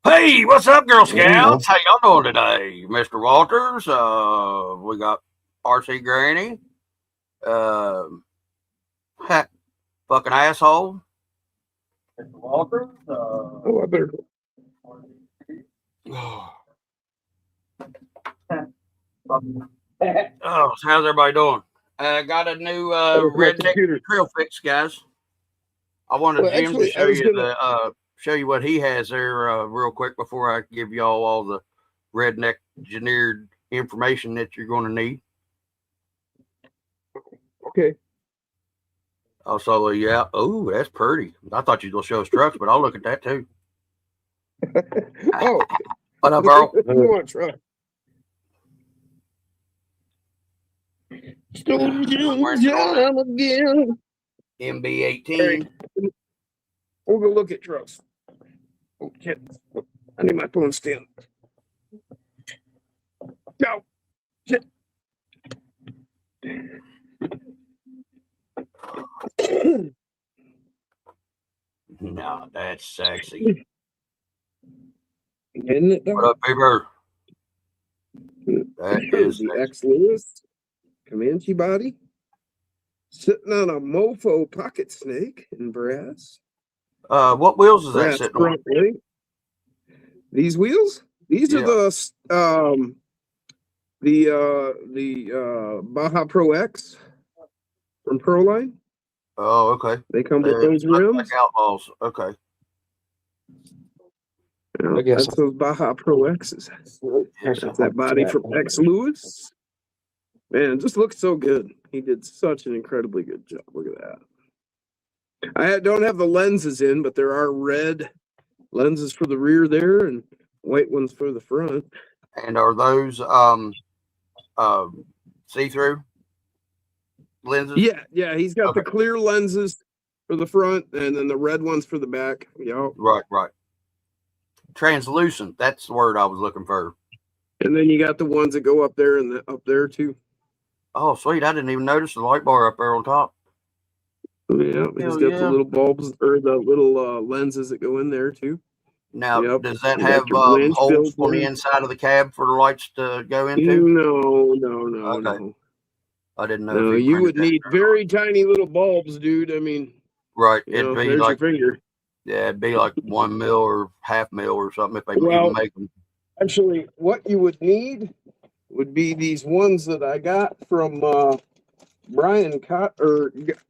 Hey, what's up, Girl Scouts? Yeah. How y'all doing today? Mr. Walters, we got RC Granny, uh, ha, fucking asshole. Mr. Walters, Oh, I better go. oh, how's everybody doing? Got a new With my redneck computer. trail fix, guys. I wanted Well, Jim to actually, I show was you gonna. show you what he has there real quick before I give y'all all the redneck engineered information that you're going to need. Okay. Also, yeah. Oh, that's pretty. I thought you were gonna show us trucks, but I'll look at that too. Oh, What up, Earl? you want to try? Stone Jim again. MB18. Right. We'll go look at trucks. Oh shit! I need my phone stand. No. Shit. No, that's sexy. Isn't it? What up, Beaver? That is The sexy. X Lewis Comanche body sitting on a mofo pocket snake in brass. What wheels is that Brass sitting on? front link. These wheels? These are the Baja Pro X from Proline. Oh, okay. They come with those Look rims. like outlaws. Okay. Yeah, I guess that's those Baja Pro X's. That's that body from X Lewis. Man, it just looks so good. He did such an incredibly good job. Look at that. I don't have the lenses in, but there are red lenses for the rear there and white ones for the front. And are those see-through lenses? Yeah. He's got the clear lenses for the front and then the red ones for the back. Yeah. Right. Translucent. That's the word I was looking for. And then you got the ones that go up there and up there too. Oh, sweet. I didn't even notice the light bar up there on top. Yeah, he's got the little bulbs or the little lenses that go in there too. Now, does that have holes on the inside of the cab for the lights to go into? No. I didn't know. No, you would need very tiny little bulbs, dude. I mean, right. It'd be there's like your finger. Yeah, it'd be like 1 mil or half mil or something if they even make them. Actually, what you would need would be these ones that I got from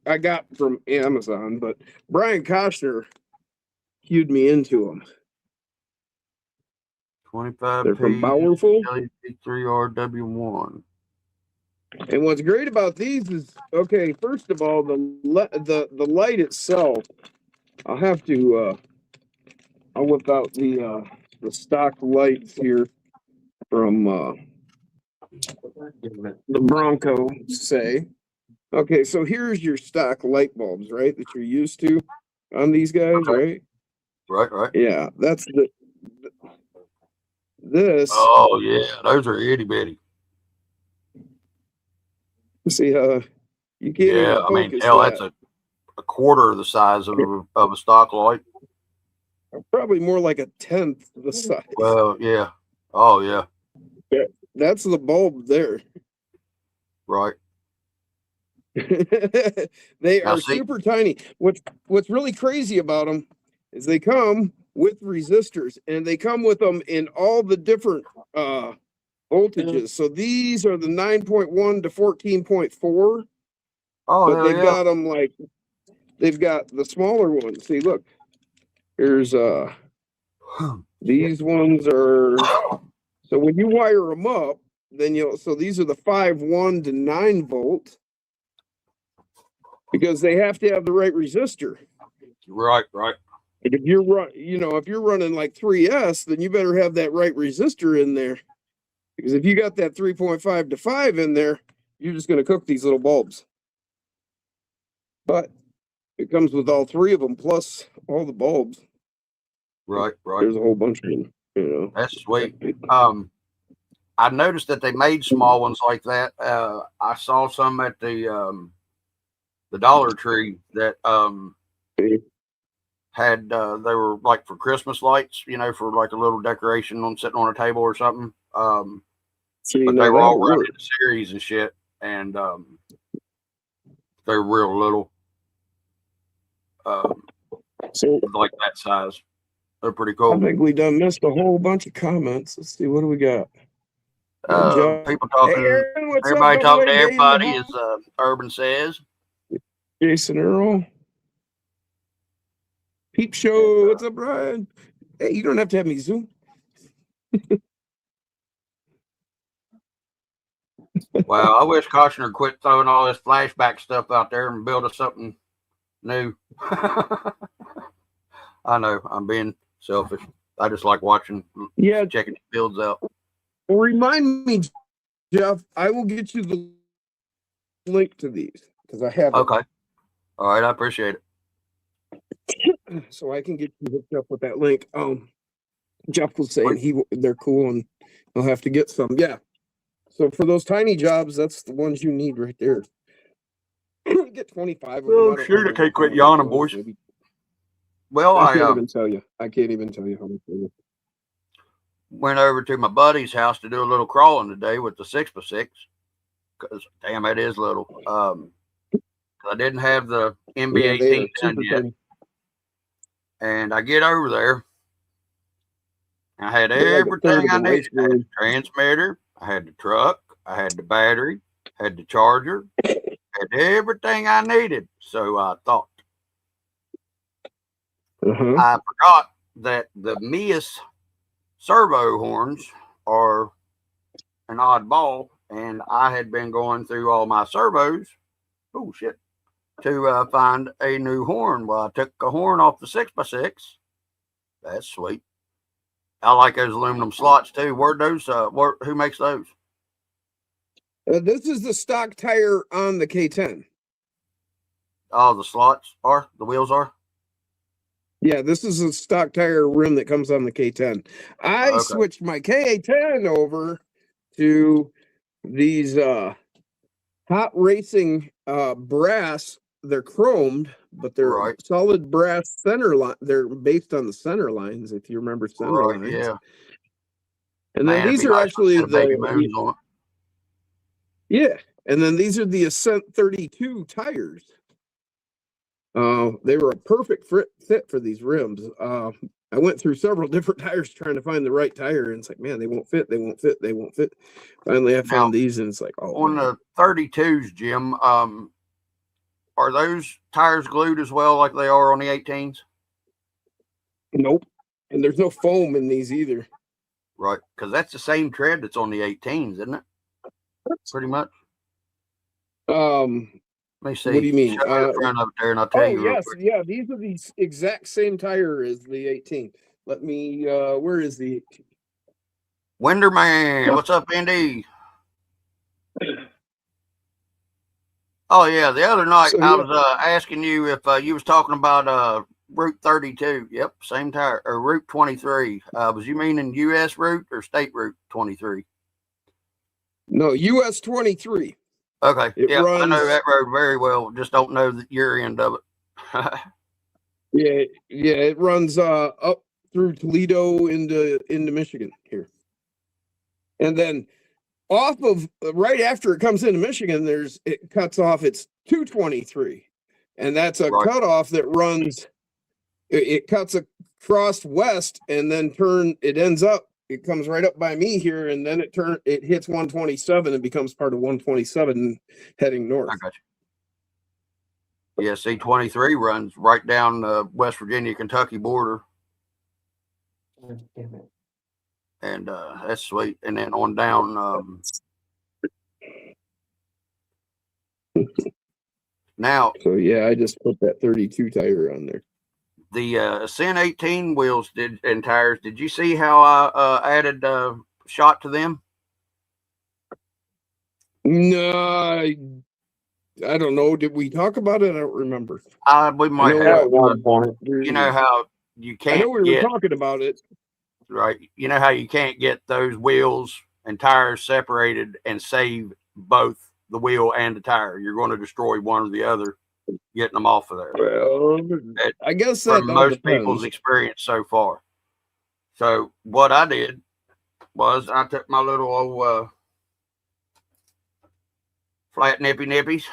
I got from Amazon, but Brian Koshner cued me into them. 25 They're from Powerful. 3RW1. And what's great about these is, okay, first of all, the light itself, I'll have to I'll whip out the stock lights here from the Bronco, say. Okay, so here's your stock light bulbs, right, that you're used to on these guys, right? Right. Yeah, that's this. Oh, yeah, those are itty bitty. See, you can't even focus. I mean, hell, that's a quarter of the size of a stock light. Probably more like a tenth the size. Well, yeah. Oh, yeah. That's the bulb there. Right. They are super tiny. What's really crazy about them is they come with resistors, and they come with them in all the different voltages. So these are the 9.1 to 14.4. Oh, but they've got them like they've got the smaller ones. See, look, here's these ones are. So when you wire them up, then so these are the 5.1 to 9 volt. Because they have to have the right resistor. Right. If you're if you're running like 3S, then you better have that right resistor in there. Because if you got that 3.5 to 5 in there, you're just going to cook these little bulbs. But it comes with all three of them plus all the bulbs. Right. There's a whole bunch of them. That's sweet. I noticed that they made small ones like that. I saw some at the Dollar Tree that had they were like for Christmas lights, you know, for like a little decoration on sitting on a table or something. So you But know they were that'll all running work. in series and shit, and they're real little, So like that size. They're pretty I cool. think we done missed a whole bunch of comments. Let's see, what do we got? Good job. People Hey, talking, Aaron, what's up, everybody talking to double A baby? everybody, as Urban says. Jason Earl. Peep Show. What's up, Brian? Hey, you don't have to have me Zoom. Wow, I wish Koshner quit throwing all this flashback stuff out there and build us something new. I know I'm being selfish. I just like watching, checking builds out. Well, remind me, Jeff. I will get you the link to these because I have. Okay. All right, I appreciate it. So I can get you hooked up with that link. Jeff was saying they're cool and he'll have to get some. Yeah. So for those tiny jobs, that's the ones you need right there. Get 25 of them. Oh, shoot, I can't quit yawning, boys. Maybe. Well, I can't even tell you. I can't even tell you how much. Went over to my buddy's house to do a little crawling today with the 6x6 because damn, it is little. I didn't have the MB18 done yet, and I get over there. I had everything I needed. I had the transmitter, I had the truck, I had the battery, had the charger, had everything I needed. So I thought. I forgot that the Mias servo horns are an oddball, and I had been going through all my servos. Oh shit! To find a new horn. Well, I took a horn off the 6x6. That's sweet. I like those aluminum slots too. Where those? Who makes those? This is the stock tire on the K10. Oh, the slots are? The wheels are? Yeah, this is a stock tire rim that comes on the K10. I switched my K10 over to these hot racing brass. They're chromed, but they're solid brass center line. They're based on the center lines, if you remember center lines. Yeah. And then these are actually the yeah, and then these are the Ascent 32 tires. They were a perfect fit for these rims. I went through several different tires trying to find the right tire, and it's like, man, they won't fit. They won't fit. They won't fit. Finally, I found these, and it's like, oh. On the 32s, Jim, are those tires glued as well, like they are on the 18s? Nope. And there's no foam in these either. Right, because that's the same tread that's on the 18s, isn't it? Pretty much. Let me see. What do you mean? Front up there, and I'll tell you. Yes, yeah. These are the exact same tire as the 18. Let me. Where is the Wenderman? What's up, Andy? Oh yeah, the other night I was asking you if you was talking about Route 32. Yep, same tire. Or Route 23. Was you meaning U.S. route or state Route 23? No, U.S. 23. Okay. Yeah, I know that road very well. Just don't know your end of it. Yeah, it runs up through Toledo into Michigan here. And then off of right after it comes into Michigan, it cuts off. It's 223. And that's a cutoff that runs, it cuts across west and then it ends up. It comes right up by me here, and then it hits 127 and becomes part of 127 heading north. I got you. Yeah, C-23 runs right down the West Virginia-Kentucky border. And that's sweet. And then on down now. So yeah, I just put that 32 tire on there. The Ascent 18 wheels and tires, did you see how I added shot to them? No, I don't know. Did we talk about it? I don't remember. We might have at one point. You know how you can't. I know we were talking about it. Right. You know how you can't get those wheels and tires separated and save both the wheel and the tire. You're going to destroy one or the other getting them off of there. Well, I guess that from all most people's depends. experience so far. So what I did was I took my little old flat nippies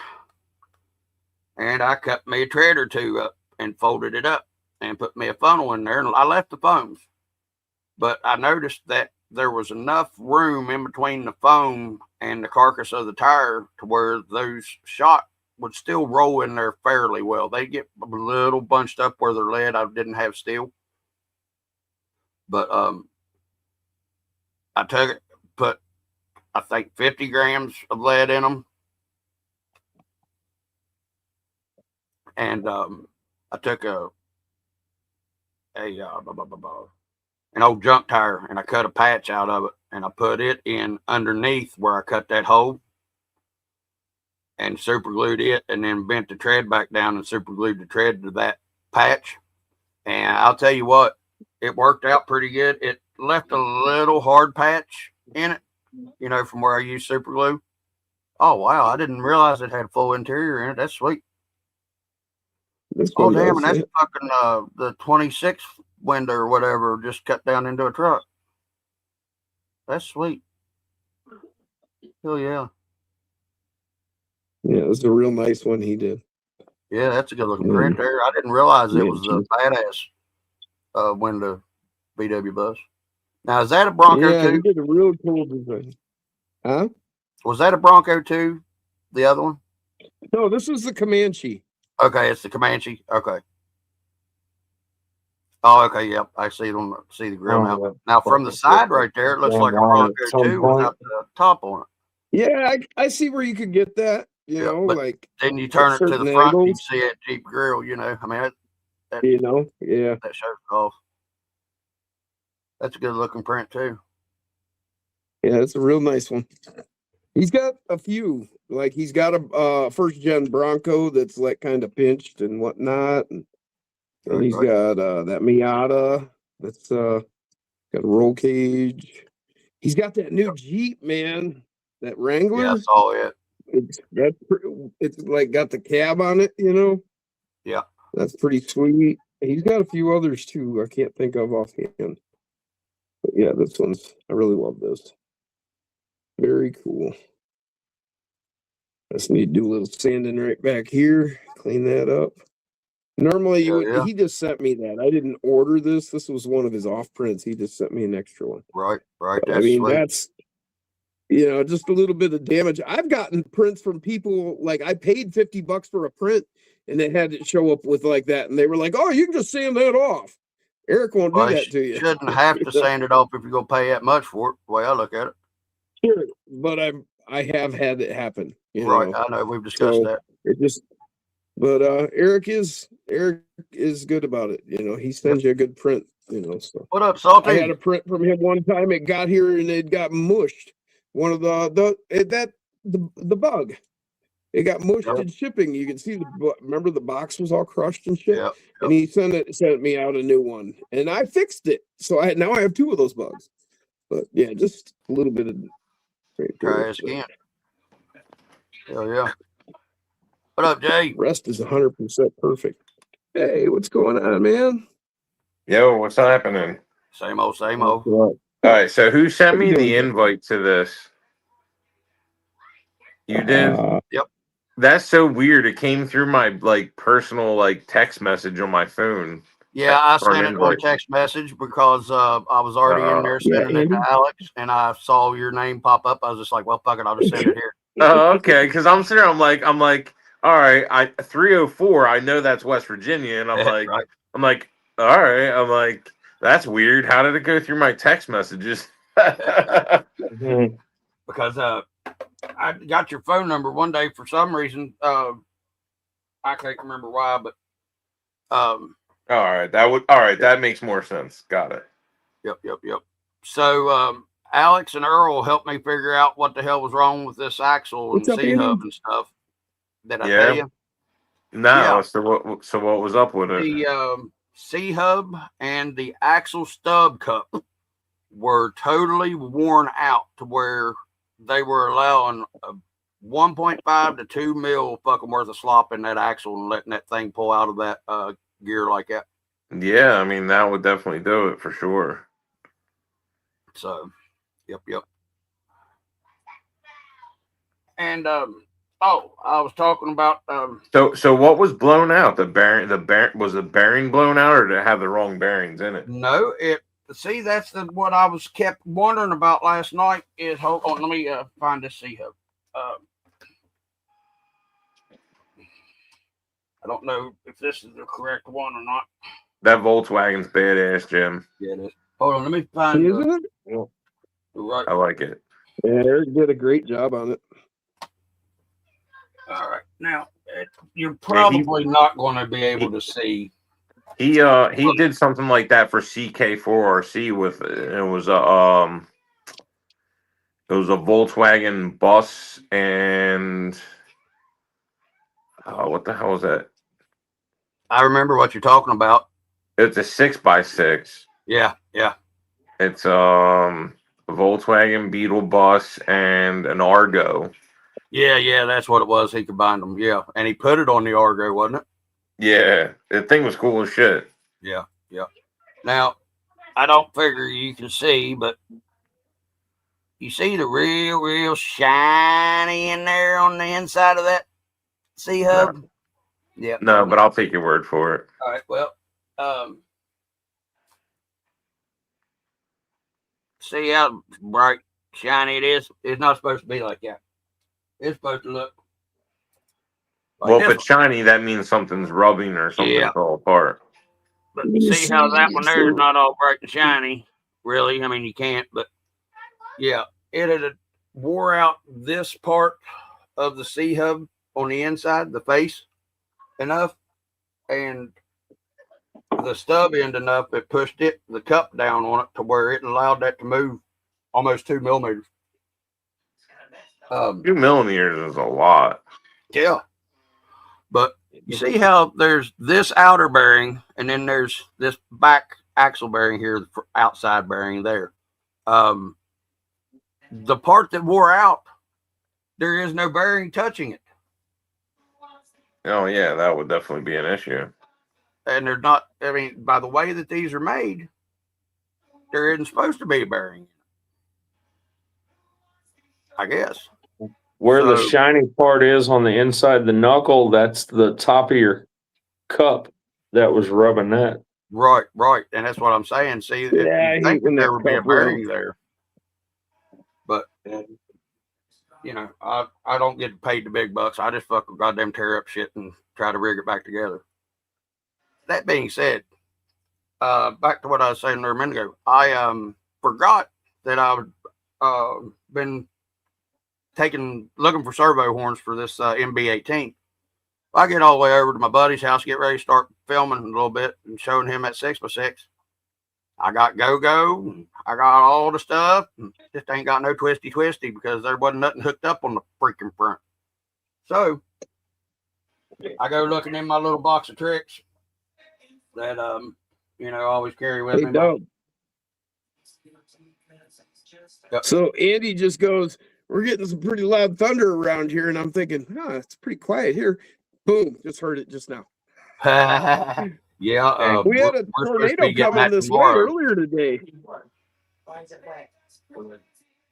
and I cut me a tread or two up and folded it up and put me a funnel in there, and I left the foams. But I noticed that there was enough room in between the foam and the carcass of the tire to where those shot would still roll in there fairly well. They get a little bunched up where they're lead. I didn't have steel. But I took it, put, I think, 50 grams of lead in them. And I took an old junk tire and I cut a patch out of it and I put it in underneath where I cut that hole and super glued it, and then bent the tread back down and super glued the tread to that patch. And I'll tell you what, it worked out pretty good. It left a little hard patch in it, you know, from where I used super glue. Oh, wow. I didn't realize it had full interior in it. That's sweet. Oh, damn. And that's fucking the 26th window or whatever just cut down into a truck. That's sweet. Hell yeah. Yeah, it was a real nice one he did. Yeah, that's a good looking print there. I didn't realize it was a badass window VW bus. Now, is that a Bronco yeah, 2? He did a real cool design. Huh? Was that a Bronco 2? The other one? No, this was the Comanche. Okay, it's the Comanche. Okay. Oh, okay, yep. I see them. See the grill now. Yeah. Now, from the side right there, it looks like a Bronco 2 without the top on it. Yeah, I see where you could get that. You know, like then you turn it to the front, angles. you see that Jeep grill. You know, I mean, that that shows it off. That's a good looking print too. Yeah, it's a real nice one. He's got a few. Like he's got a first gen Bronco that's like kind of pinched and whatnot, and he's got that Miata that's got a roll cage. He's got that new Jeep, man. That Wrangler. Yeah, I saw it. It's like got the cab on it, you know. Yeah, that's pretty sweet. He's got a few others too. I can't think of offhand. But yeah, this one's. I really love this. Very cool. I just need to do a little sanding right back here. Clean that up. Normally, he just sent me that. I didn't order this. This was one of his off prints. He just sent me an extra one. Right. But, I mean, that's. You know, just a little bit of damage. I've gotten prints from people, like I paid $50 for a print and they had it show up with like that. And they were like, oh, you can just sand that off. Eric won't do that to you. You shouldn't have to sand it off if you're going to pay that much for it, the way I look at it. Sure, but I have had it happen. You know? I know. We've discussed that. But Eric is good about it. You know, he sends you a good print, you know. So what up, Salty? I had a print from him one time. It got here and it got mushed. One of the bug, it got mushed in shipping. You can see remember the box was all crushed and shit. And he sent me out a new one, and I fixed it. So now I have two of those bugs. But yeah, just a little bit of. Try us again. Hell yeah! What up, Jay? Rest is 100% perfect. Hey, what's going on, man? Yo, what's happening? Same old, same old. All right, so who sent me the invite to this? You did? Yep. That's so weird. It came through my personal text message on my phone. Yeah, I sent it on text message because I was already in there sending it to Alex, and I saw your name pop up. I was just like, well, fuck it, I'll just send it here. Oh, okay. Because I'm sitting there, I'm like, all right, 304. I know that's West Virginia, and I'm like, all right, I'm like. That's weird. How did it go through my text messages? Because I got your phone number one day for some reason. I can't remember why, but all right. That makes more sense. Got it. Yep. So Alex and Earl helped me figure out what the hell was wrong with this axle and C-hub and stuff. Did I tell you? No. Yeah. So what was up with it? The C-hub and the axle stub cup were totally worn out to where they were allowing 1.5 to 2 mil fucking worth of slop in that axle and letting that thing pull out of that gear like that. Yeah, I mean that would definitely do it for sure. So, yep. And I was talking about So what was blown out? The bearing was the bearing blown out, or did it have the wrong bearings in it? No, that's what I was kept wondering about last night. Is hold on, let me find this C-hub. I don't know if this is the correct one or not. That Volkswagen's badass, Jim. Yeah, it is. Hold on, let me find it. Right. I like it. Yeah, Eric did a great job on it. All right, now you're probably not going to be able to see. He did something like that for CK4RC with it was a Volkswagen bus and what the hell was that? I remember what you're talking about. It's a 6x6. Yeah. It's a Volkswagen Beetle bus and an Argo. Yeah, that's what it was. He combined them. Yeah, and he put it on the Argo, wasn't it? Yeah, the thing was cool as shit. Yeah. Now, I don't figure you can see, but you see the real shiny in there on the inside of that C-hub? No. Yeah. No, but I'll take your word for it. All right, well, see how bright, shiny it is? It's not supposed to be like that. It's supposed to look like well, if it's shiny, that means something's rubbing or something fell apart. But see how that one there is not all bright and shiny, really? I mean, you can't, but yeah, it had wore out this part of the C-hub on the inside, the face, enough, and the stub end enough, it pushed the cup down on it to where it allowed that to move almost 2 millimeters. 2 millimeters is a lot. Yeah. But you see how there's this outer bearing and then there's this back axle bearing here, the outside bearing there. The part that wore out, there is no bearing touching it. Oh, yeah, that would definitely be an issue. And there's not, I mean, by the way that these are made, there isn't supposed to be a bearing, I guess. Where the shiny part is on the inside the knuckle, that's the top of your cup that was rubbing that. Right. And that's what I'm saying. See, you think that there would be a bearing there. But, you know, I don't get paid the big bucks. I just fucking goddamn tear up shit and try to rig it back together. That being said, back to what I was saying there a minute ago, I forgot that I've been looking for servo horns for this MB18. I get all the way over to my buddy's house, get ready to start filming a little bit and showing him that 6x6. I got go-go, I got all the stuff, just ain't got no twisty because there wasn't nothing hooked up on the freaking front. So I go looking in my little box of tricks that you know, I always carry with me. Yep. So Andy just goes, we're getting some pretty loud thunder around here, and I'm thinking, it's pretty quiet here. Boom, just heard it just now. Yeah, we had a tornado coming this way earlier today.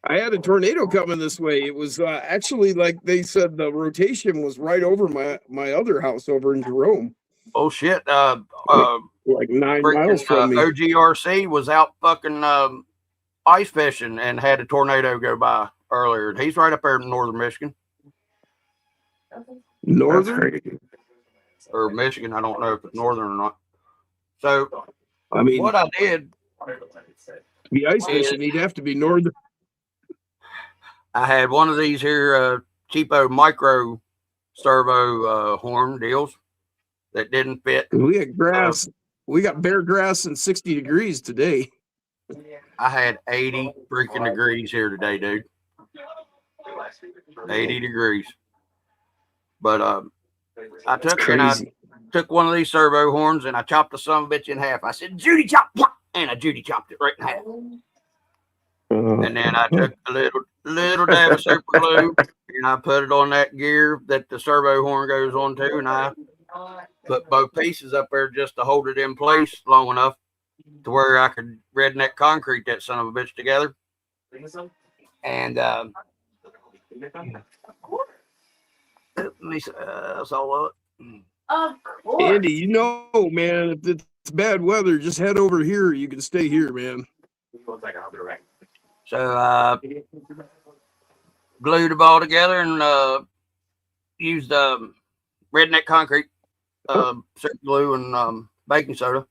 I had a tornado coming this way. It was actually, like they said, the rotation was right over my other house over in Jerome. Oh shit! Like 9 miles from me. OGRC was out fucking ice fishing and had a tornado go by earlier. He's right up there in northern Michigan. Northern or Michigan? I don't know if it's northern or not. So, I mean, what I did to be ice fishing, he'd have to be northern. I had one of these here cheapo micro servo horn deals that didn't fit. We had grass. We got bare grass and 60 degrees today. I had 80 freaking degrees here today, dude. 80 degrees. But I took one of these servo horns and I chopped the son of a bitch in half. I said, Judy chop, and I Judy chopped it right in half. And then I took a little dab of super glue and I put it on that gear that the servo horn goes on to, and I put both pieces up there just to hold it in place long enough to where I could redneck concrete that son of a bitch together. And let me see, that's all up. Of course. Andy, you know, man, if it's bad weather, just head over here. You can stay here, man. So glued them all together and used redneck concrete, super glue, and baking soda,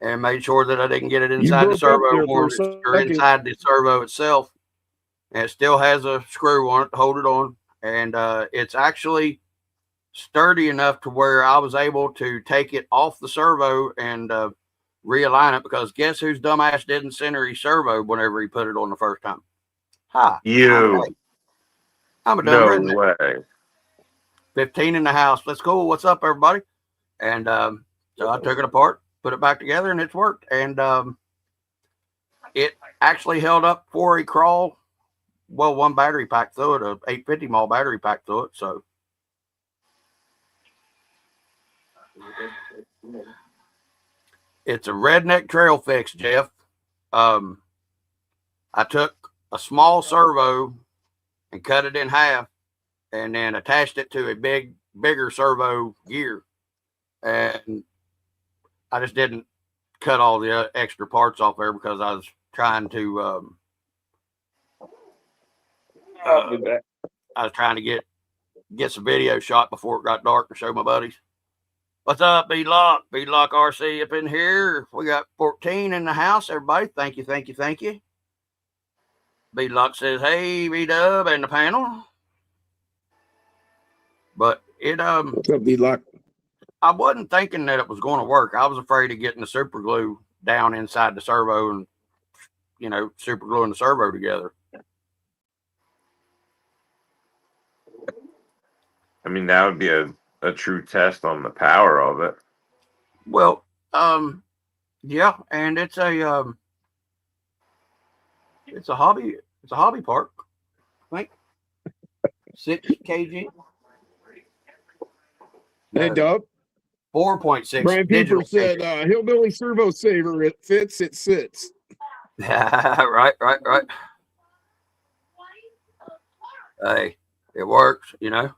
and made sure that I didn't get it inside the servo horn or inside the servo itself. And it still has a screw on it to hold it on, and it's actually sturdy enough to where I was able to take it off the servo and realign it, because guess whose dumbass didn't center his servo whenever he put it on the first time? Hi. You. I'm a dumb No redneck. way. 15 in the house. Let's go. What's up, everybody? And so I took it apart, put it back together, and it's worked. And it actually held up for a crawl. Well, one battery pack through it, a 850 mil battery pack through it. So it's a redneck trail fix, Jeff. I took a small servo and cut it in half, and then attached it to a bigger servo gear. And I just didn't cut all the extra parts off there because I was trying to I was trying to get some video shot before it got dark to show my buddies. What's up, B-Lock? B-Lock RC up in here. We got 14 in the house, everybody. Thank you, thank you, thank you. B-Lock says, hey, B-Dub and the panel. But it What's up, B-Lock? I wasn't thinking that it was going to work. I was afraid of getting the super glue down inside the servo and, you know, super gluing the servo together. I mean, that would be a true test on the power of it. Well, yeah, and it's a hobby park, I think. 6 kg. Hey, Dub. 4.6. Brian Peeper said, hillbilly servo saver, it fits, it sits. right. Hey, it works, you know.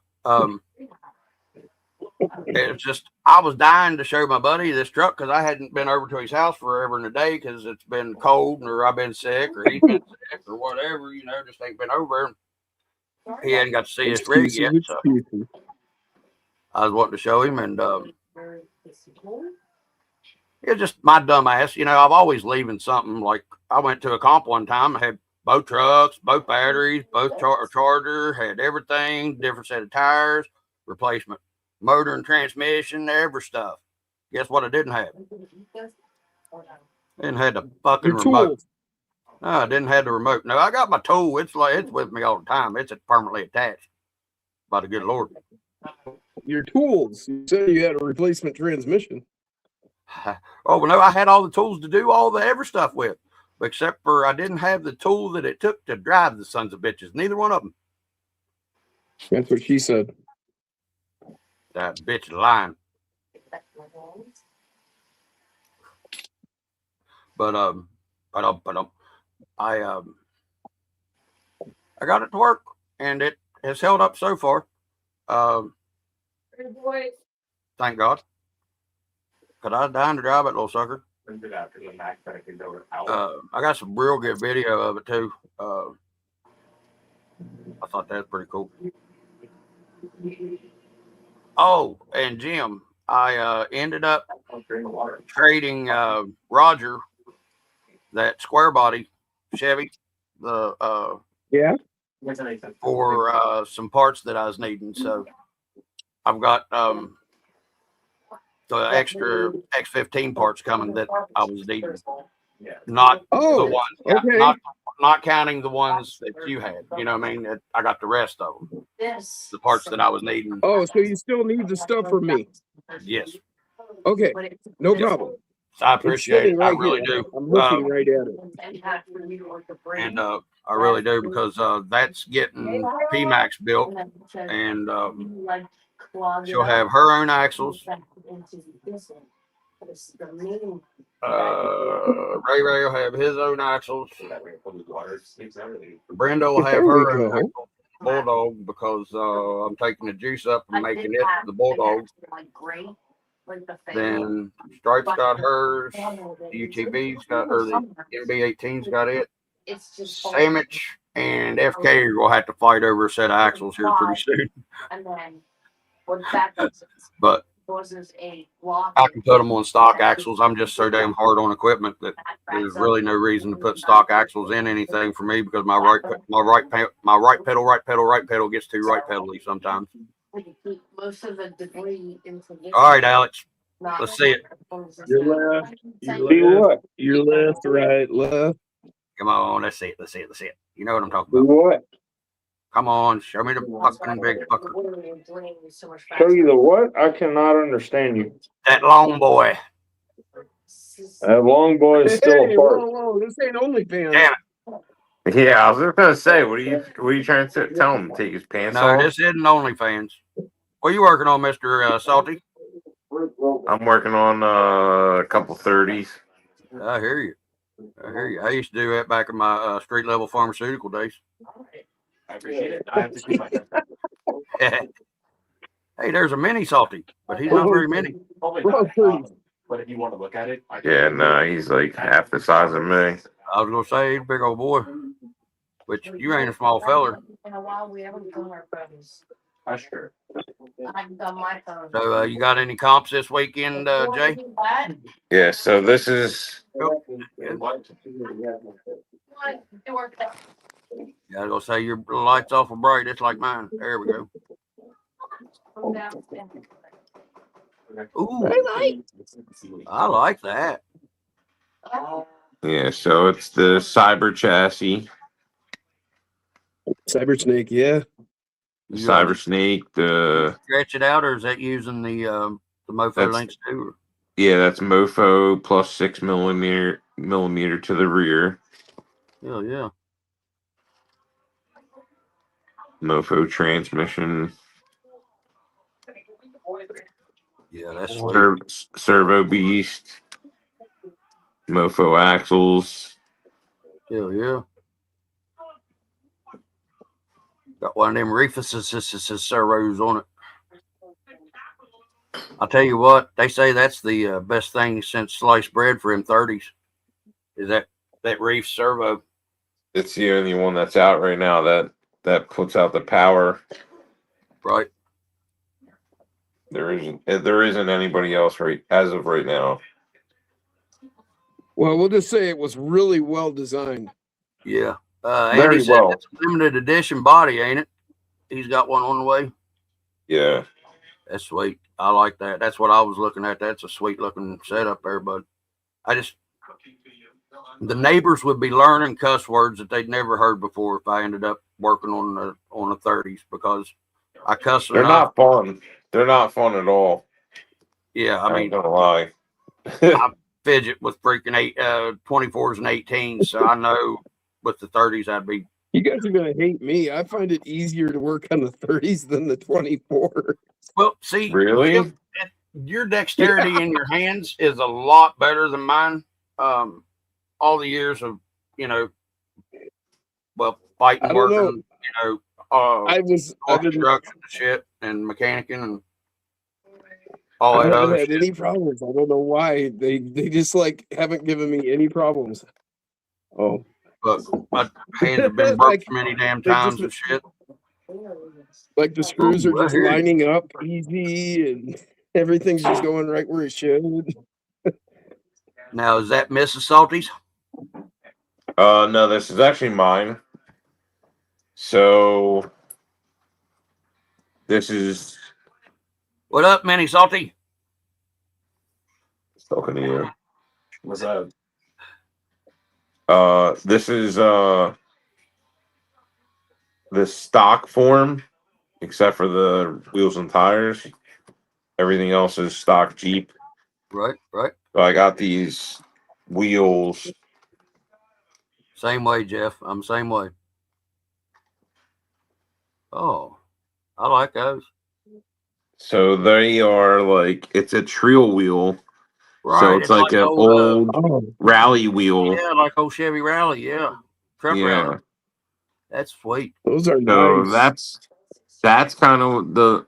It's just, I was dying to show my buddy this truck because I hadn't been over to his house forever and a day because it's been cold or I've been sick or he's been sick or whatever, you know, just ain't been over. He hadn't got to see his rig yet. So I was wanting to show him, and it's just my dumb ass. You know, I've always leaving something. Like I went to a comp one time, I had both trucks, both batteries, both charger, had everything, different set of tires, replacement motor and transmission, every stuff. Guess what I didn't have? Didn't have the fucking remote. No, I didn't have the remote. No, I got my tool. It's with me all the time. It's permanently attached. By the good Lord. Your tools. You said you had a replacement transmission. Oh, well, no, I had all the tools to do all the ever stuff with, except for I didn't have the tool that it took to drive the sons of bitches. Neither one of them. That's what she said. That bitch is lying. But I got it to work, and it has held up so far. Thank God. Cause I was dying to drive that little sucker. I got some real good video of it too. I thought that was pretty cool. Oh, and Jim, I ended up trading Roger that square body Chevy, the for some parts that I was needing. So I've got the extra X15 parts coming that I was needing. Not the ones, not counting the ones that you had. You know what I mean? I got the rest of them. The parts that I was needing. Oh, so you still need the stuff from me? Yes. Okay, no problem. I appreciate it. I really do. I'm looking right at it. And I really do, because that's getting PMAX built, and she'll have her own axles. Ray will have his own axles. Brenda will have her own axles. Bulldog, because I'm taking the juice up and making it the Bulldog. Then Stripe's got hers. UTV's got, or the MB18's got it. Sandwich and FK will have to fight over a set of axles here pretty soon. But I can put them on stock axles. I'm just so damn hard on equipment that there's really no reason to put stock axles in anything for me, because my right pedal gets too right pedally sometimes. All right, Alex, let's see it. Your left, your left, right, left. Come on, let's see it. You know what I'm talking about. What? Come on, show me the fucking big fucker. Show you the what? I cannot understand you. That long boy. That long boy is still a part. Whoa, this ain't OnlyFans. Damn it. Yeah, I was just gonna say, what are you trying to tell him? Take his pants off? No, this isn't OnlyFans. What are you working on, Mr. Salty? I'm working on a couple 30s. I hear you. I used to do that back in my street level pharmaceutical days. I appreciate it. I have to keep my Hey, there's a mini Salty, but he's not very mini. But if you want to look at it, Yeah, no, he's like half the size of me. I was gonna say he's a big old boy, which you ain't a small feller. In a while, we haven't done our photos. sure. I haven't done my photos. So you got any comps this weekend, Jay? Yeah, so this is Yeah, I was gonna say your lights awful bright. It's like mine. There we go. Ooh, I like that. yeah, so it's the Cyber chassis, Cyber Snake, yeah. the Cyber Snake, the Stretch it out, or is that using the Mofo That's- links too? yeah, that's Mofo plus 6 millimeter to the rear. Yeah, yeah. Mofo transmission, Yeah, that's sweet. servo beast, Mofo axles. Yeah, yeah. Got one of them Reefuses servos on it. I'll tell you what, they say that's the best thing since sliced bread for M30s. Is that Reef servo? It's the only one that's out right now that puts out the power. Right. There isn't anybody else as of right now. Well, we'll just say it was really well designed. Yeah. Very Andy said well. it's a limited edition body, ain't it? He's got one on the way. Yeah. That's sweet. I like that. That's what I was looking at. That's a sweet looking setup there, but the neighbors would be learning cuss words that they'd never heard before if I ended up working on the 30s, because I cuss They're enough. not fun. They're not fun at all. Yeah, I ain't gonna lie. I fidget with freaking 24s and 18s, so I know with the 30s I'd be. You guys are gonna hate me. I find it easier to work on the 30s than the 24. Well, see, Really? your dexterity in your hands is a lot better than mine. All the years of, fighting, working, I've construction and shit and mechanicking and all I that haven't other had shit. any problems. I don't know why. They just haven't given me any problems. Oh. But my hands have been broke so many damn times and shit. Like the screws Ooh, are just I hear you. lining up easy and everything's just going right where it should. Now, is that Mrs. Salty's? No, this is actually mine. So this is What up, Minnie Salty? talking to you. What's up? This is the stock form, except for the wheels and tires. Everything else is stock Jeep. Right. So I got these wheels. Same way, Jeff. I'm the same way. Oh, I like those. So they are like, it's a trail wheel. Right. So it's like an old Oh, rally wheel. Yeah, like old Chevy Rally. Yeah. Truck Yeah. rally. That's sweet. those are So nice. that's kind of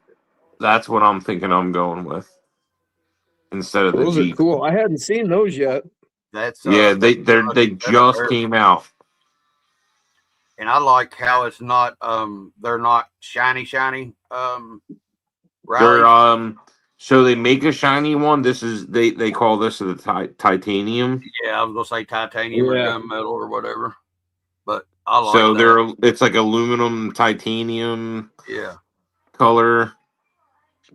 that's what I'm thinking I'm going with instead of the Those are Jeep. cool. I hadn't seen those yet. That's Yeah, they that's just fair. came out. And I like how it's not they're not shiny They're rallies. so they make a shiny one. This is they call this the titanium. Yeah, I was gonna say titanium or Yeah. gunmetal or whatever. But I like So that. it's like aluminum titanium Yeah. color.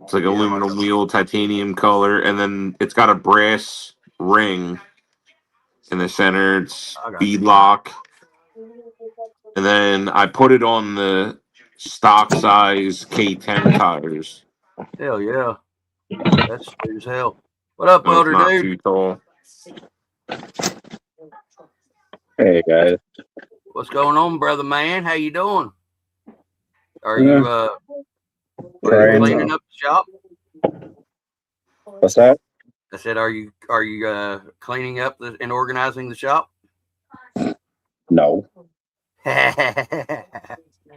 It's like Yeah. aluminum wheel titanium color, and then it's got a brass ring in the center. It's I got bead you. lock. And then I put it on the stock size K10 tires. Hell yeah. That's sweet as hell. What up, So it's Welder not dude? too tall. Hey guys. What's going on, brother man? How you doing? Are you Trying cleaning up the shop? What's that? I said, are you cleaning up and organizing the shop? No. Supposedly,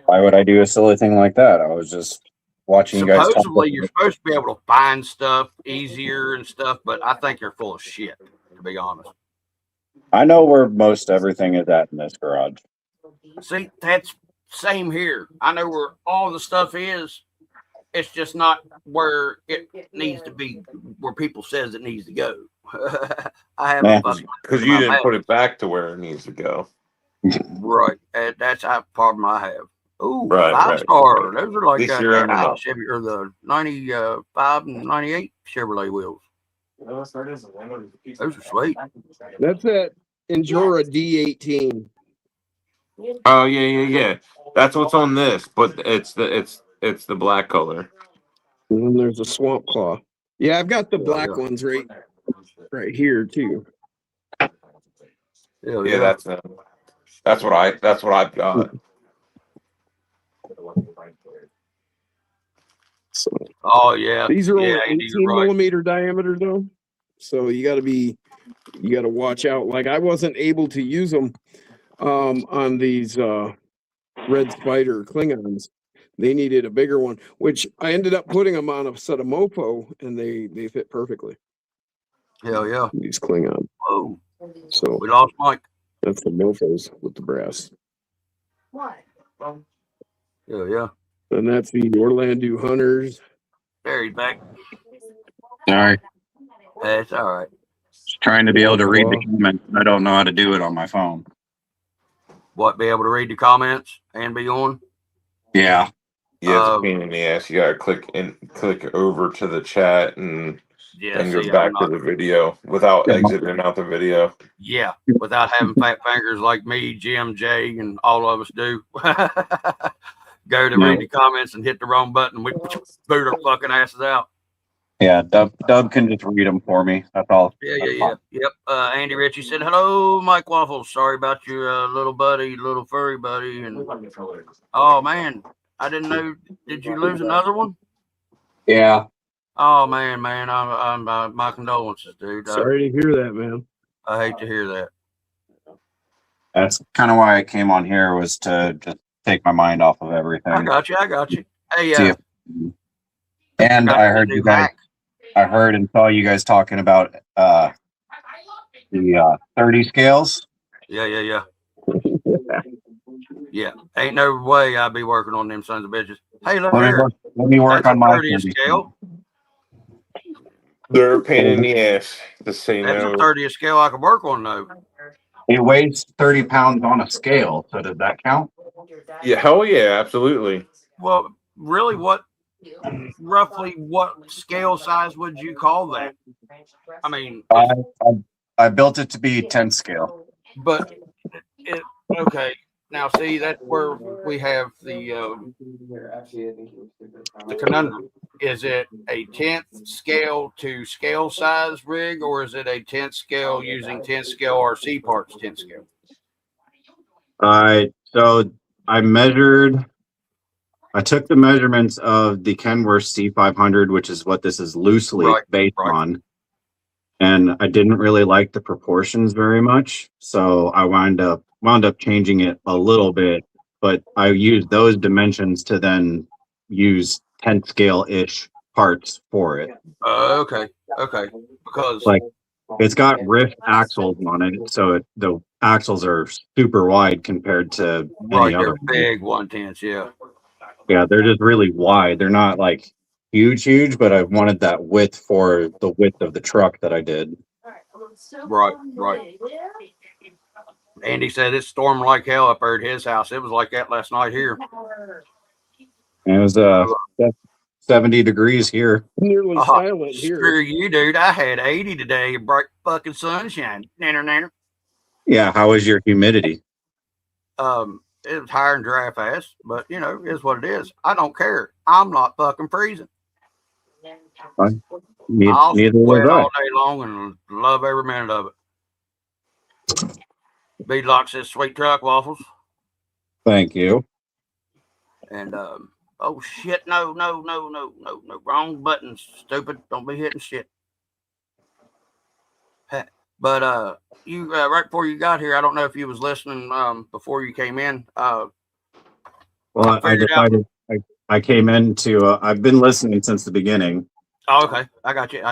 Why would I do a silly thing like that? I was just watching you guys talk. you're supposed to be able to find stuff easier and stuff, but I think you're full of shit, to be honest. I know where most everything is at in this garage. See, that's same here. I know where all the stuff is. It's just not where it needs to be, where people says it needs to go. I have Man. a fucking Because you didn't put it back to where it needs to go. right. That's a problem I have. Ooh, Right, 5-star. Those are like Least you're ending up. Chevy or the 95 and 98 Chevrolet wheels. Those are sweet. That's that Endura D18. Oh yeah. That's what's on this, but it's the black color. And then there's a Swamp Claw. Yeah, I've got the black yeah. ones right here too. Hell Yeah, that's what I've got. So Oh yeah. these are only yeah, 18 millimeter diameter though. So you gotta watch out. Like I wasn't able to use them on these Red Spider Klingons. They needed a bigger one, which I ended up putting them on a set of Mofo, and they fit perfectly. Hell yeah. These Klingon. Oh, So we lost Mike. that's the Mofos with the brass. What? Hell yeah. And that's the Orlando Hunters. There he's back. Sorry. That's all right. Just trying to be able to read the comments. I don't know how to do it on my phone. What, be able to read the comments and be on? Yeah. Yeah, it's a pain in the ass. You gotta click over to the chat and then go back to the video without exiting out the video. Yeah, without having fat fingers like me, Jim, Jay, and all of us do. Go to read the comments and hit the wrong button. We boot our fucking asses out. Yeah, Dub can just read them for me. That's all. Yeah. Yep. Andy Ritchie said, "Hello, Mike Waffles. Sorry about your little buddy, little furry buddy." And oh man, I didn't know. Did you lose another one? Yeah. Oh man. I'm my condolences, dude. Sorry to hear that, man. I hate to hear that. That's kind of why I came on here, was to just take my mind off of everything. I got you. Hey, and I heard you guys. I heard and saw you guys talking about the 30 scales. Yeah. Yeah, ain't no way I'd be working on them sons of bitches. Hey, look here. Let me work on my 30th scale. They're a pain in the ass to say That's no. a 30th scale I could work on though. It weighs 30 pounds on a scale, so does that count? Yeah, hell yeah, absolutely. Well, really, roughly what scale size would you call that? I mean, I built it to be 10 scale. But okay. Now, see, that's where we have the conundrum. is it a 10th scale to scale size rig, or is it a 10th scale using 10th scale RC parts 10th scale? So I took the measurements of the Kenworth C500, which is what this is loosely based on. And I didn't really like the proportions very much. So I wound up changing it a little bit, but I used those dimensions to then use 10th scale-ish parts for it. Okay. Because like it's got rift axles on it, so the axles are super wide compared to any they're other big 110s, yeah. Yeah, they're just really wide. They're not like huge, but I wanted that width for the width of the truck that I did. Right. Andy said it stormed like hell up there at his house. It was like that last night here. And it was 70 degrees here. Nearly silent here. Screw you, dude. I had 80 today, bright fucking sunshine. Nanner. Yeah, how was your humidity? It was higher than giraffe ass, but you know, it is what it is. I don't care. I'm not fucking freezing. I'll Neither was sweat I. all day long and love every minute of it. Beadlock says sweet truck waffles. Thank you. And oh shit, no, wrong buttons, stupid. Don't be hitting shit. But you right before you got here, I don't know if you was listening before you came in. Well, I decided I came into I've been listening since the beginning. Oh, okay. I got you.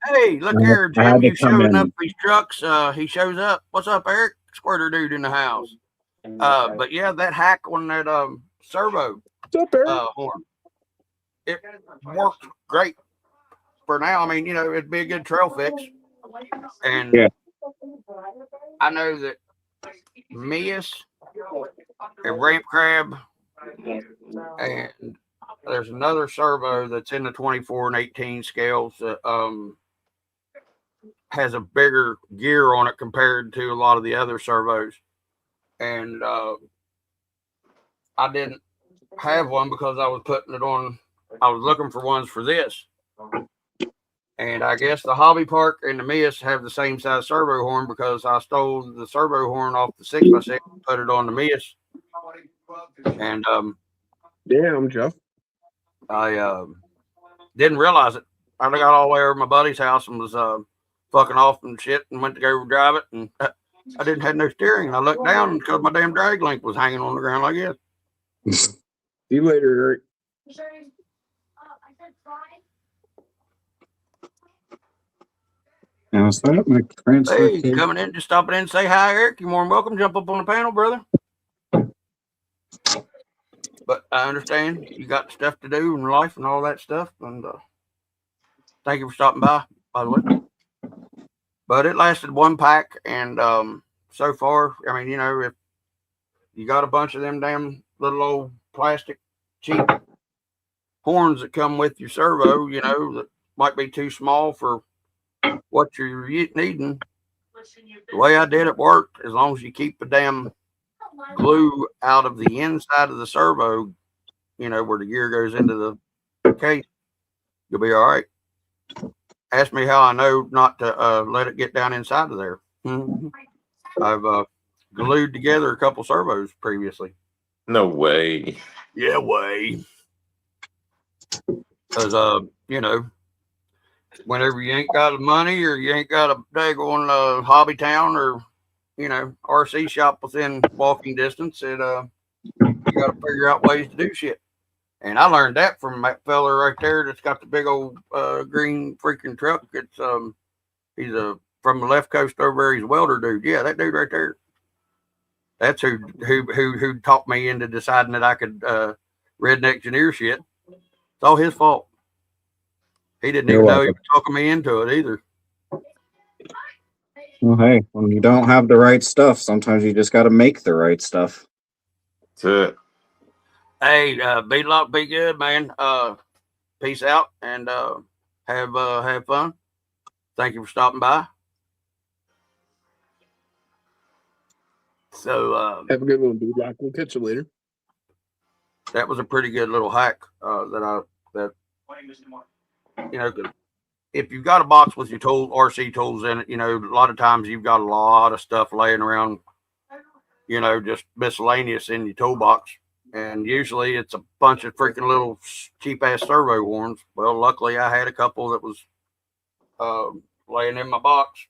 Hey, look here, Jim. You showing up these trucks. He shows up. What's up, Eric? Squirter dude in the house. But yeah, that hack on that servo horn, it worked great for now. I mean, you know, it'd be a good trail fix. And yeah. I know that Mias and Ramp Crab, and there's another servo that's in the 24 and 18 scales that has a bigger gear on it compared to a lot of the other servos. And I didn't have one because I was putting it on. I was looking for ones for this. And I guess the Hobby Park and the Miss have the same size servo horn because I stole the servo horn off the 6x6 and put it on the Miss. And damn, Jeff. I didn't realize it. I got all the way over to my buddy's house and was fucking off and shit and went to go drive it, and I didn't have no steering. And I looked down because my damn drag link was hanging on the ground like this. See you later, Eric. Now, set up my transfer Hey, cable. coming in, just stopping in and say hi, Eric. You're more than welcome. Jump up on the panel, brother. But I understand you got stuff to do in life and all that stuff. And thank you for stopping by the way. But it lasted one pack. And so far, I mean, you know, if you got a bunch of them damn little old plastic cheap horns that come with your servo, you know, that might be too small for what you're needing, the way I did it worked. As long as you keep the damn glue out of the inside of the servo, you know, where the gear goes into the case, you'll be all right. Ask me how I know not to let it get down inside of there. I've glued together a couple servos previously. No way. Yeah, way. Because you know, whenever you ain't got the money or you ain't got a daggone hobby town or, you know, RC shop within walking distance, you got to figure out ways to do shit. And I learned that from that fella right there that's got the big old green freaking truck. It's he's from the left coast over there. He's a welder dude. Yeah, that dude right there. That's who taught me into deciding that I could redneck engineer shit. It's all his fault. He didn't even know he was talking me into it either. Well, hey, when you don't have the right stuff, sometimes you just got to make the right stuff. That's it. Hey, Beadlock, be good, man. Peace out and have fun. Thank you for stopping by. So have a good one, Beadlock. We'll catch you later. That was a pretty good little hack that you know, if you've got a box with your tool, RC tools in it, you know, a lot of times you've got a lot of stuff laying around, you know, just miscellaneous in your toolbox. And usually it's a bunch of freaking little cheap ass servo horns. Well, luckily I had a couple that was laying in my box,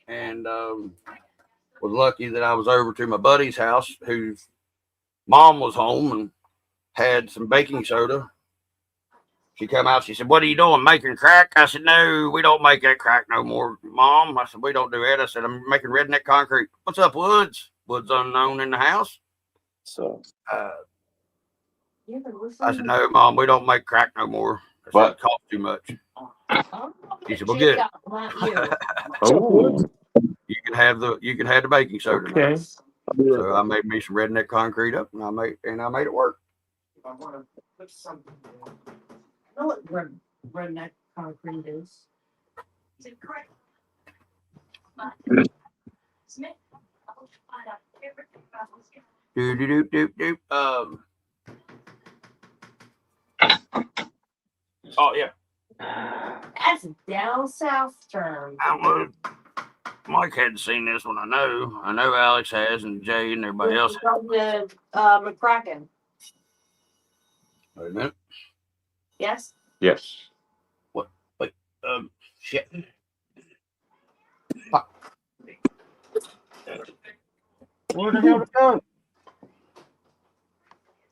and was lucky that I was over to my buddy's house whose mom was home and had some baking soda. She come out, she said, "What are you doing, making crack?" I said, "No, we don't make that crack no more, Mom." I said, "We don't do it." I said, "I'm making redneck concrete." "What's up, Woods?" Woods unknown in the house. So I said, "No, Mom, we don't make crack no more. I said, it costs too much." She said, "Well, good." Oh, You can have the baking soda. okay. So I made me some redneck concrete up, and I made it work. I know what redneck concrete is. Oh yeah. That's a down south term. I don't know. Mike hadn't seen this one. I know Alex has, and Jay and everybody else. The McCracken. Wait a minute. Yes. Yes. What? Wait. Shit. Where the hell to go?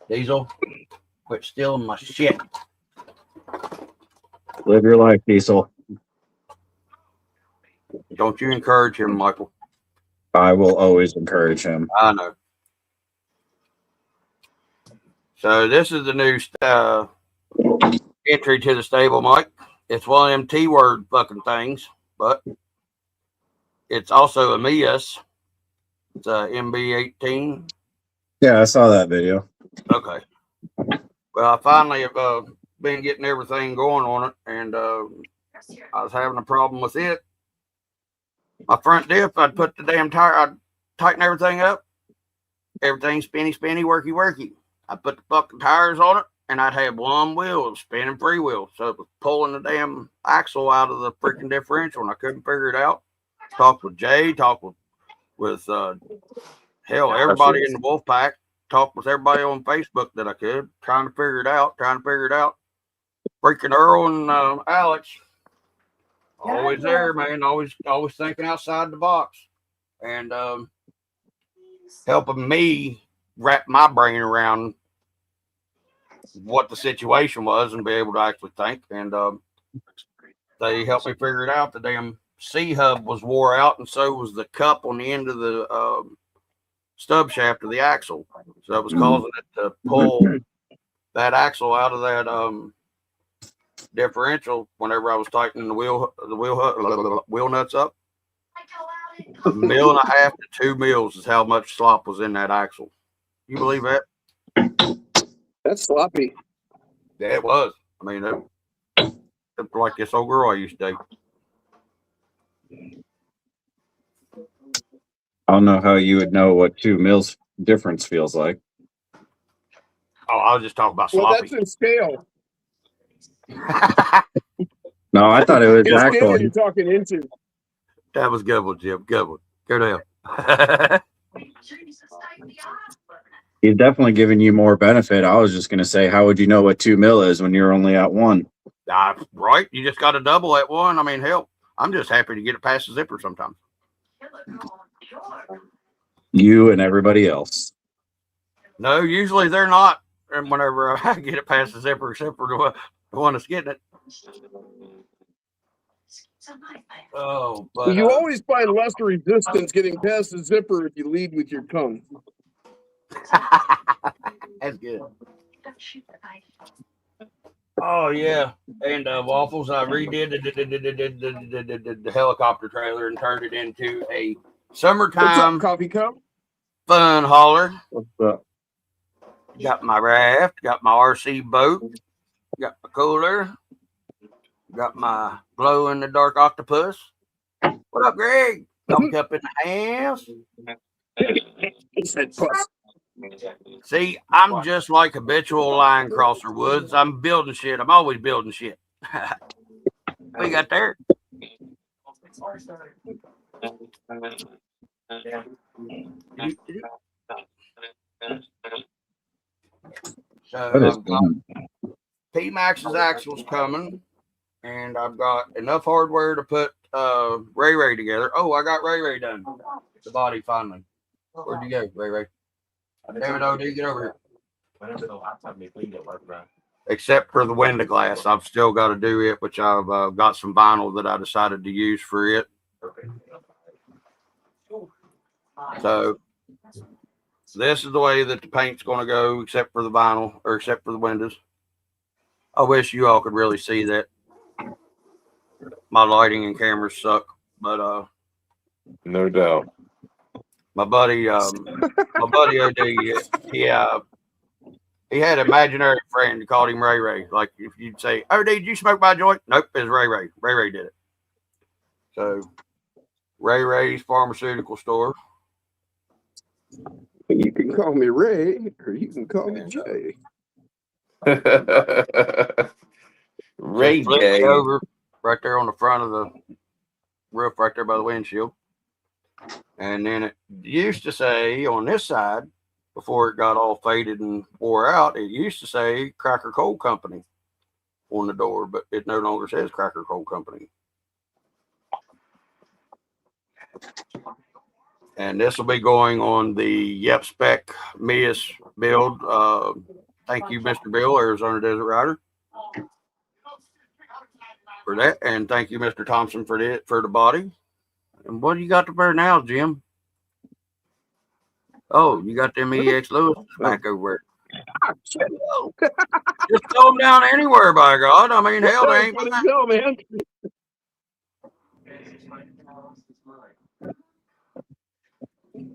Diesel, quit stealing my shit. Live your life, Diesel. Don't you encourage him, Michael. I will always encourage him. I know. So this is the new entry to the stable, Mike. It's one of them T-word fucking things, but it's also a Mias. It's a MB18. Yeah, I saw that video. Okay. Well, I finally have been getting everything going on it, and I was having a problem with it. My front diff, I'd put the damn tire, I'd tighten everything up. Everything spinny, worky, worky. I put the fucking tires on it, and I'd have one wheel, spinning freewheel. So it was pulling the damn axle out of the freaking differential, and I couldn't figure it out. Talked with Jay, talked with hell, everybody in the wolf pack, talked with everybody on Facebook that I could, trying to figure it out. Freaking Earl and Alex, always there, man, always thinking outside the box, and helping me wrap my brain around what the situation was and be able to actually think. And they helped me figure it out. The damn C-hub was wore out, and so was the cup on the end of the stub shaft of the axle. So that was causing it to pull that axle out of that differential whenever I was tightening the wheel nuts up. 1.5 mil to 2 mils is how much slop was in that axle. You believe that? That's sloppy. Yeah, it was. I mean, it's like this old girl I used to date. I don't know how you would know what 2 mils difference feels like. Oh, I was just talking about Well, sloppy. that's in scale. No, I thought it was In scale actually. you're talking into. That was good one, Jim. Good one. Go to hell. He's definitely giving you more benefit. I was just going to say, how would you know what 2 mil is when you're only at 1? Right? You just got to double at 1. I mean, hell, I'm just happy to get it past the zipper sometimes. You and everybody else. No, usually they're not. And whenever I get it past the zipper, except for the one that's getting it. Oh, but You always find less resistance getting past the zipper if you lead with your tongue. that's good. Oh yeah, and waffles. I redid the helicopter trailer and turned it into a What's summertime up, coffee cup? fun hauler. What's up? Got my raft, got my RC boat, got my cooler, got my glow in the dark octopus. What up, Greg? Coffee cup in the house. He said puss. See, I'm just like habitual line crosser Woods. I'm building shit. I'm always building shit. What you got there? So I've got P-Max's axles coming, and I've got enough hardware to put Ray Ray together. Oh, I got Ray Ray done. The body finally. Where'd you go, Ray Ray? David O.D., get over here. Whenever the laptop may clean it, like that. Except for the window glass, I've still got to do it, which I've got some vinyl that I decided to use for it. So this is the way that the paint's going to go, except for the vinyl, or except for the windows. I wish you all could really see that. My lighting and cameras suck, but No doubt. my buddy OD, he had an imaginary friend who called him Ray Ray. Like if you'd say, "Oh, did you smoke my joint?" Nope, it's Ray Ray. Ray Ray did it. So Ray Ray's pharmaceutical store. You can call me Ray, or you can call me Jay. Ray Flip J. you over right there on the front of the roof, right there by the windshield. And then it used to say on this side, before it got all faded and wore out, it used to say Cracker Coal Company on the door, but it no longer says Cracker Coal Company. And this will be going on the Yep Spec Mias build. Thank you, Mr. Bill, Arizona Desert Rider, for that. And thank you, Mr. Thompson, for the body. And what do you got to burn now, Jim? Oh, you got them EX Lewis back over there. Just throw them down anywhere, by God. I mean, hell, they ain't. Go, man.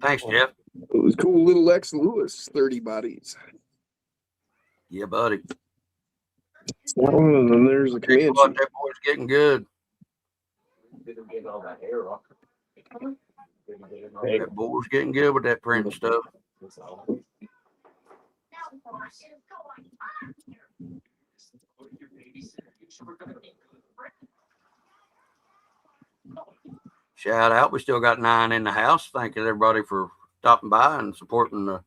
Thanks, Jeff. It was cool little X Lewis 30 bodies. Yeah, buddy. And then there's the Comanche. That boy's getting good. That boy's getting good with that print and stuff. Shout out. We still got 9 in the house. Thank you, everybody, for stopping by and supporting the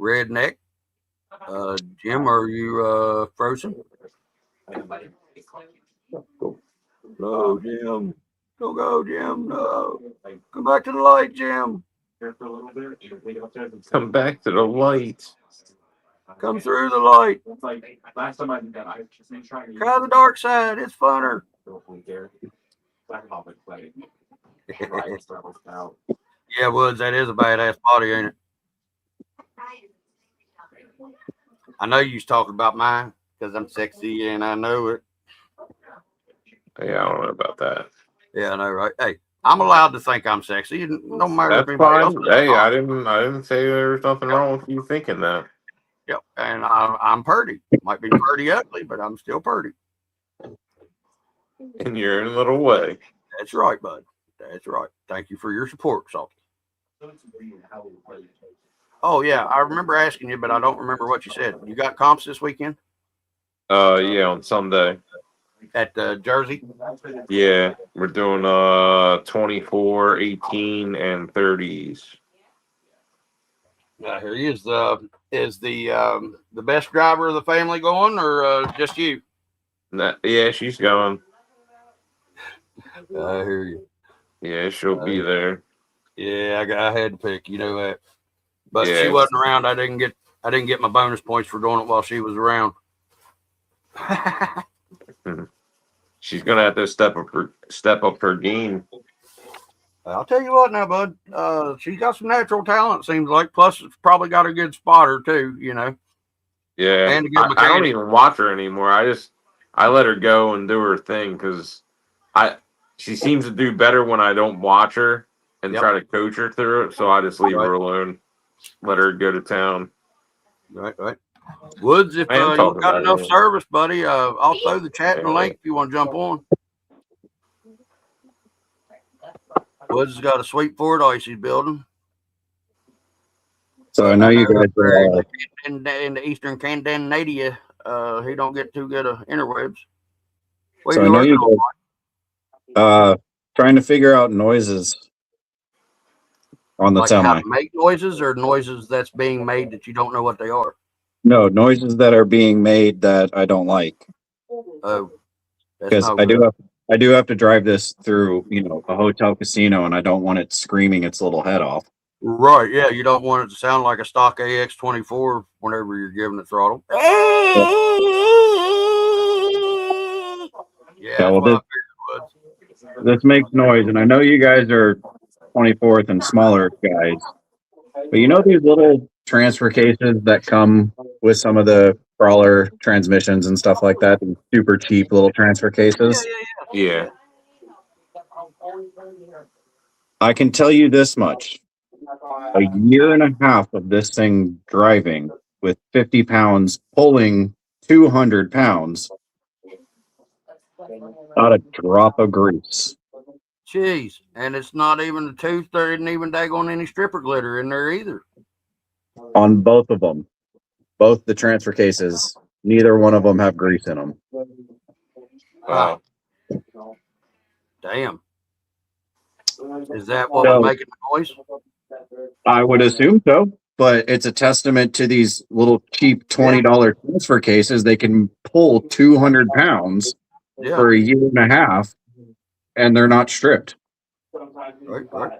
redneck. Jim, are you frozen? No, Jim. Don't go, Jim. No. Come back to the light, Jim. Come back to the light. Come through the light. Last time I did that, I just made sure Try the dark side. It's funner. Yeah, Woods, that is a badass body, ain't it? I know you was talking about mine because I'm sexy and I know it. Yeah, I don't know about that. Yeah, I know, right? Hey, I'm allowed to think I'm sexy. No matter That's if anybody else fine. does. Hey, I didn't say there was nothing wrong with you thinking that. Yep, and I'm purty. Might be purty ugly, but I'm still purty. In your own little way. That's right, bud. That's right. Thank you for your support, Salty. Oh, yeah. I remember asking you, but I don't remember what you said. You got comps this weekend? Yeah, on Sunday. At Jersey? Yeah, we're doing 24, 18, and 30s. Here he is. Is the best driver of the family going, or just you? Yeah, she's going. I hear you. Yeah, she'll be there. Yeah, I had to pick. You know that. But Yeah. she wasn't around. I didn't get my bonus points for doing it while she was around. She's gonna have to step up her game. I'll tell you what now, bud. She's got some natural talent, seems like. Plus, it's probably got a good spotter too. You know. Yeah, And a good I don't mechanic. even watch her anymore. I let her go and do her thing because she seems to do better when I don't watch her and Yep. try to coach her through it. So I just leave her alone, let her go to town. Right. Woods, if you've got enough service, buddy, I'll throw the chat and link if you want to jump on. Woods has got a sweet Ford Ice he's building. So I know you guys Over are in the eastern Scandinavia, he don't get too good of interwebs. What so are I you know working you on, guys trying to figure out noises on the like how semi. to make noises or noises that's being made that you don't know what they are? No, noises that are being made that I don't like. Oh, that's Because not I good. do have to drive this through, a hotel casino, and I don't want it screaming its little head off. Right, yeah, you don't want it to sound like a stock AX24 whenever you're giving it throttle. Yeah, Yeah, that's well, what I figured it was. this makes noise, and I know you guys are 24th and smaller guys, but you know these little transfer cases that come with some of the crawler transmissions and stuff like that, these super cheap little transfer cases. Yeah. I can tell you this much. A year and a half of this thing driving with 50 pounds, pulling 200 pounds, not a drop of grease. Jeez, and it's not even the tooth. There isn't even daggone any stripper glitter in there either. On both of them, both the transfer cases, neither one of them have grease in them. Wow. Damn. Is that what So, was making the noise? I would assume so, but it's a testament to these little cheap $20 transfer cases. They can pull 200 pounds Yeah. for a year and a half, and they're not stripped. Right. I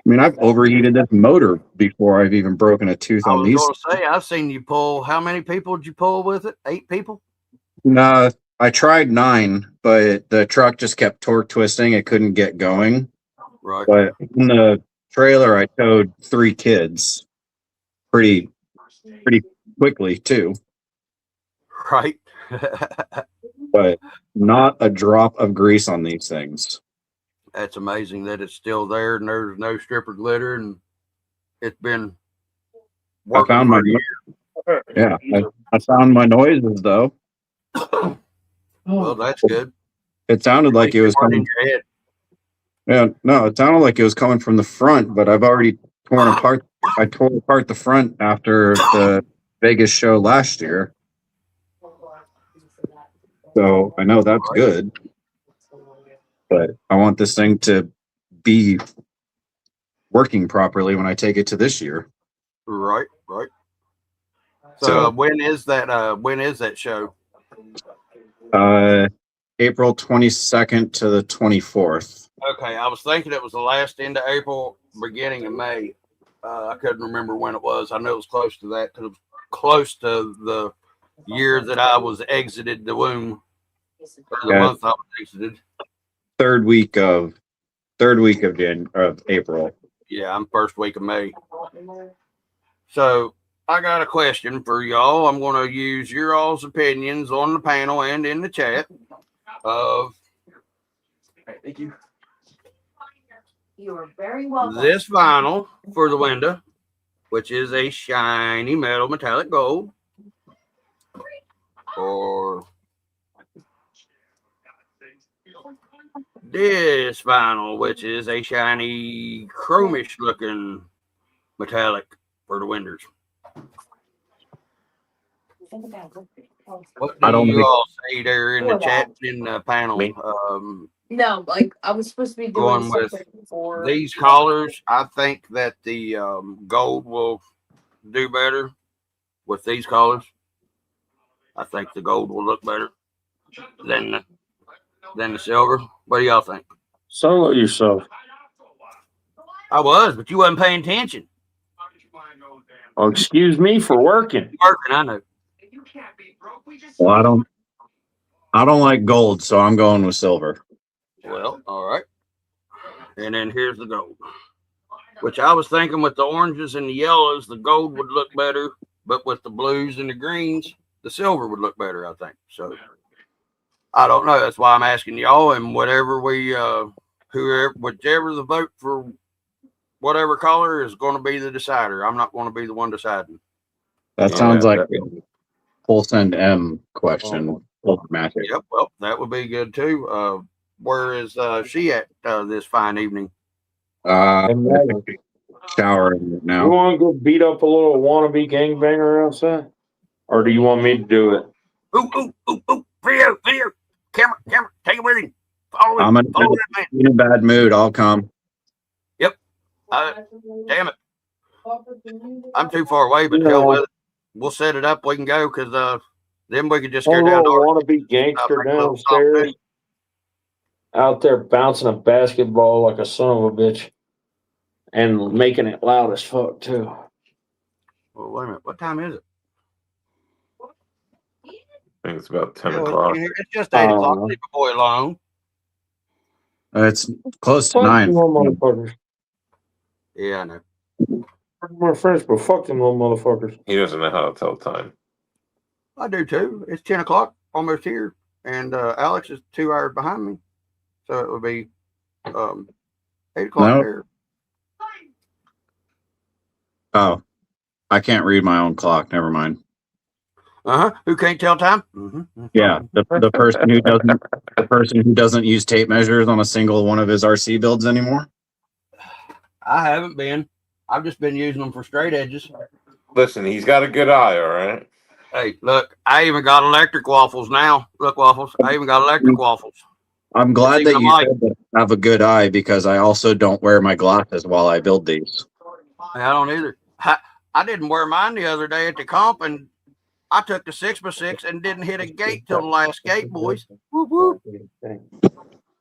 mean, I've overheated this motor before I've even broken a tooth I on was these. going to say, I've seen you pull. How many people did you pull with it? 8 people? Nah, I tried 9, but the truck just kept torque twisting. It couldn't get going. Right. But in the trailer, I towed 3 kids pretty quickly too. Right. But not a drop of grease on these things. That's amazing that it's still there and there's no stripper glitter and it's been working. I found I found my noises though. Well, that's good. It sounded like it was coming. In your head. Yeah, no, it sounded like it was coming from the front, but I've already torn apart. I tore apart the front after the Vegas show last year, so I know that's good. But I want this thing to be working properly when I take it to this year. Right. So when is that? When is that show? April 22nd to the 24th. Okay, I was thinking it was the last end of April, beginning of May. I couldn't remember when it was. I know it was close to that because it was close to the year that I was exited the womb. Or the month I was exited. Third week of April. Yeah, I'm first week of May. So I got a question for y'all. I'm going to use your all's opinions on the panel and in the chat of Thank you. You are very welcome. this vinyl for the window, which is a shiny metal metallic gold, or this vinyl, which is a shiny chromish looking metallic for the windows. What do you all say there in the chat in the panel? No, like I was supposed to be doing Going with for these colors, I think that the gold will do better with these colors. I think the gold will look better than the silver. What do y'all think? Solo yourself. I was, but you wasn't paying attention. Oh, excuse me for working. Working, I know. Well, I don't like gold, so I'm going with silver. Well, all right. And then here's the gold, which I was thinking with the oranges and the yellows, the gold would look better, but with the blues and the greens, the silver would look better, I think. So I don't know. That's why I'm asking y'all, and whatever whichever the vote for whatever color is going to be the decider. I'm not going to be the one deciding. That sounds like a full send M question. Magic. Yep. Well, that would be good too. Where is she at this fine evening? showering You now. want to go beat up a little wannabe gangbanger outside? Or do you want me to do it? Ooh. Video. Camera. Take it with him. Follow him. I'm Follow that man. in a bad mood. I'll come. Damn it. I'm too far away, but hell with it. We'll set it up. We can go because then we could just go down. Wannabe gangster downstairs. Out there bouncing a basketball like a son of a bitch. And making it loud as fuck, too. Well, wait a minute. What time is it? I think it's about 10 o'clock. It's just 8 o'clock. Leave the boy alone. It's close to 9. Motherfuckers. Yeah, I know. My friends, but fuck them little motherfuckers. He doesn't know how to tell time. I do too. It's 10 o'clock, almost here. And Alex is 2 hours behind me. So it would be 8 o'clock there. Oh, I can't read my own clock. Never mind. Who can't tell time? Yeah, the person who doesn't use tape measures on a single one of his RC builds anymore. I haven't been. I've just been using them for straight edges. Listen, he's got a good eye, all right? Hey, look, I even got electric waffles now. Look, waffles. I even got electric waffles. I'm glad that you said that I have a good eye because I also don't wear my glasses while I build these. I don't either. I didn't wear mine the other day at the comp, and I took the 6x6 and didn't hit a gate till the last gate, boys. Whoop, whoop.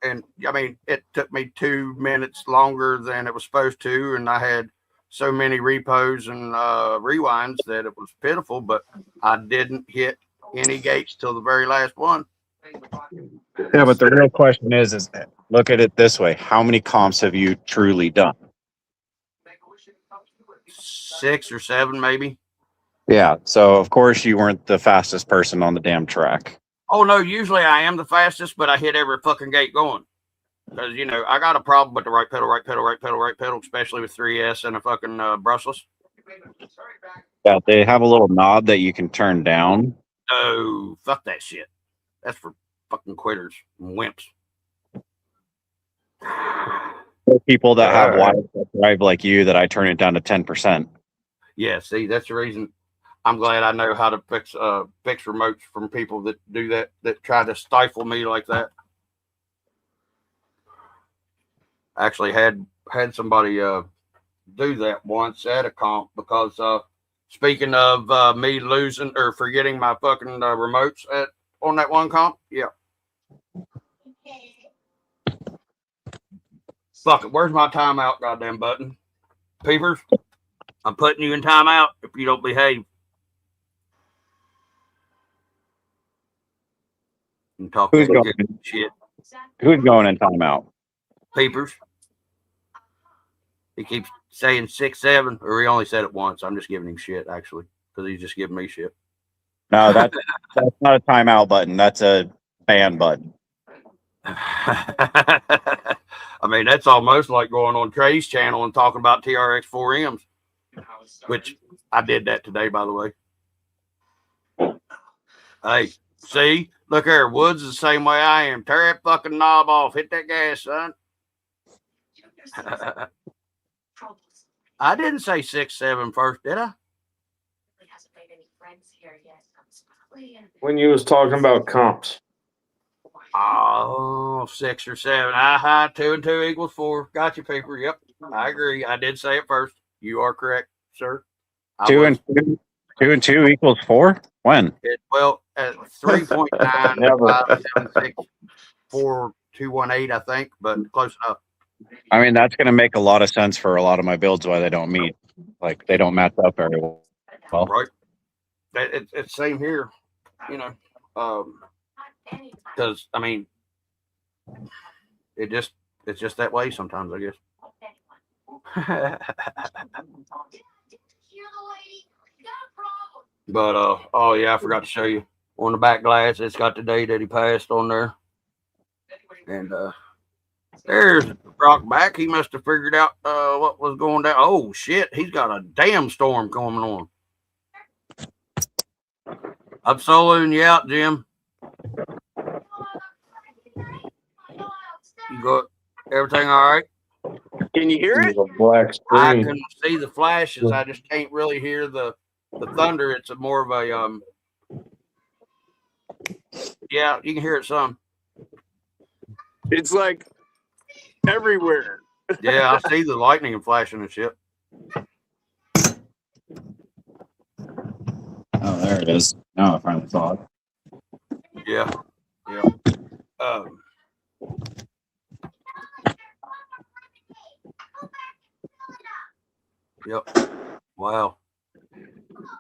And I mean, it took me 2 minutes longer than it was supposed to, and I had so many repos and rewinds that it was pitiful, but I didn't hit any gates till the very last one. Yeah, but the real question is look at it this way. How many comps have you truly done? 6 or 7, maybe. Yeah, so of course you weren't the fastest person on the damn track. Oh, no, usually I am the fastest, but I hit every fucking gate going. Because, you know, I got a problem with the right pedal, especially with 3S and a fucking brushless. Yeah, they have a little knob that you can turn down. No, fuck that shit. That's for fucking quitters and wimps. For people that have wires that drive like you, that I turn it down to 10%. Yeah, see, that's the reason. I'm glad I know how to fix remotes from people that do that try to stifle me like that. Actually had somebody do that once at a comp because speaking of me losing or forgetting my fucking remotes on that one comp, yeah. Fuck it, where's my timeout goddamn button? Peepers, I'm putting you in timeout if you don't behave. And talk Who's that going? shit. Who's going in timeout? Peepers. He keeps saying 6-7, or he only said it once. I'm just giving him shit, actually, because he's just giving me shit. No, that's not a timeout button. That's a ban button. I mean, that's almost like going on Trey's channel and talking about TRX 4Ms, which I did that today, by the way. Hey, see? Look here. Woods is the same way I am. Tear that fucking knob off. Hit that gas, son. I didn't say 6-7 first, did I? When you was talking about comps. Oh, 6 or 7. Aha, 2 and 2 equals 4. Got you, Peeper. Yep, I agree. I did say it first. You are correct, sir. 2 and 2 equals 4? When? Well, at 3.9, 4.218, I think, but close enough. I mean, that's going to make a lot of sense for a lot of my builds why they don't meet. Like, they don't match up very well. Right. It's same here, you know. Because, I mean, it's just that way sometimes, I guess. But, oh, yeah, I forgot to show you. On the back glass, it's got the day that he passed on there. And, there's Brock back. He must have figured out what was going down. Oh, shit. He's got a damn storm coming on. I'm soloing you out, Jim. You got everything all right? Can you hear it? A black I screen. can see the flashes. I just can't really hear the thunder. It's a more of a yeah, you can hear it some. It's like everywhere. Yeah, I see the lightning and flashing and shit. Oh, there it is. Now I finally saw it. Yeah, yeah. Yep. Wow.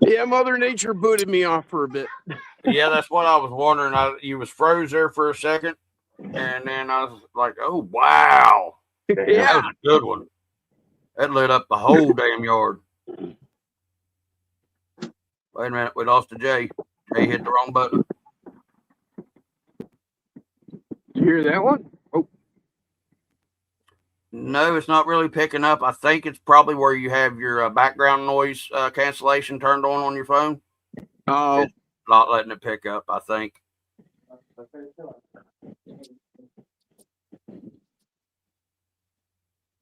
Yeah, Mother Nature booted me off for a bit. Yeah, that's what I was wondering. You was froze there for a second, and then I was like, "Oh wow, that was a good one." That lit up the whole damn yard. Wait a minute, we lost to Jay. Jay hit the wrong button. You hear that one? Oh, no, it's not really picking up. I think it's probably where you have your background noise cancellation turned on your phone. Oh, it's not letting it pick up, I think.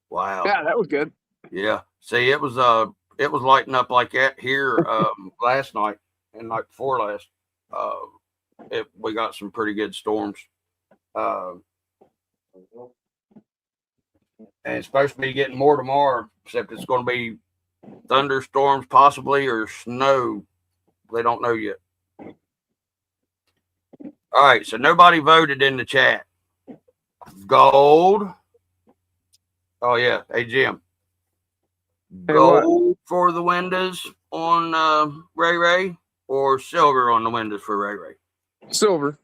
Wow. Yeah, that was good. Yeah. See, it was lighting up like that here last night and night before last. We got some pretty good storms. And it's supposed to be getting more tomorrow, except it's going to be thunderstorms possibly or snow. They don't know yet. All right, so nobody voted in the chat. Gold. Oh yeah, hey Jim. Gold for the windows on Ray or silver on the windows for Ray? Silver.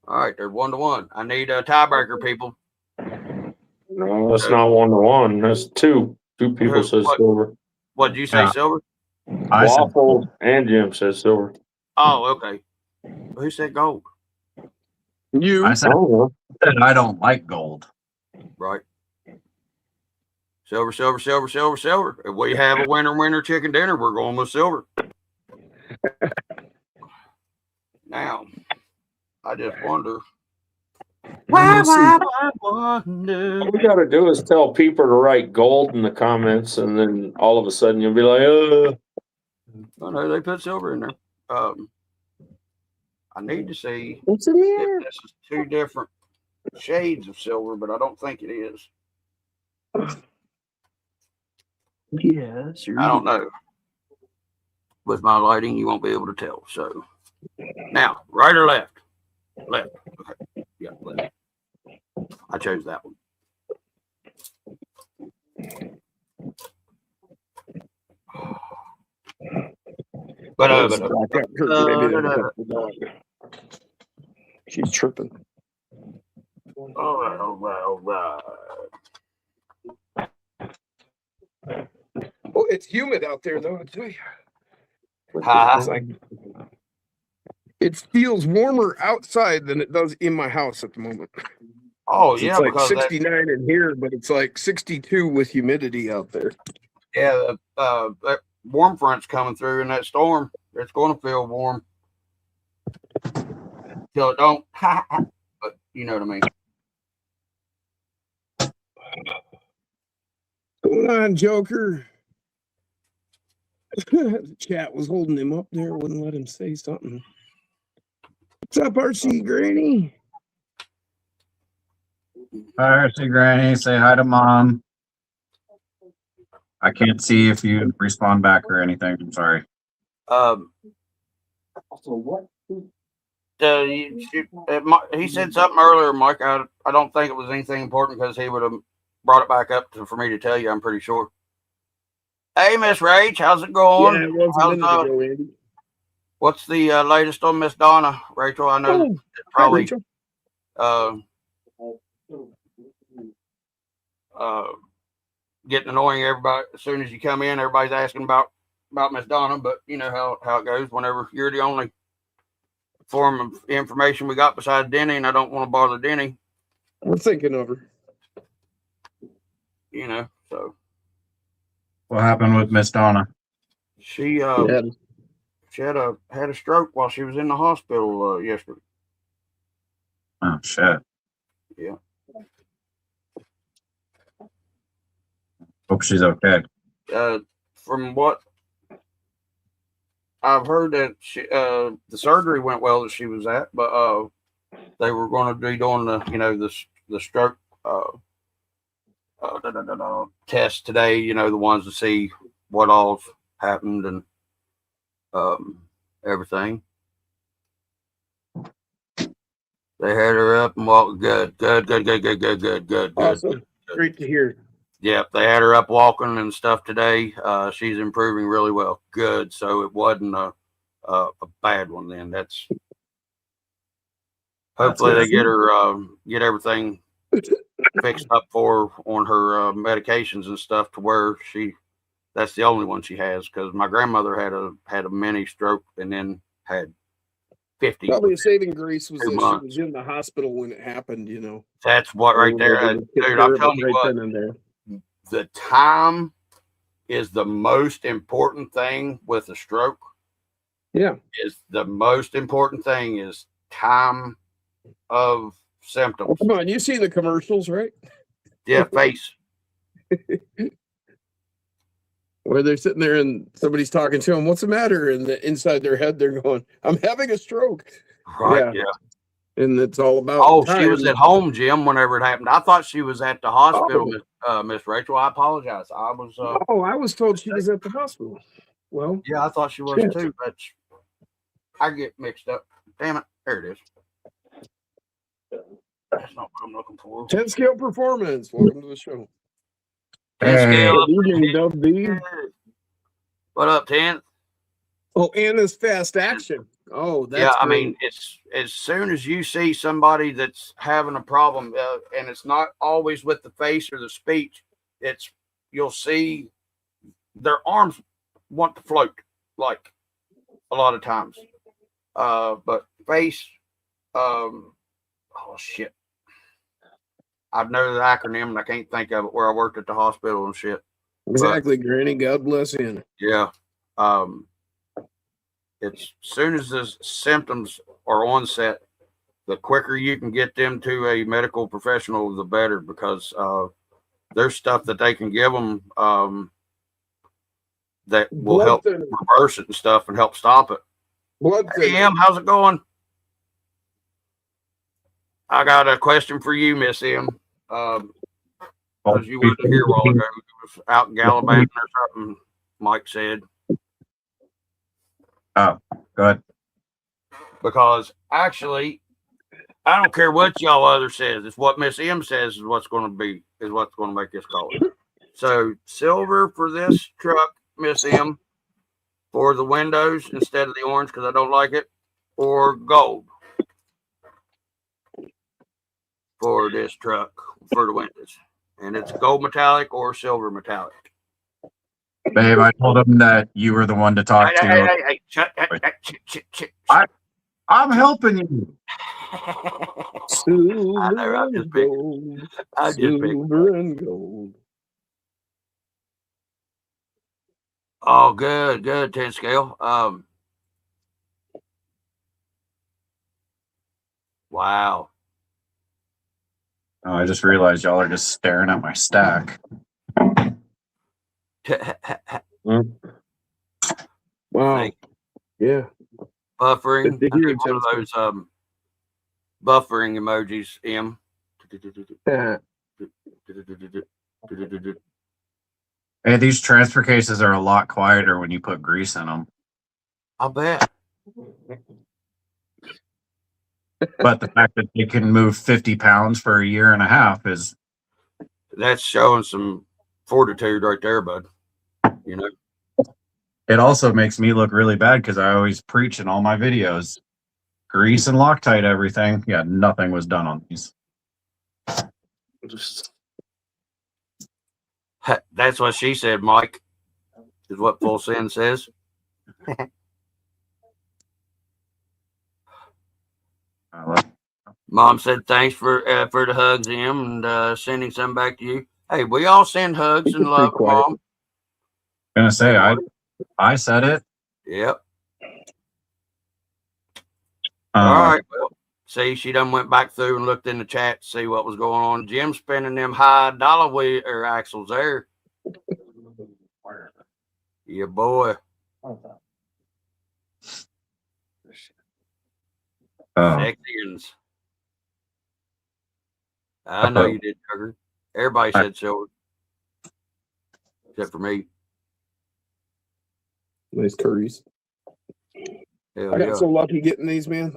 All right, they're 1-1. I need a tiebreaker, people. No, that's not 1-1. That's 2. 2 people said silver. What did you say, silver? Waffle and Jim said silver. Oh, okay. Who said gold? You. I said I don't like gold. Right. Silver. If we have a winner chicken dinner, we're going with silver. Now, I just wonder. Why wonder? All we got to do is tell people to write gold in the comments, and then all of a sudden you'll be like, Oh no, they put silver in there. I need to see what's in here. If this is 2 different shades of silver, but I don't think it is. Yes, I don't know. With my lighting, you won't be able to tell. So now, right or left? Left. Okay. Yeah, left. I chose that one. She's tripping. All right. Oh, it's humid out there, though. I tell you. It's like, it feels warmer outside than it does in my house at the moment. Oh yeah, it's like 69 in here, but it's like 62 with humidity out there. Yeah, that warm front's coming through in that storm. It's going to feel warm till it don't. But you know what I mean. Going on, Joker. The chat was holding him up there, wouldn't let him say something. What's up, RC Granny? Hi, RC Granny. Say hi to Mom. I can't see if you respond back or anything. I'm sorry. He said something earlier, Mike. I don't think it was anything important because he would have brought it back up for me to tell you. I'm pretty sure. Hey, Miss Rach, how's it going? Yeah, it was a minute ago, Andy. What's the latest on Miss Donna, Rachel? I know it's probably getting annoying. Everybody, as soon as you come in, everybody's asking about Miss Donna, but you know how it goes. Whenever you're the only form of information we got besides Denny, and I don't want to bother Denny. We're thinking of her. You know, so. What happened with Miss Donna? She had a stroke while she was in the hospital yesterday. Oh shit. Yeah. Hope she's okay. From what I've heard, that the surgery went well that she was at, but they were going to be doing the stroke test today. The ones to see what all's happened and everything. They had her up and walked. Good. Awesome. Great to hear. Yep, they had her up walking and stuff today. She's improving really well. Good. So it wasn't a bad one then. Hopefully they get her get everything fixed up for her on her medications and stuff to where that's the only one she has, because my grandmother had a mini stroke and then had 50. Probably a saving grace was 2 that months. she was in the hospital when it happened, That's what right there. Dude, I'm telling you what, the time is the most important thing with a stroke. Yeah. Is the most important thing is time of symptoms. Oh, come on, you see the commercials, right? Yeah, face. Where they're sitting there and somebody's talking to them, what's the matter? And inside their head, they're going, I'm having a stroke. Right, yeah. And it's all about time. She was at home, Jim, whenever it happened. I thought she was at the hospital, Miss Rachel. I apologize. I was told she was at the hospital. Well, yeah, I thought she was too, but I get mixed up. Damn it. There it is. That's not what I'm looking for. 10 Scale Performance. Welcome to the show. 10 Scale. Good evening, dubV. What up, 10? Oh, and this fast action. Oh, that's I mean, it's as soon as you see somebody that's having a problem, and it's not always with the face or the speech, you'll see their arms want to float, like a lot of times. But face, oh shit. I know the acronym and I can't think of it, where I worked at the hospital and shit. Exactly, Granny. God bless you. Yeah. It's as soon as the symptoms are onset, the quicker you can get them to a medical professional, the better, because there's stuff that they can give them that will help reverse it and stuff and help stop it. Hey, M, how's it going? I got a question for you, Miss M. Because you wasn't here a while ago. You was out gallivanting or something, Mike said. Oh, go ahead. Because actually, I don't care what y'all other says. It's what Miss M says is what's going to make this call. So silver for this truck, Miss M, for the windows instead of the orange because I don't like it, or gold for this truck for the windows, and it's gold metallic or silver metallic. Babe, I told him that you were the one to talk to. Hey, I'm helping you. Silver and gold. Silver and gold. Oh, good, 10 Scale. Wow. Oh, I just realized y'all are just staring at my stack. Wow. Yeah. Buffering. I need one of those buffering emojis, M. Hey, these transfer cases are a lot quieter when you put grease in them. I'll bet. But the fact that they can move 50 pounds for a year and a half that's showing some fortitude right there, bud. It also makes me look really bad because I always preach in all my videos. Grease and Loctite everything. Yeah, nothing was done on these. That's what she said, Mike, is what Full Sin says. Mom said thanks for the hugs, Em, and sending some back to you. Hey, we all send hugs and love, Mom. Gonna say I said it. Yep. All right. Well, see, she done went back through and looked in the chat to see what was going on. Jim's spinning them high dollar axles there. Yeah, boy. Fixins. I know you did, Tucker. Everybody said so, except for me. Nice curries. Hell I got so lucky getting these, man.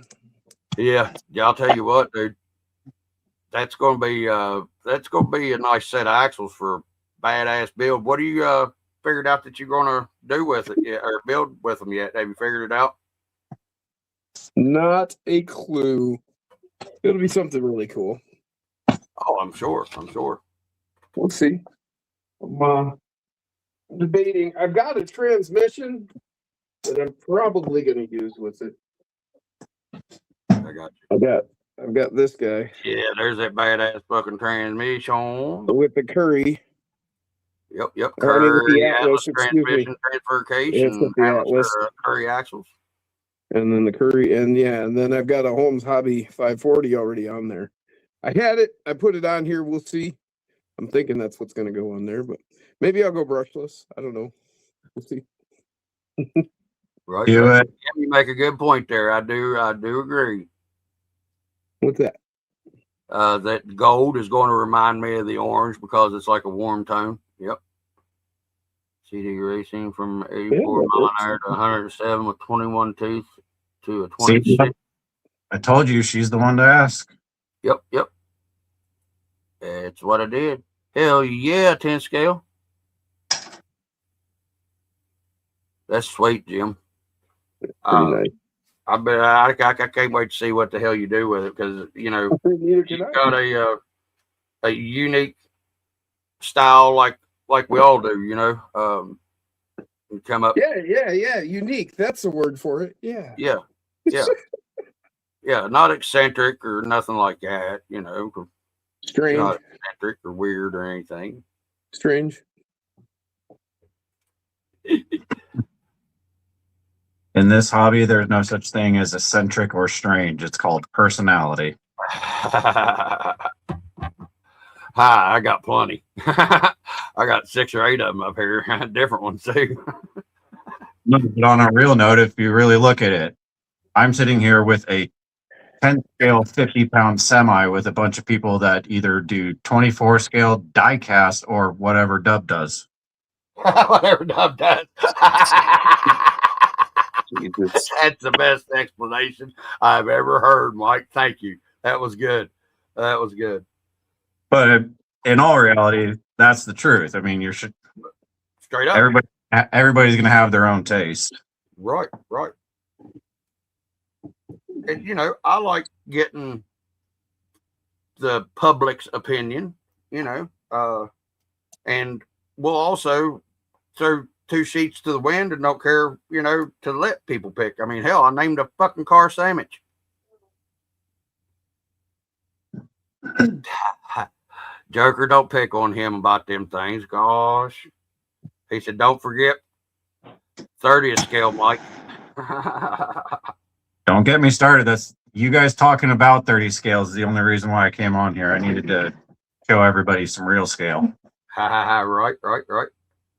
Yeah, I'll tell you what, dude. That's gonna be a nice set of axles for a badass build. What do you figured out that you're gonna do with it yet, or build with them yet? Have you figured it out? Not a clue. It'll be something really cool. Oh, I'm sure. We'll see. I'm debating. I've got a transmission that I'm probably going to use with it. I got you. I've got this guy. Yeah, there's that badass fucking transmission With the Curry. Yep. Curry, Atlas transmission, transfercation, Atlas, Curry axles. And then the Curry, and then I've got a Holmes Hobby 540 already on there. I had it. I put it on here. We'll see. I'm thinking that's what's going to go on there, but maybe I'll go brushless. I don't know. We'll see. Right. You make a good point there. I do agree. What's that? That gold is going to remind me of the orange because it's like a warm tone. Yep. CD racing from 84 mile an hour to 107 with 21 teeth to a 26. I told you she's the one to ask. Yep. It's what I did. Hell yeah, 10 scale. That's sweet, Jim. Pretty nice. I can't wait to see what the hell you do with it because you've got a unique style like we all do. You come up. Yeah. Unique. That's the word for it. Yeah. Yeah. Not eccentric or nothing like that. Strange. Not eccentric or weird or anything. Strange. In this hobby, there's no such thing as eccentric or strange. It's called personality. Hi, I got plenty. I got 6 or 8 of them up here. Different ones too. But on a real note, if you really look at it, I'm sitting here with a 10 scale 50-pound semi with a bunch of people that either do 24 scale die cast or whatever Dub does. Whatever Dub does. That's the best explanation I've ever heard, Mike. Thank you. That was good. But in all reality, that's the truth. I mean, straight up. Everybody's going to have their own taste. Right. And, I like getting the public's opinion, and we'll also throw 2 sheets to the wind and don't care, to let people pick. I mean, hell, I named a fucking car sandwich. Joker, don't pick on him about them things. Gosh. He said, don't forget 30th scale, Mike. Don't get me started. That's you guys talking about 30 scales is the only reason why I came on here. I needed to show everybody some real scale. Right.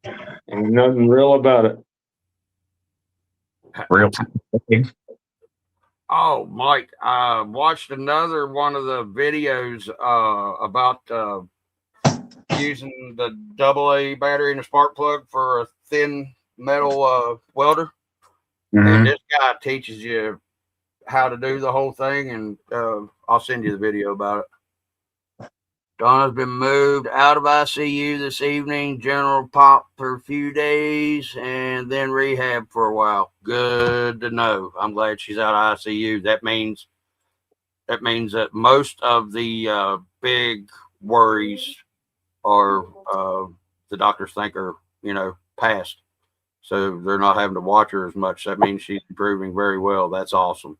Ain't nothing real about it. Real. Oh, Mike, I watched another one of the videos about using the AA battery and a spark plug for a thin metal welder. Mm-hmm. And this guy teaches you how to do the whole thing, and I'll send you the video about it. Donna's been moved out of ICU this evening, general pop for a few days, and then rehab for a while. Good to know. I'm glad she's out of ICU. That means that most of the big worries are the doctors think are, past. So they're not having to watch her as much. That means she's improving very well. That's awesome.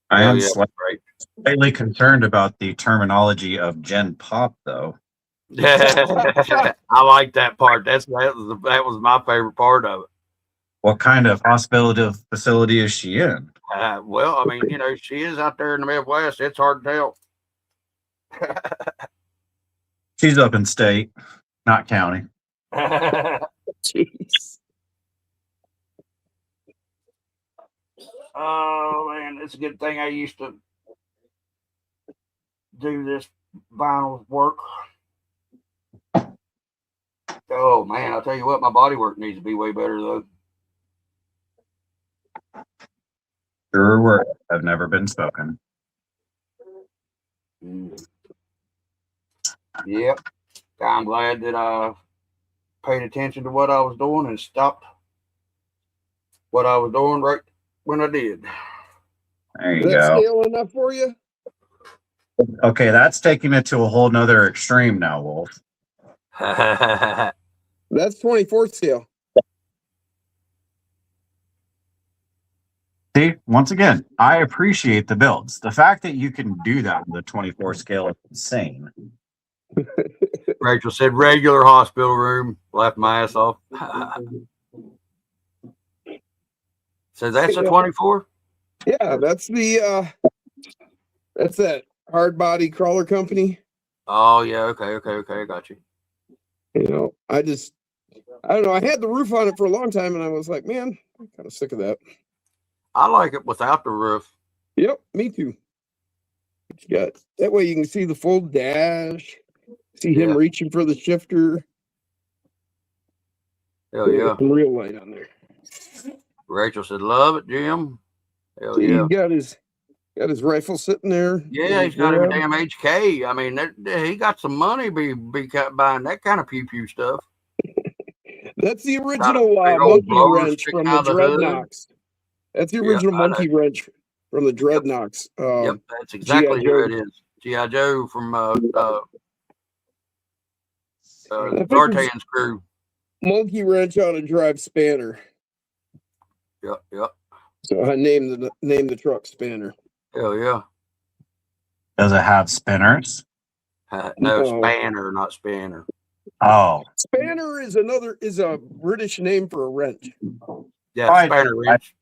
I am slightly concerned about the terminology of Gen Pop, though. I like that part. That was my favorite part of it. What kind of hospital facility is she in? Well, I mean, she is out there in the Midwest. It's hard to tell. She's up in state, not county. Jeez. Oh man, it's a good thing I used to do this vinyl work. Oh man, I'll tell you what, my body work needs to be way better though. Truer words have never been spoken. Yep. I'm glad that I paid attention to what I was doing and stopped what I was doing right when I did. There you Is that go. scale enough for you? Okay, that's taking it to a whole nother extreme now, Wolf. That's 24 scale. See, once again, I appreciate the builds. The fact that you can do that with a 24 scale is insane. Rachel said regular hospital room. Laughed my ass off. So that's a 24? Yeah, that's the that's that hard body crawler company. Oh yeah, okay, I got you. You know, I don't know. I had the roof on it for a long time, and I was like, man, I'm kind of sick of that. I like it without the roof. Yep, me too. What you got? That way you can see the full dash, see him reaching for the shifter. Hell yeah. Some real light on there. Rachel said, love it, Jim. Hell See, yeah. He's got his rifle sitting there. Yeah, he's got him a damn HK. I mean, he got some money be buying that kind of pew stuff. That's the original monkey wrench from the Dreadnoughts. That's the original monkey wrench from the Dreadnoughts. Yep, that's exactly who it is. G.I. Joe from Zartan's crew. Monkey wrench on a drive spanner. Yep. So I named the truck Spanner. Hell yeah. Does it have spinners? No, Spanner, not Spanner. Oh. Spanner is a British name for a wrench. Yeah, Spanner wrench.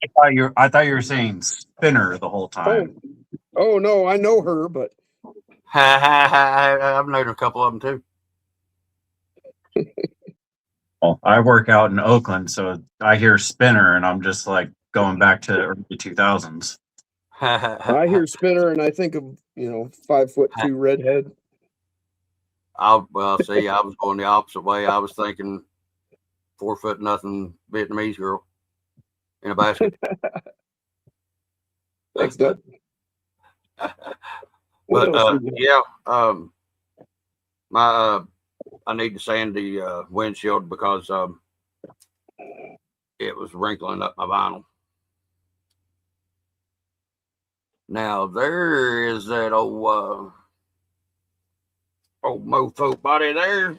I thought you were saying spinner the whole time. Oh no, I know her, but I've known a couple of them too. Well, I work out in Oakland, so I hear spinner and I'm just like going back to early 2000s. I hear spinner and I think of 5'2" redhead. I was going the opposite way. I was thinking 4 foot nothing Vietnamese girl in a basket. Thanks, Doug. But I need to sand the windshield because it was wrinkling up my vinyl. Now there is that old mofo body there.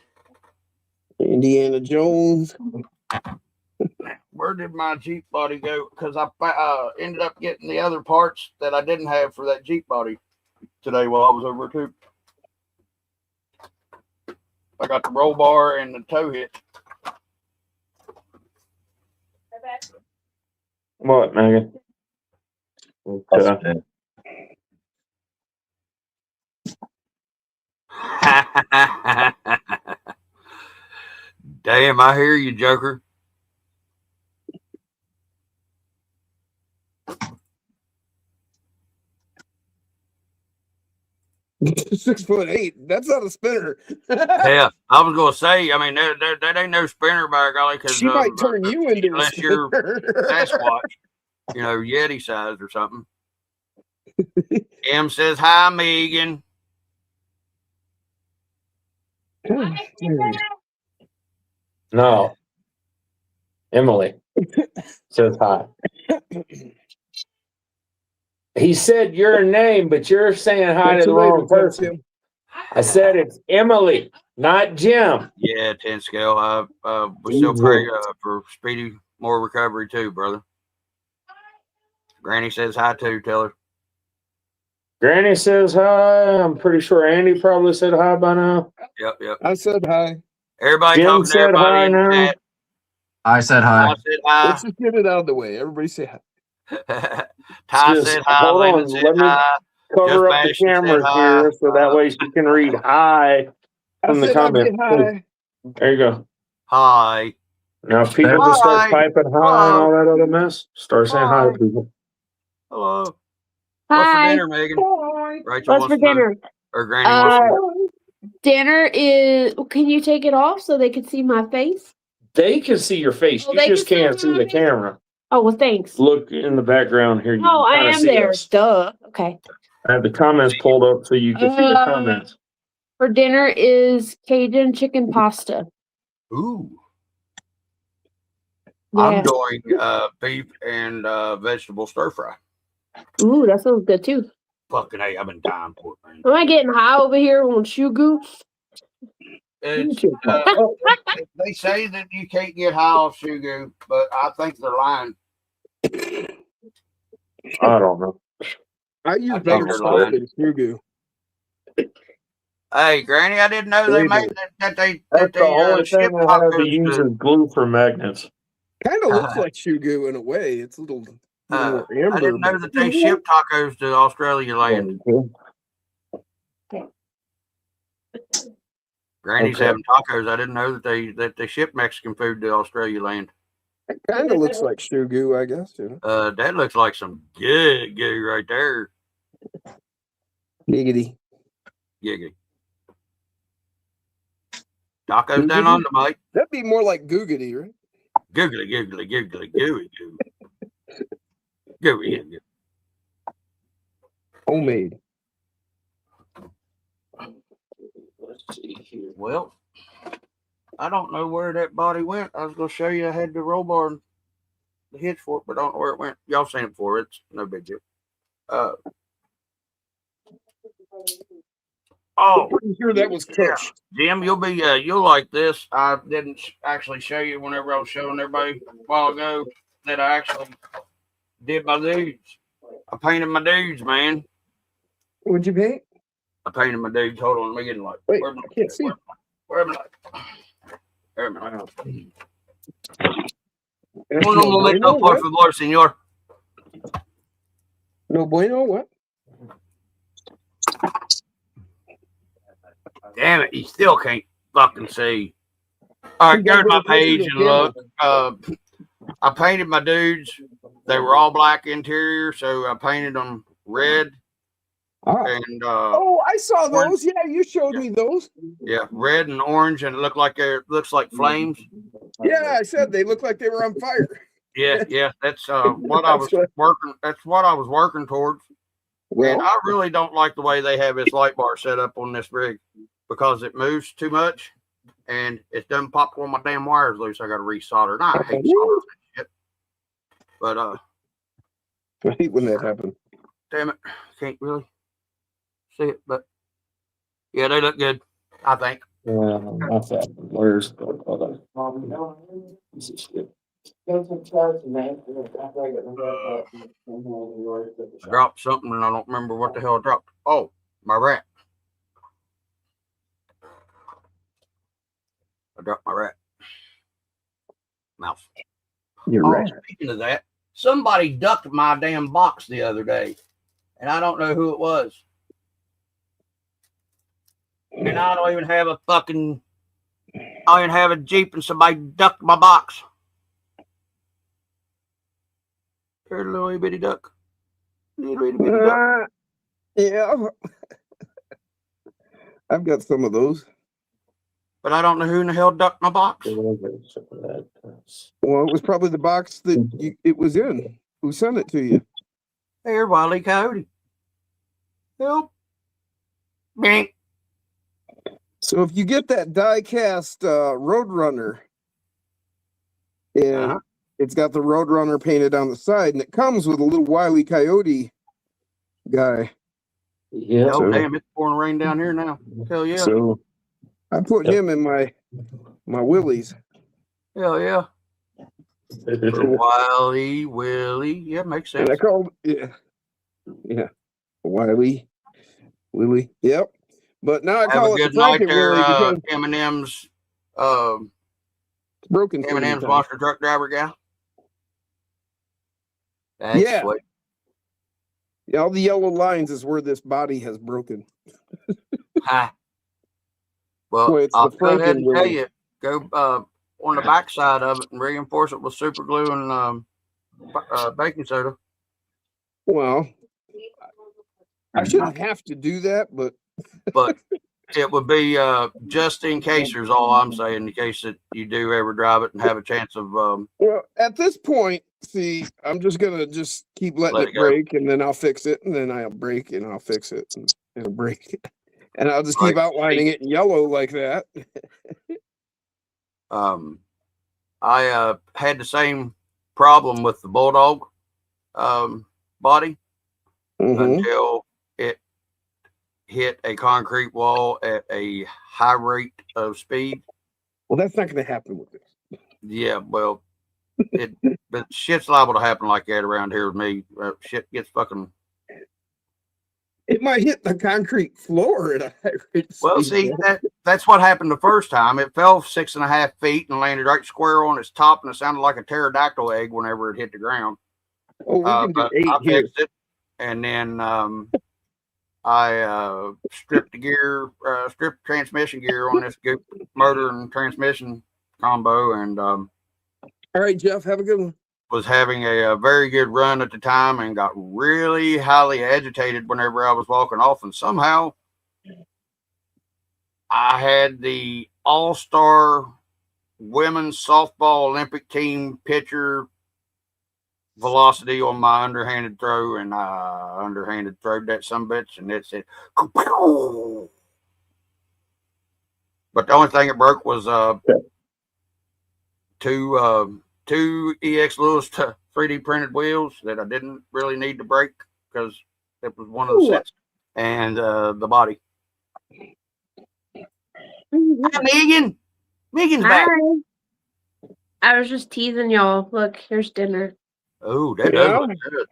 Indiana Jones. Where did my Jeep body go? Because I ended up getting the other parts that I didn't have for that Jeep body today while I was over too. I got the roll bar and the tow hitch. What, Megan? Okay. Damn, I hear you, Joker. $6'8". That's not a spinner. Yeah, I was gonna say. I mean, that ain't no spinner, by golly. Because she might turn you into unless you're Sasquatch, Yeti sized or something. M says hi, Megan. No. Emily says hi. He said your name, but you're saying hi to the wrong person. I said it's Emily, not Jim. Yeah, 10 scale. We still pray for speedy more recovery too, brother. Granny says hi too. Tell her. Granny says hi. I'm pretty sure Andy probably said hi by now. Yep. I said hi. Everybody Jim talking to everybody in the chat. I said hi. I said hi. Let's just get it out of the way. Everybody say hi. Ty said hi. Hold on. Let me cover up the camera here so that way she can read hi from the comments. Hi. There you go. Hi. Now, if people just start Hi. typing hi and all that other mess, start saying hi to people. Hello. Hi. What's for dinner, Megan? Rachel What's for dinner? Or Granny wants to know. Dinner is. Can you take it off so they can see my face? They can see your face. Oh, You they just can can't see see my the face? camera. Oh, well, thanks. Look in the background here. You Oh, can I kinda am see there. us. Duh. Okay. I have the comments pulled up so you can see the comments. For dinner is Cajun chicken pasta. Ooh. Yeah. I'm doing beef and vegetable stir fry. Ooh, that sounds good too. Fucking hey, I've been dying for it, man. Am I getting high over here on Shugu? It's, they say that you can't get high off Shugu, but I think they're lying. I don't know. I use think better they're stuff lying. than Shugu. Hey, Granny, I didn't know they made that they That's the only ship thing I have to use tacos. is glue for magnets. Kind of looks like Shugu in a way. It's a little more amber. I didn't know that they ship tacos to Australia land. Granny's having tacos. I didn't know that they ship Mexican food to Australia land. It kind of looks like Shugu, I guess. You know? That looks like some good goo right there. Giggity. Giggity. Tacos down under, mate. That'd be more like googity, right? Googly, googly, googly, gooey, goo. Gooey, gooey. Homemade. Let's see here. Well, I don't know where that body went. I was going to show you. I had the roll bar and the hitch for it, but I don't know where it went. Y'all seen it before. It's no big deal. Oh, pretty sure that was Kush. Yeah. Jim, you'll like this. I didn't actually show you whenever I was showing everybody a while ago that I actually did my dudes. I painted my dudes, man. What'd you paint? I painted my dudes. Hold on, let me get in light. Wait, I can't see. Where am I? Where am I? No momento, por favor, señor. No bueno, what? Damn it, you still can't fucking see. All right, go to my page and look. I painted my dudes. They were all black interior, so I painted them red. And I saw those. Orange. Yeah, you showed me those. Yeah, red and orange, and it looks like flames. Yeah, I said they look like they were on fire. Yeah, that's what I was working. That's what I was working towards. Well, and I really don't like the way they have this light bar set up on this rig because it moves too much, and it doesn't pop when my damn wires loose. I got to resolder. I hate soldering shit. But I hate when that happens. Damn it, can't really see it, but yeah, they look good, I think. Yeah, that's that. Where's the other? This is good. I dropped something and I don't remember what the hell I dropped. Oh, my rat. I dropped my rat. Mouse. Your rat. Speaking of that, somebody ducked my damn box the other day, and I don't know who it was. And I don't even have a fucking. I don't even have a Jeep, and somebody ducked my box. There's a little bitty duck. Little bitty duck. Yeah. I've got some of those. But I don't know who in the hell ducked my box. Well, it was probably the box that it was in. Who sent it to you? There, Wile E. Coyote. Help. Bing. So if you get that die-cast Roadrunner, and it's got the Roadrunner painted on the side, and it comes with a little Wile E. Coyote guy. Yeah. Oh, damn, it's pouring rain down here now. Hell yeah. So I put him in my Willies. Hell yeah. Wile E. Willie. Yeah, makes sense. And I called, yeah. Wiley. Willie. Yep. But now I call it the Franken Willie because M&M's broken. M&M's monster truck driver guy. That's sweet. Yeah, all the yellow lines is where this body has broken. Hi. Well, I'll go ahead and tell you, go on the back side of it and reinforce it with super glue and baking soda. Well, I shouldn't have to do that, but it would be just in case. There's all I'm saying, in case that you do ever drive it and have a chance of. well, at this point, see, I'm just gonna keep letting Let it it go. break, and then I'll fix it, and then I'll break, and I'll fix it, and it'll break, and I'll just keep outlining it in yellow like that. I had the same problem with the Bulldog body until it hit a concrete wall at a high rate of speed. Well, that's not going to happen with this. Yeah, well, but shit's liable to happen like that around here with me. Shit gets fucking. It might hit the concrete floor at a high rate of Well, speed. see, that's what happened the first time. It fell 6.5 feet and landed right square on its top, and it sounded like a pterodactyl egg whenever it hit the ground. Oh, we can do 8 I here. fixed it, and then I stripped the gear, stripped transmission gear on this Goop motor and transmission combo, and all right, Jeff, have a good one. was having a very good run at the time, and got really highly agitated whenever I was walking off, and somehow I had the all-star women's softball Olympic team pitcher velocity on my underhanded throw, and I underhanded throwed that sumbitch, and it said, "Kapow!" But the only thing it broke was two EX Lewis 3D printed wheels that I didn't really need to break because it was one of the sets, and the body. Hi, Megan. Megan's back. Hi. I was just teasing y'all. Look, here's dinner. Oh, that does look good.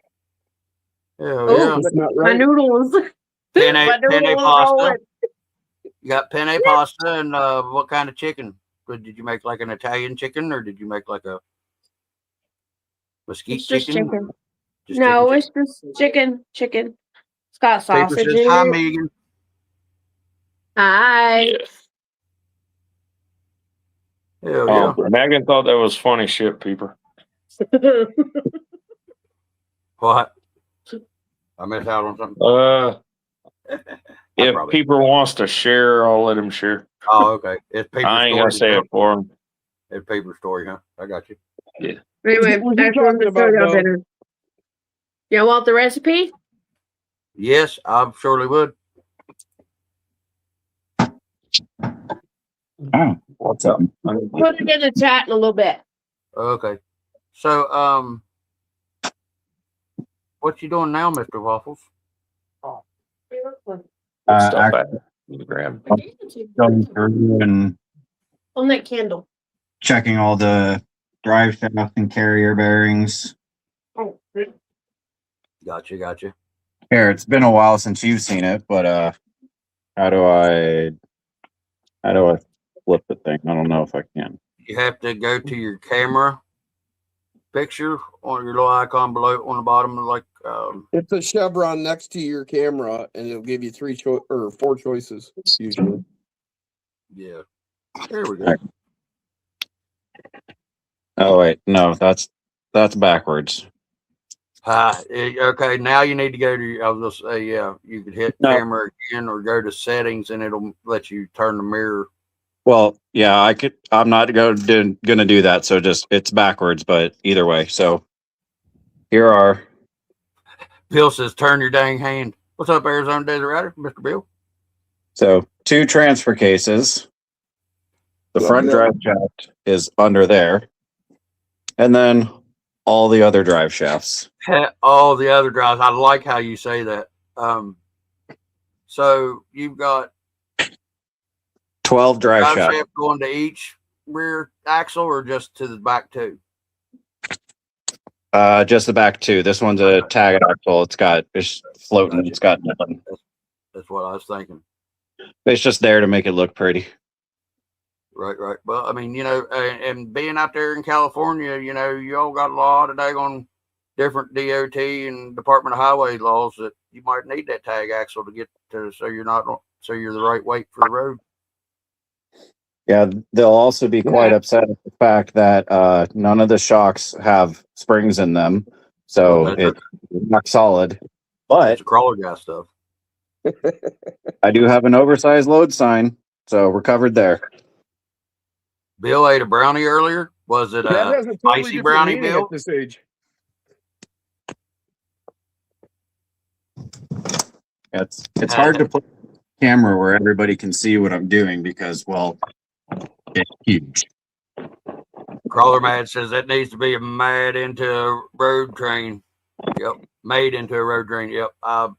Hell yeah. That's not My right. noodles. Penne My noodles pasta. rolling. You got penne pasta, and what kind of chicken? Did you make like an Italian chicken, or did you make like a mesquite It's just chicken. Just No, chicken. it's just chicken. Chicken. It's got Paper sausage says, in "Hi, it. Megan." Hi. Hell yeah. Megan thought that was funny shit, Peeper. What? I missed out on something. If Peeper wants to share, I'll let him share. Oh, okay. It's paper I ain't story. gonna say it for him. It's paper story, huh? I got you. Yeah. Anyway, What I you just wanted talking to show about, y'all Bo? dinner. You want the recipe? Yes, I surely would. Oh, what's up? Put it in the chat in a little bit. Okay. So, what you doing now, Mr. Waffles? Actually, Grab. going through and On that candle. checking all the drive shaft and carrier bearings. Oh, Gotcha. Here, it's been a while since you've seen it, but how do I flip the thing? I don't know if I can. You have to go to your camera picture on your little icon below on the bottom, like It's a chevron next to your camera, and it'll give you 4 choices usually. yeah. There we go. Oh wait, no, that's backwards. Okay, now you need to go to. I was gonna say, yeah, you could hit camera again or go to settings, and it'll let you turn the mirror. Well, yeah, I could. I'm not gonna do that. So just it's backwards, but either way. So here are. Bill says, "Turn your dang hand." What's up, Arizona Desert Rider, Mr. Bill? So 2 transfer cases. The front drive shaft is under there, and then all the other drive shafts. All the other drives. I like how you say that. So you've got 12 drive shafts. shaft going to each rear axle, or just to the back 2? Just the back 2. This one's a tag axle. It's floating. Gotcha. It's got nothing. That's what I was thinking. It's just there to make it look pretty. Right. Well, I mean, and being out there in California, you all got a lot of daggone different DOT and Department of Highway laws that you might need that tag axle to get to, so you're the right weight for the road. Yeah, they'll also be quite upset at the fact that none of the shocks have springs in them, so it's not solid. But it's crawler guy stuff. I do have an oversized load sign, so we're covered there. Bill ate a brownie earlier. Was it That a has a totally spicy different brownie, meaning Bill? at this age. It's hard to put camera where everybody can see what I'm doing because, well, it's huge. Crawler Mad says that needs to be made into a road train. Yep, made into a road train. Yep, I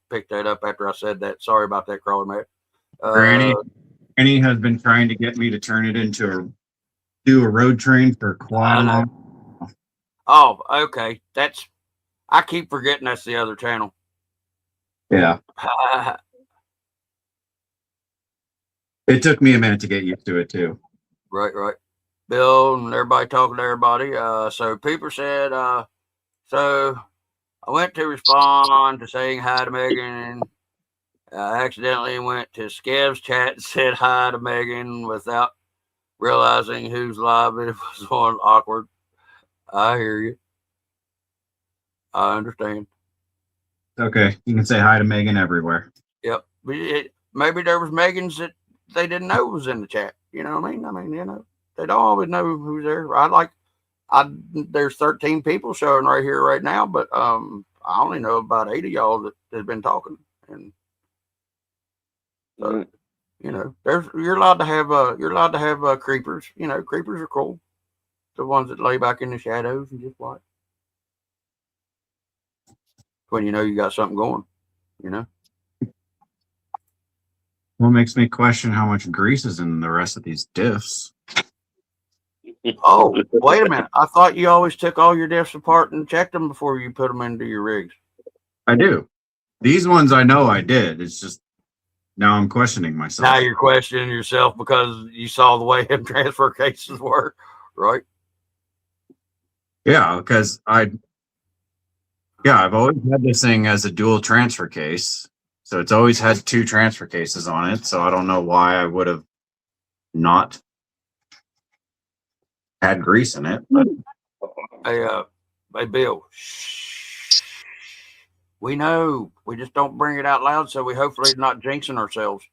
picked that up after I said that. Sorry about that, Crawler Mad. Granny has been trying to get me to turn it into do a road train for quite a long. Oh, okay. I keep forgetting that's the other channel. Yeah. It took me a minute to get used to it too. Right. Bill and everybody talking to everybody. So Peeper said, so I went to respond to saying hi to Megan. I accidentally went to Skev's chat and said hi to Megan without realizing who's live. It was on awkward. I hear you. I understand. Okay, you can say hi to Megan everywhere. Yep. Maybe there was Megans that they didn't know was in the chat. You know what I mean? I mean, they don't always know who's there. There's 13 people showing right here right now, but I only know about 8 of y'all that have been talking. And so, you're allowed to have creepers. Creepers are cool. The ones that lay back in the shadows and just watch. When you got something going, What makes me question how much grease is in the rest of these diffs? Oh, wait a minute. I thought you always took all your diffs apart and checked them before you put them into your rigs. I do. These ones I know I did. It's just now I'm questioning myself. Now you're questioning yourself because you saw the way them transfer cases work, right? Yeah, because I've always had this thing as a dual transfer case. So it's always had 2 transfer cases on it. So I don't know why I would have not had grease in it. But... Hey, Bill. We know. We just don't bring it out loud, so we hopefully not jinxing ourselves.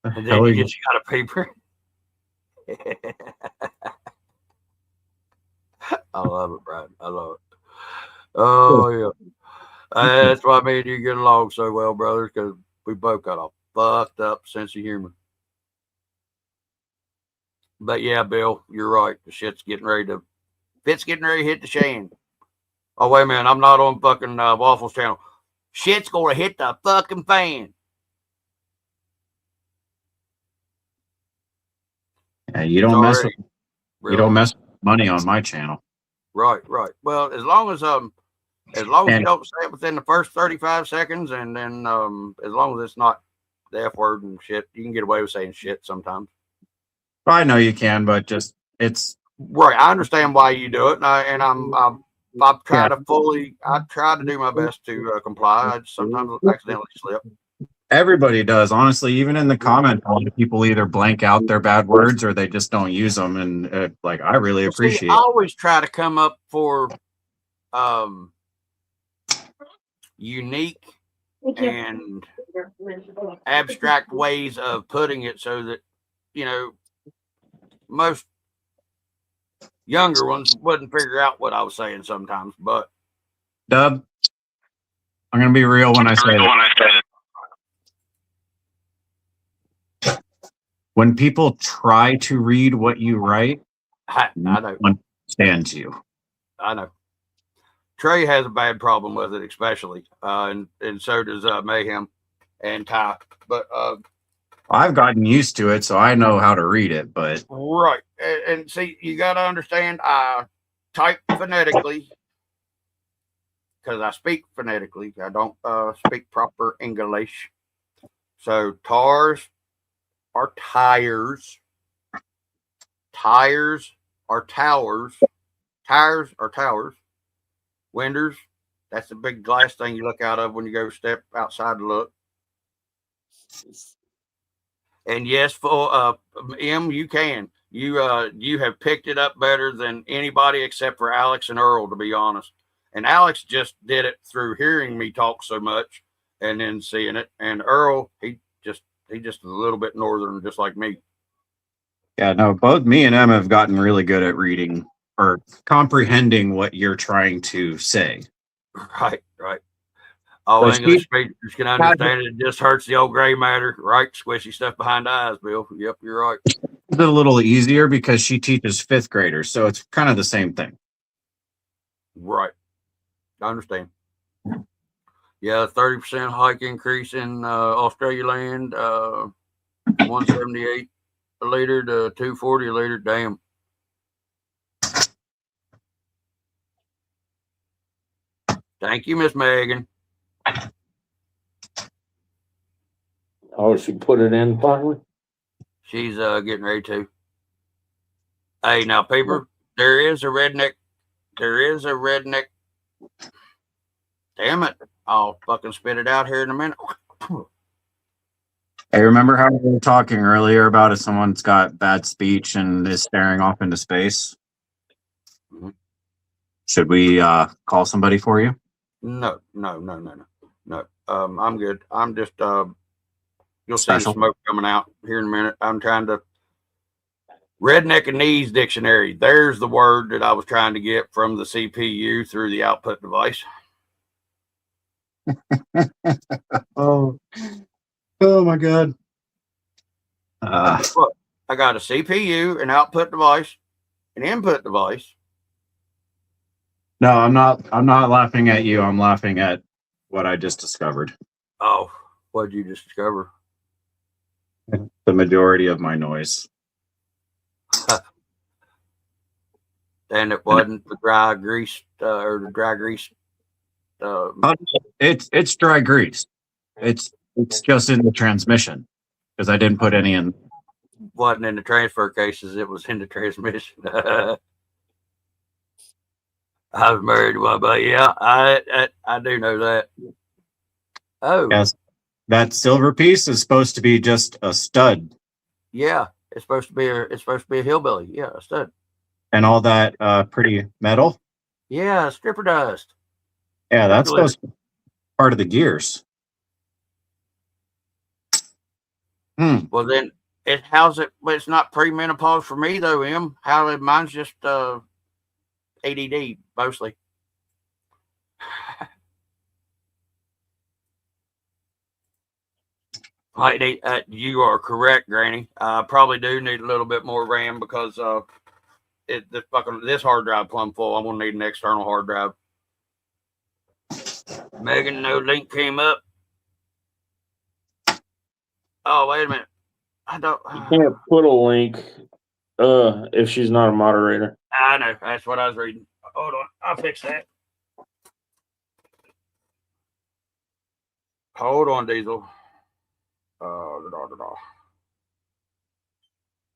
And then you just got a paper. I love it, Brian. I love it. Oh, yeah. That's why me and you get along so well, brothers, because we both got a fucked up sense of humor. But yeah, Bill, you're right. The shit's getting ready to hit the shan. Oh, wait a minute. I'm not on fucking Waffles channel. Shit's going to hit the fucking fan. Yeah, you don't mess with money on my channel. Right. Well, as long as you don't say it within the first 35 seconds, and then as long as it's not the F word and shit, you can get away with saying shit sometimes. I know you can, but it's right. I understand why you do it, and I try to do my best to comply. I sometimes accidentally slip. Everybody does, honestly. Even in the comments, a lot of people either blank out their bad words or they just don't use them. And I really appreciate. I always try to come up for unique and abstract ways of putting it, so that most younger ones wouldn't figure out what I was saying sometimes. But Dub, I'm gonna be real when I say it. When people try to read what you write, I know. No one understands you. I know. Trey has a bad problem with it, especially, and so does Mayhem and Ty. But I've gotten used to it, so I know how to read it. But right, and see, you got to understand. I type phonetically because I speak phonetically. I don't speak proper English. So TARS are tires. Tires are towers. Tires are towers. Windows, that's the big glass thing you look out of when you go step outside to look. And yes, for M, you can. You have picked it up better than anybody except for Alex and Earl, to be honest. And Alex just did it through hearing me talk so much and then seeing it. And Earl, he just a little bit northern, just like me. Yeah, no, both me and Em have gotten really good at reading or comprehending what you're trying to say. Right. All English speakers can understand it. It just hurts the old gray matter, right? Squishy stuff behind the eyes, Bill. Yep, you're right. It's a little easier because she teaches fifth graders, so it's kind of the same thing. Right. I understand. Yeah, 30% hike increase in Australia land, 178 a liter to 240 a liter. Damn. Thank you, Miss Megan. Oh, she put it in finally? She's getting ready to. Hey, now, paper, there is a redneck. Damn it. I'll fucking spit it out here in a minute. Hey, remember how we were talking earlier about if someone's got bad speech and is staring off into space? Mm-hmm. Should we call somebody for you? No. I'm good. I'm just you'll see the Special. smoke coming out here in a minute. I'm trying to redneck and knees dictionary. There's the word that I was trying to get from the CPU through the output device. Oh my god. Look, I got a CPU, an output device, an input device. No, I'm not laughing at you. I'm laughing at what I just discovered. Oh, what did you just discover? The majority of my noise. And it wasn't the dry grease or the dry grease. It's dry grease. It's just in the transmission because I didn't put any in. Wasn't in the transfer cases. It was in the transmission. I was married to one, but yeah, I do know that. Oh, Yes, that silver piece is supposed to be just a stud. Yeah, it's supposed to be a hillbilly. Yeah, a stud. And all that pretty metal. Yeah, stripper dust. Yeah, that's supposed to be part of the gears. Well, then how's it? But it's not premenopause for me though, Em. How mine's just ADD mostly. You are correct, Granny. I probably do need a little bit more RAM because this hard drive plumb full. I'm gonna need an external hard drive. Megan, no link came up. Oh, wait a minute. I don't. You can't put a link if she's not a moderator. I know. That's what I was reading. Hold on. I'll fix that. Hold on, Diesel.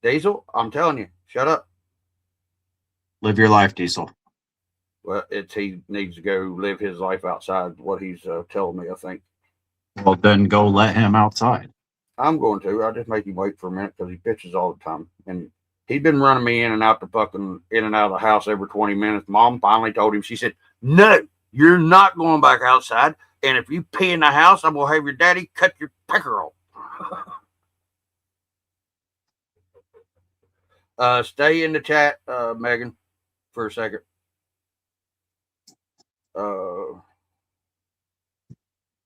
Diesel, I'm telling you, shut up. Live your life, Diesel. Well, he needs to go live his life outside. What he's telling me, I think. Well, then go let him outside. I'm going to. I'll just make him wait for a minute because he bitches all the time, and he's been running me in and out of the house every 20 minutes. Mom finally told him. She said, "No, you're not going back outside. And if you pee in the house, I'm gonna have your daddy cut your pecker off." Stay in the chat, Megan, for a second.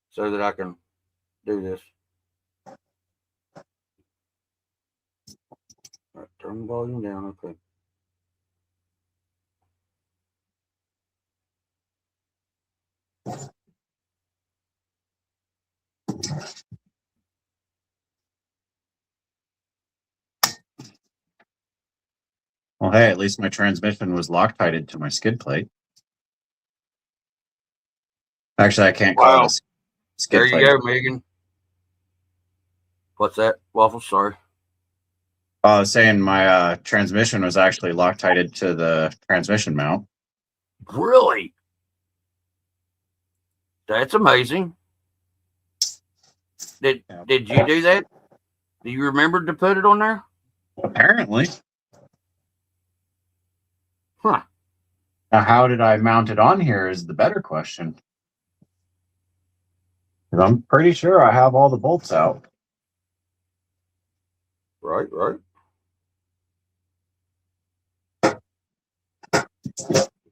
So that I can do this. All right, turn the volume down. Okay. Well, hey, at least my transmission was Loctited to my skid plate. Actually, I can't call it a skid there plate. You go, Megan. What's that? Waffle, sorry. I was saying my transmission was actually Loctited to the transmission mount. Really? That's amazing. Did you do that? Do you remember to put it on there? Apparently. Huh. Now, how did I mount it on here is the better question. 'Cause I'm pretty sure I have all the bolts out. Right.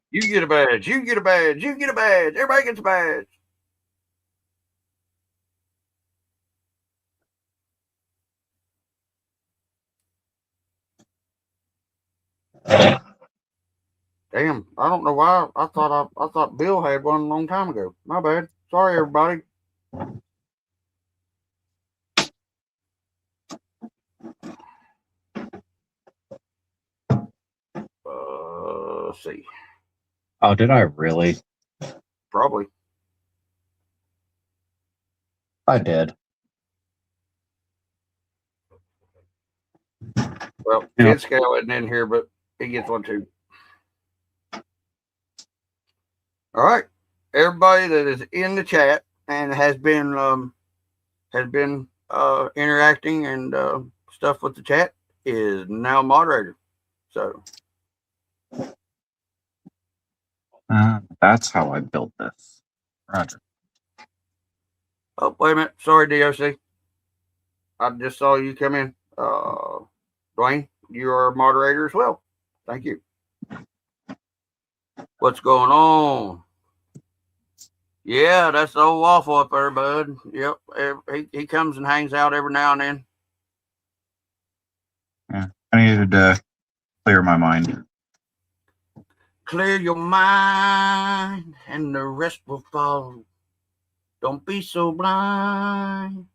You get a badge. You get a badge. You get a badge. Everybody gets a badge. Damn, I don't know why. I thought Bill had one a long time ago. My bad. Sorry, everybody. Let's see. Oh, did I really? Probably. I did. Well, Yeah. Kid Scale isn't in here, but he gets one too. All right, everybody that is in the chat and has been interacting and stuff with the chat is now moderator. So That's how I built this. Roger. oh, wait a minute. Sorry, DOC. I just saw you come in. Dwayne, you are a moderator as well. Thank you. What's going on? Yeah, that's the old waffle up there, bud. Yep. He comes and hangs out every now and then. Yeah, I needed to clear my mind. Clear your mind and the rest will follow. Don't be so blind.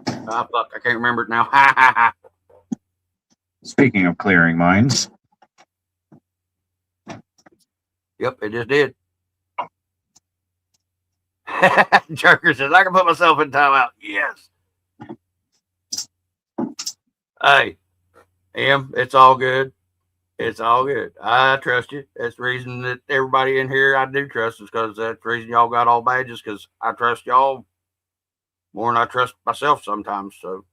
Ah, fuck, I can't remember it now. Speaking of clearing minds. Yep, it just did. Jerker says, I can put myself in timeout. Yes. Hey, Em, it's all good. It's all good. I trust you. That's the reason that everybody in here I do trust is because that's the reason y'all got all badges, because I trust y'all more than I trust myself sometimes. So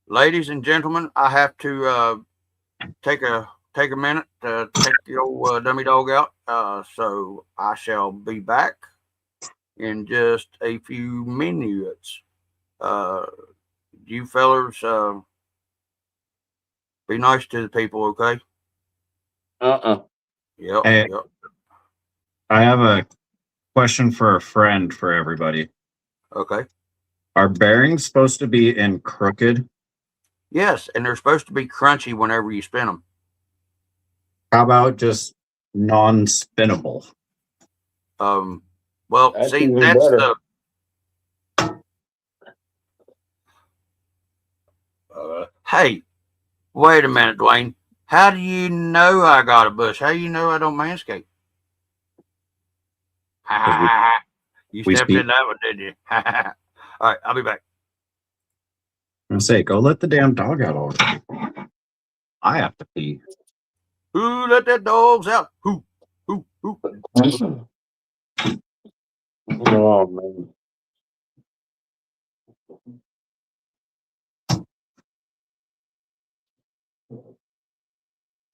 ladies and gentlemen, I have to take a minute to take the old dummy dog out. So I shall be back in just a few minutes. You fellers be nice to the people, okay? Yep. Hey, Yep. I have a question for a friend for everybody. Okay. Are bearings supposed to be in crooked? Yes, and they're supposed to be crunchy whenever you spin them. How about just non-spinnable? Well, That's see, even that's better. hey, wait a minute, Dwayne. How do you know I got a bush? How do you know I don't manscape? You stepped in that one, didn't you? All right, I'll be back. I'm gonna say, go let the damn dog out already. I have to pee. Who let that dogs out? Who? Oh man.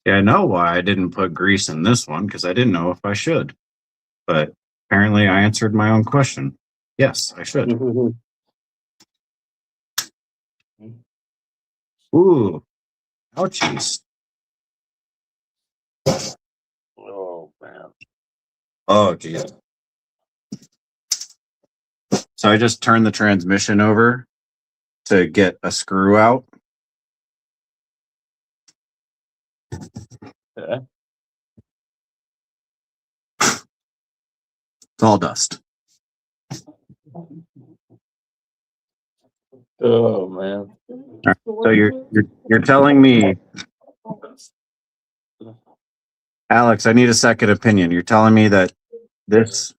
Yeah, I know why I didn't put grease in this one, because I didn't know if I should. But apparently I answered my own question. Yes, I should. Ooh, ouchies. Oh man. Oh, geez. So I just turned the transmission over to get a screw out. Yeah. It's all dust. Oh man. So you're telling me, Alex, I need a second opinion. You're telling me that this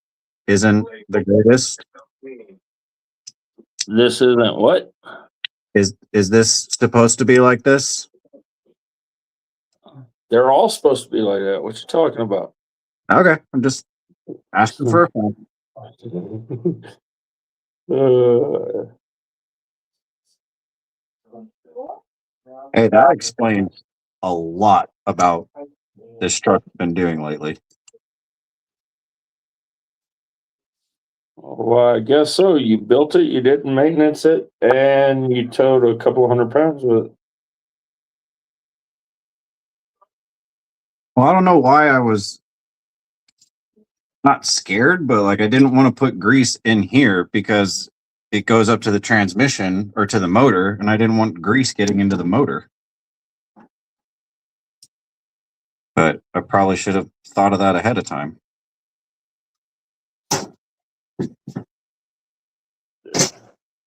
isn't the greatest? This isn't what? Is this supposed to be like this? They're all supposed to be like that. What you talking about? Okay, I'm just asking for a friend. Hey, that explains a lot about this truck's been doing lately. Well, I guess so. You built it, you didn't maintenance it, and you towed a couple of 100 pounds with it. Well, I don't know why I was not scared, but like I didn't want to put grease in here because it goes up to the transmission or to the motor, and I didn't want grease getting into the motor. But I probably should have thought of that ahead of time. I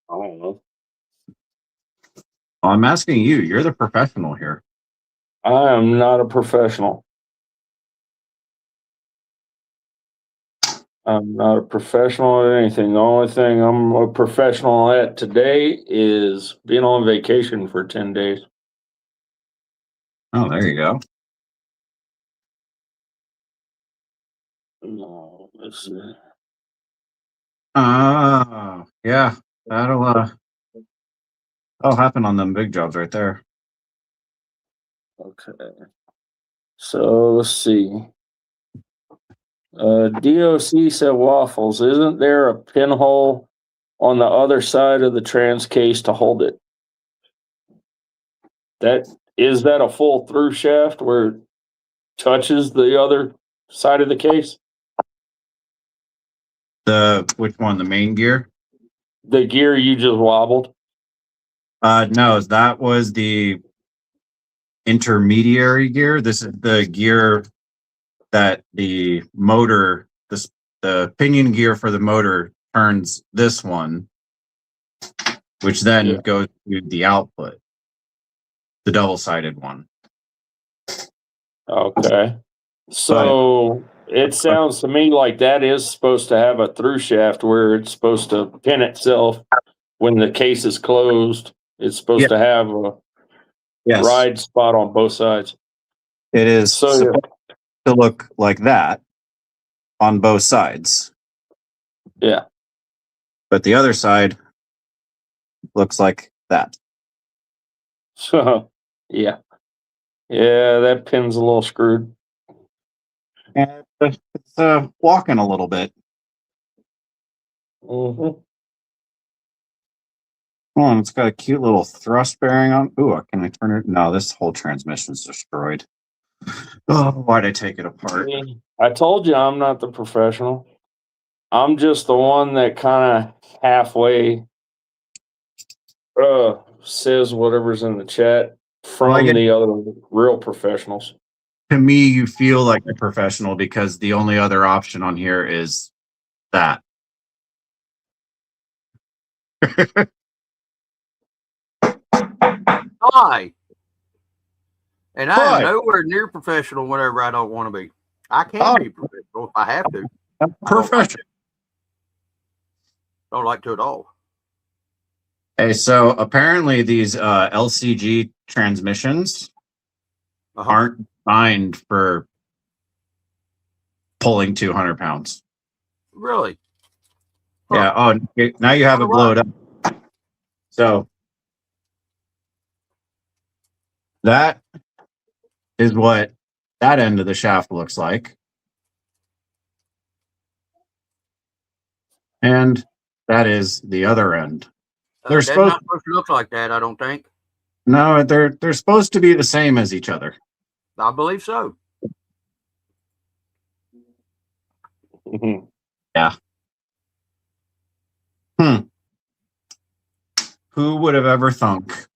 don't know. Well, I'm asking you. You're the professional here. I am not a professional. I'm not a professional at anything. The only thing I'm a professional at today is being on vacation for 10 days. Oh, there you go. No, it's, Yeah, that'll happen on them big jobs right there. okay. So let's see. DOC said waffles. Isn't there a pinhole on the other side of the trans case to hold it? Is that a full through shaft where it touches the other side of the case? Which one? The main gear? The gear you just wobbled? No, that was the intermediary gear. This is the gear that the motor, the pinion gear for the motor turns this one, which then goes to the output, the double-sided one. Okay. So it sounds to me like that is supposed to have a through shaft where it's supposed to pin itself when the case is closed. It's supposed to have a ride spot on both sides. It is supposed to look like that on both sides. Yeah. But the other side looks like that. So, yeah. Yeah, that pin's a little screwed. And it's walking a little bit. Mm-hmm. Oh, and it's got a cute little thrust bearing on. Ooh, can I turn it? No, this whole transmission's destroyed. Oh, why'd I take it apart? I told you I'm not the professional. I'm just the one that kind of halfway says whatever's in the chat from the other real professionals. To me, you feel like a professional because the only other option on here is that. Hi. And I am nowhere near professional whenever I don't want to be. I can be professional if I have to. Professional. Don't like to at all. Hey, so apparently these LCG transmissions aren't designed for pulling 200 pounds. Really? Yeah. Oh, now you have it blowed up. So that is what that end of the shaft looks like. And that is the other end. They're not supposed to look like that, I don't think. No, they're supposed to be the same as each other. I believe so. Yeah. Who would have ever thunk?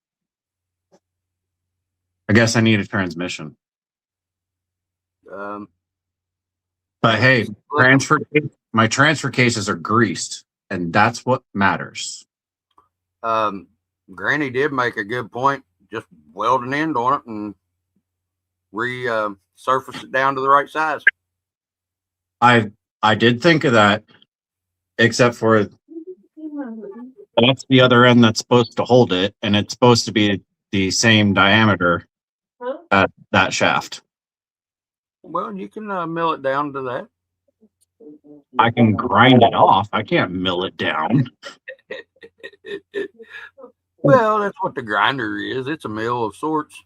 I guess I need a transmission. But hey, my transfer cases are greased, and that's what matters. Granny did make a good point. Just weld an end on it and surface it down to the right size. I did think of that, except for that's the other end that's supposed to hold it, and it's supposed to be the same diameter at that shaft. Well, you can mill it down to that. I can grind it off. I can't mill it down. Well, that's what the grinder is. It's a mill of sorts.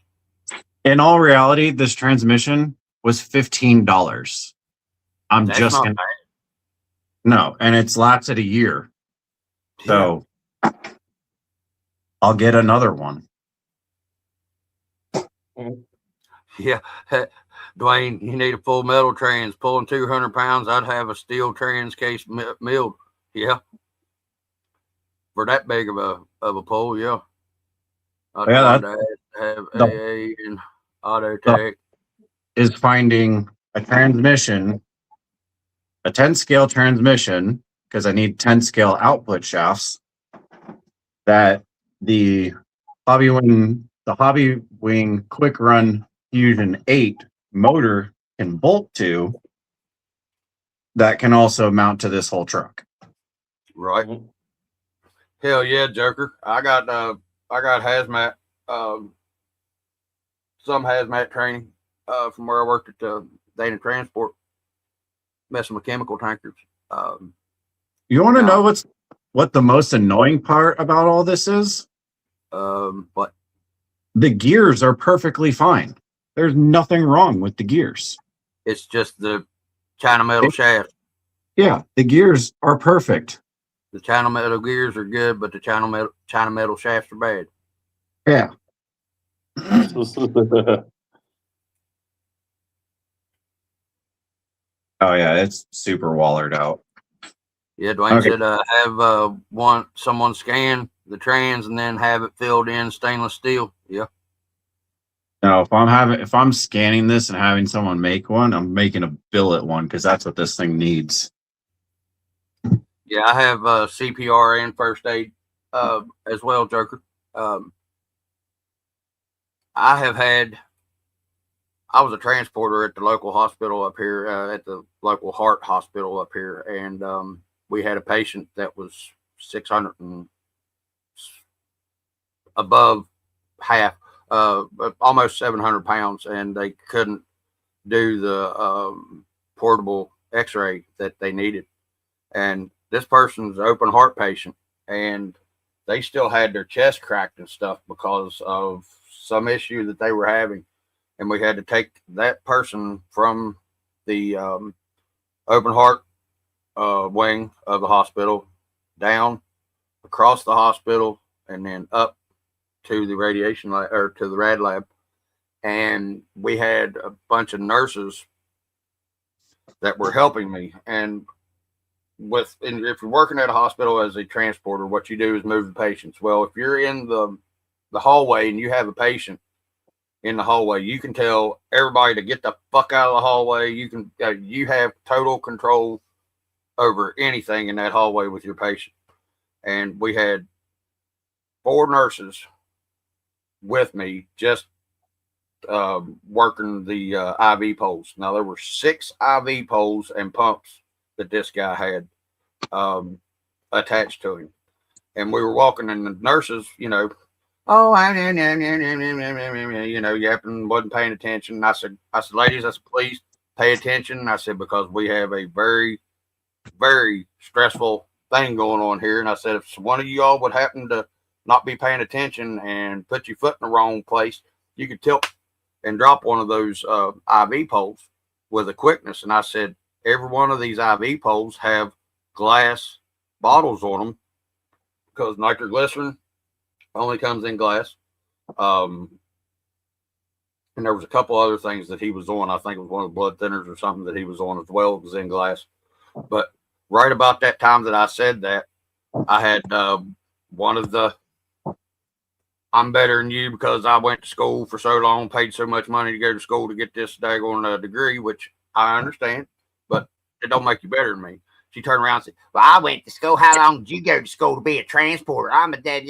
In all reality, this transmission was $15. I'm That's just not gonna bad. no, and it's lasted a year. So I'll get another one. Yeah. Dwayne, you need a full metal trans. Pulling 200 pounds, I'd have a steel trans case milled. Yeah. For that big of a pull, yeah. I'd Yeah, want to have the- AA and Auto Tech. is finding a transmission, a 10 scale transmission, because I need 10 scale output shafts that the Hobby Wing Quick Run Fusion 8 motor can bolt to, that can also mount to this whole truck. Right. Hell yeah, Joker. I got hazmat, some hazmat training from where I worked at Dana Transport, messing with chemical tankers. You want to know what the most annoying part about all this is? But The gears are perfectly fine. There's nothing wrong with the gears. it's just the China metal shaft. Yeah, the gears are perfect. The China metal gears are good, but the China metal shafts are bad. Yeah. Oh yeah, it's super wallered out. Yeah, Dwayne Okay. said have someone scan the trans and then have it filled in stainless steel. Yeah. No, if I'm scanning this and having someone make one, I'm making a billet one because that's what this thing needs. Yeah, I have CPR and first aid as well, Joker. I was a transporter at the local hospital up here, at the local heart hospital up here, and we had a patient that was 600 and above half, almost 700 pounds, and they couldn't do the portable x-ray that they needed. And this person's an open heart patient, and they still had their chest cracked and stuff because of some issue that they were having. And we had to take that person from the open heart wing of the hospital down across the hospital and then up to the radiation lab, or to the rad lab. And we had a bunch of nurses that were helping me. And if you're working at a hospital as a transporter, what you do is move the patients. Well, if you're in the hallway and you have a patient in the hallway, you can tell everybody to get the fuck out of the hallway. You have total control over anything in that hallway with your patient. And we had 4 nurses with me just working the IV poles. Now there were 6 IV poles and pumps that this guy had attached to him, and we were walking, and the nurses, yapping, wasn't paying attention. And I said, ladies, please pay attention. And I said, because we have a very, very stressful thing going on here. And I said, if one of you all would happen to not be paying attention and put your foot in the wrong place, you could tilt and drop one of those IV poles with a quickness. And I said, every one of these IV poles have glass bottles on them because nitroglycerin only comes in glass. And there was a couple other things that he was on. I think it was one of the blood thinners or something that he was on as well. It was in glass. But right about that time that I said that, I had one of the, I'm better than you because I went to school for so long, paid so much money to go to school to get this daggone degree, which I understand, but it don't make you better than me. She turned around and said, well, I went to school. How long did you go to school to be a transporter? I'm a dead.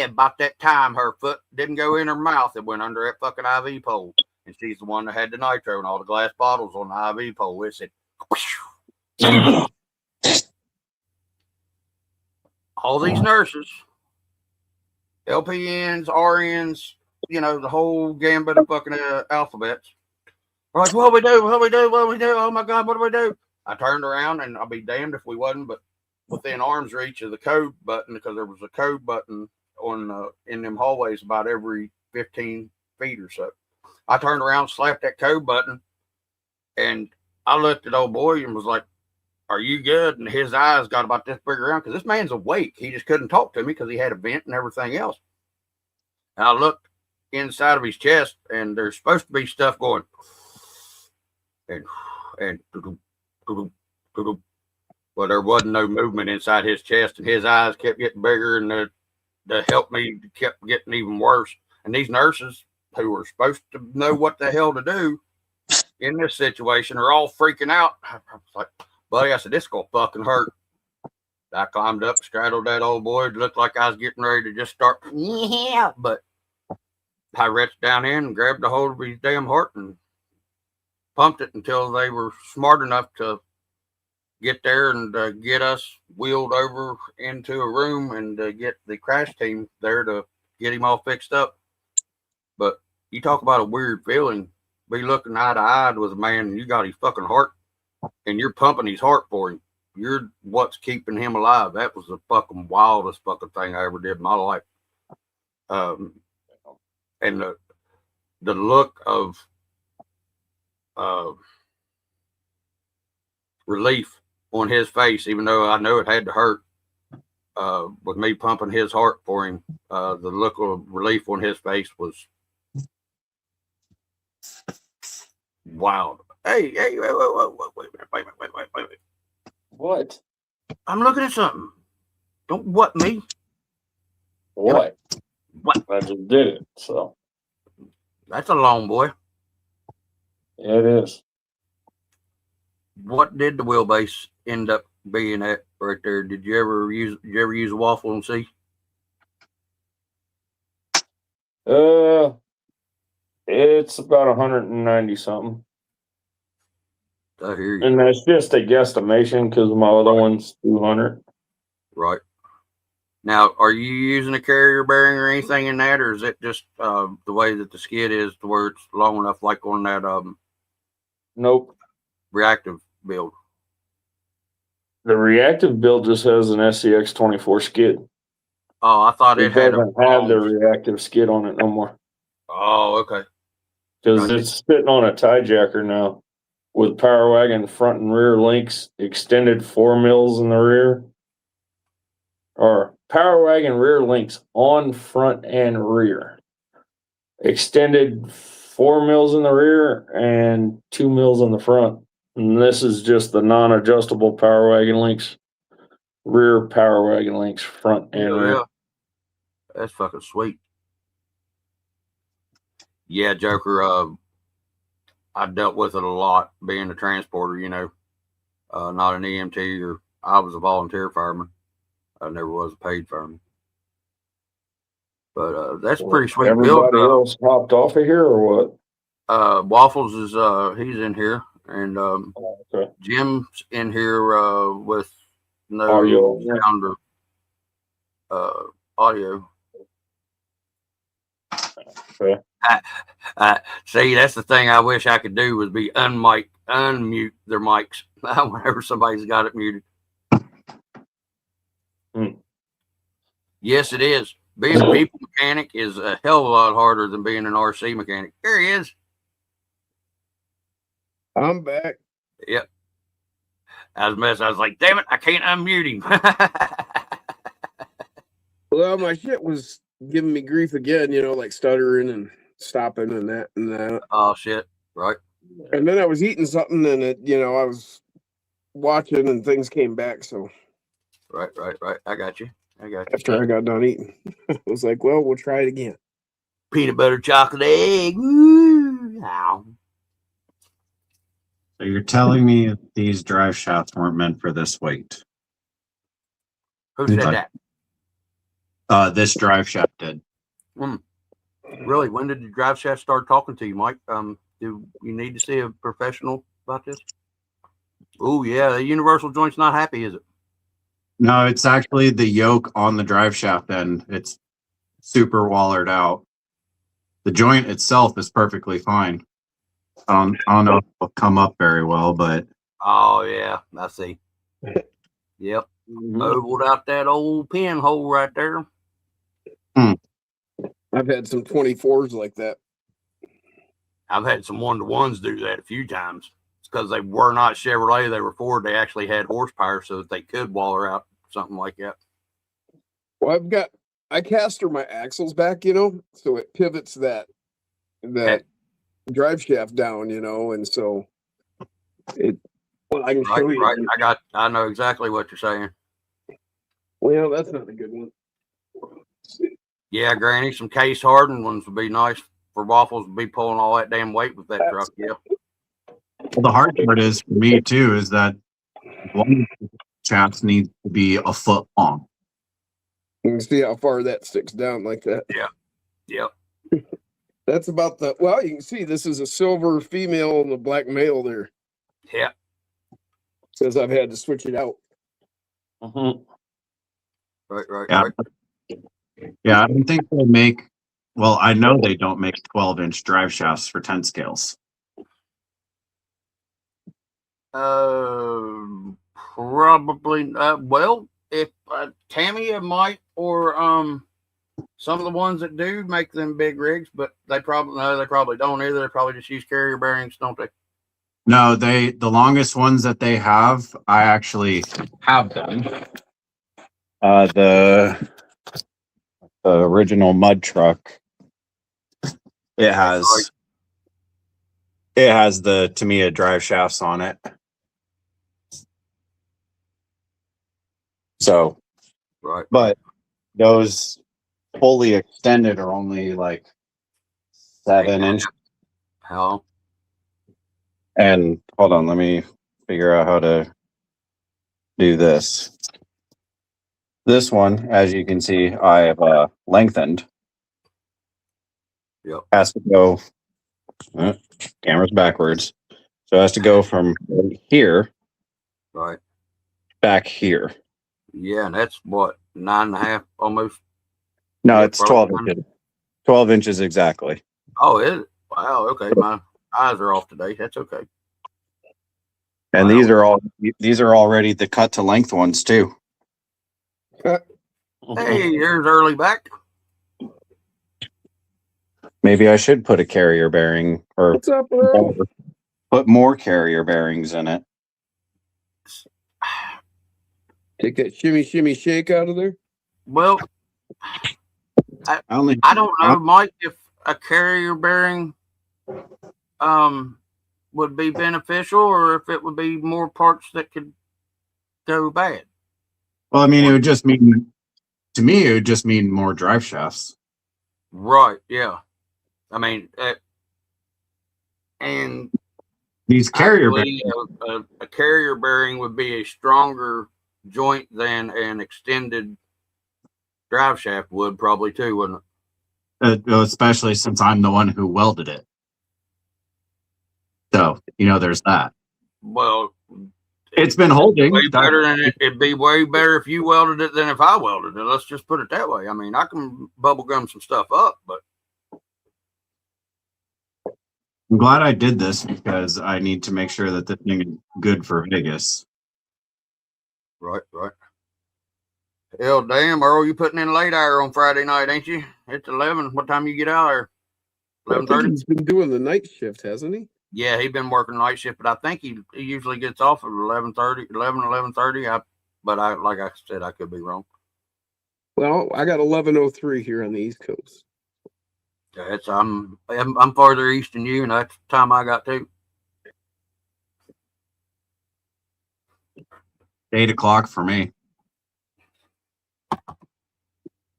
About that time, her foot didn't go in her mouth. It went under that fucking IV pole. And she's the one that had the nitro and all the glass bottles on the IV pole. It said, all these nurses, LPNs, RNs, the whole gambit of fucking alphabets. We're like, what do we do? Oh my God, what do we do? I turned around, and I'll be damned if we wasn't, but within arm's reach of the code button, because there was a code button on in them hallways about every 15 feet or so. I turned around, slapped that code button, and I looked at old boy and was like, "Are you good?" And his eyes got about this big around, because this man's awake. He just couldn't talk to me because he had a vent and everything else. And I looked inside of his chest, and there's supposed to be stuff going, and well, there wasn't no movement inside his chest, and his eyes kept getting bigger, and the help me kept getting even worse. And these nurses, who were supposed to know what the hell to do in this situation, are all freaking out. I was like, buddy, I said, this is gonna fucking hurt. I climbed up, straddled that old boy. It looked like I was getting ready to just start, yeah, but I reached down in and grabbed a hold of his damn heart and pumped it until they were smart enough to get there and get us wheeled over into a room and get the crash team there to get him all fixed up. But you talk about a weird feeling, be looking eye to eye with a man, and you got his fucking heart, and you're pumping his heart for him. You're what's keeping him alive. That was the fucking wildest fucking thing I ever did in my life. And the look of relief on his face, even though I know it had to hurt, with me pumping his heart for him, the look of relief on his face was wild. Hey, wait a minute. What? I'm looking at something. Don't what me? What? What? I just did it, so. That's a long boy. Yeah, it is. What did the wheelbase end up being at right there? Did you ever use a waffle and see? It's about 190 something. I hear you. And that's just a guesstimation because my other one's 200. Right. Now, are you using a carrier bearing or anything in that, or is it just the way that the skid is to where it's long enough, like on that Nope. reactive build? The reactive build just has an SCX 24 skid. Oh, I thought It doesn't have the reactive skid on it no more. Oh, okay. Because it's sitting on a tie jacker now with Power Wagon front and rear links, extended 4 mils in the rear. Or Power Wagon rear links on front and rear. Extended 4 mils in the rear and 2 mils in the front. And this is just the non-adjustable Power Wagon links. Rear Power Wagon links, front and rear. Yeah. That's fucking sweet. Yeah, Joker, I dealt with it a lot being a transporter, you know, not an EMT, or I was a volunteer fireman. I never was a paid fireman. But that's pretty sweet. Everybody else hopped off of here or what? Waffles is he's in here, and Okay. Jim's in here with no Audio. sound or audio. Okay. See, that's the thing I wish I could do, was be unmute their mics whenever somebody's got it muted. Yes, it is. Being a people mechanic is a hell of a lot harder than being an RC mechanic. There he is. I'm back. Yep. I was like, damn it, I can't unmute him. Well, my shit was giving me grief again, you know, like stuttering and stopping and that and that. Oh, shit. Right. And then I was eating something and it, you know, I was watching and things came back. So Right. I got you. after I got done eating, I was like, well, we'll try it again. Peanut butter, chocolate, egg. Woo. Ow. So you're telling me these drive shafts weren't meant for this weight? Who said Okay. that? This drive shaft did. Really? When did the drive shaft start talking to you, Mike? Do you need to see a professional about this? Oh, yeah. The universal joint's not happy, is it? No, it's actually the yoke on the drive shaft end. It's super wallered out. The joint itself is perfectly fine. I don't know if it'll come up very well, but Oh yeah, I see. Yep, ovaled out that old pinhole right there. I've had some 24s like that. I've had some 1-to-1s do that a few times. It's because they were not Chevrolet; they were Ford. They actually had horsepower, so that they could waller out something like that. Well, I caster my axles back, so it pivots that drive shaft down, and so it. Well, I can show you. Right. I know exactly what you're saying. Well, that's not a good one. Yeah, Granny, some case hardened ones would be nice for Waffles to be pulling all that damn weight with that truck. Yeah. Well, the hard part is for me too is that one shafts need to be a foot long. You can see how far that sticks down like that. Yeah. Yep. That's about well, you can see this is a silver female and a black male there. Yeah. Says I've had to switch it out. Right. Yeah, I don't think they make. Well, I know they don't make 12-inch drive shafts for 10 scales. Probably. Well, if Tamiya might, or some of the ones that do make them big rigs, but they probably don't either. They probably just use carrier bearings, don't they? No, the longest ones that they have, I actually have them. The original mud truck. It has the Tamiya drive shafts on it. So, right. But those fully extended are only like 7 inches. How? And hold on, let me figure out how to do this. This one, as you can see, I have lengthened. Yep. Has to go. Camera's backwards, so it has to go from here, right, back here. Yeah, and that's what, 9.5 almost. No, it's 12 inches. 12 inches exactly. Oh, is it? Wow. Okay, my eyes are off today. That's okay. And wow. these are already the cut to length ones too. Hey, there's early back. Maybe I should put a carrier bearing or what's up, bro? Put more carrier bearings in it. Take that shimmy shake out of there. Well, I don't know, Mike, if a carrier bearing would be beneficial or if it would be more parts that could go bad. Well, I mean, it would just mean, to me, it would just mean more drive shafts. Right. Yeah. I mean, and these carrier bearings, a carrier bearing would be a stronger joint than an extended drive shaft would probably too, wouldn't it? Especially since I'm the one who welded it. So, there's that. Well, it's been holding. Way better than it'd be way better if you welded it than if I welded it. Let's just put it that way. I mean, I can bubble gum some stuff up, but I'm glad I did this because I need to make sure that the thing is good for Vegas. Right. Hell, damn, Earl, you putting in late hour on Friday night, ain't you? It's 11. What time you get out there? 11:30. He's been doing the night shift, hasn't he? Yeah, he's been working night shift, but I think he usually gets off at 11:30. But like I said, I could be wrong. Well, I got 11:03 here on the East Coast. Yeah, I'm farther east than you, and that's the time I got to. 8 o'clock for me.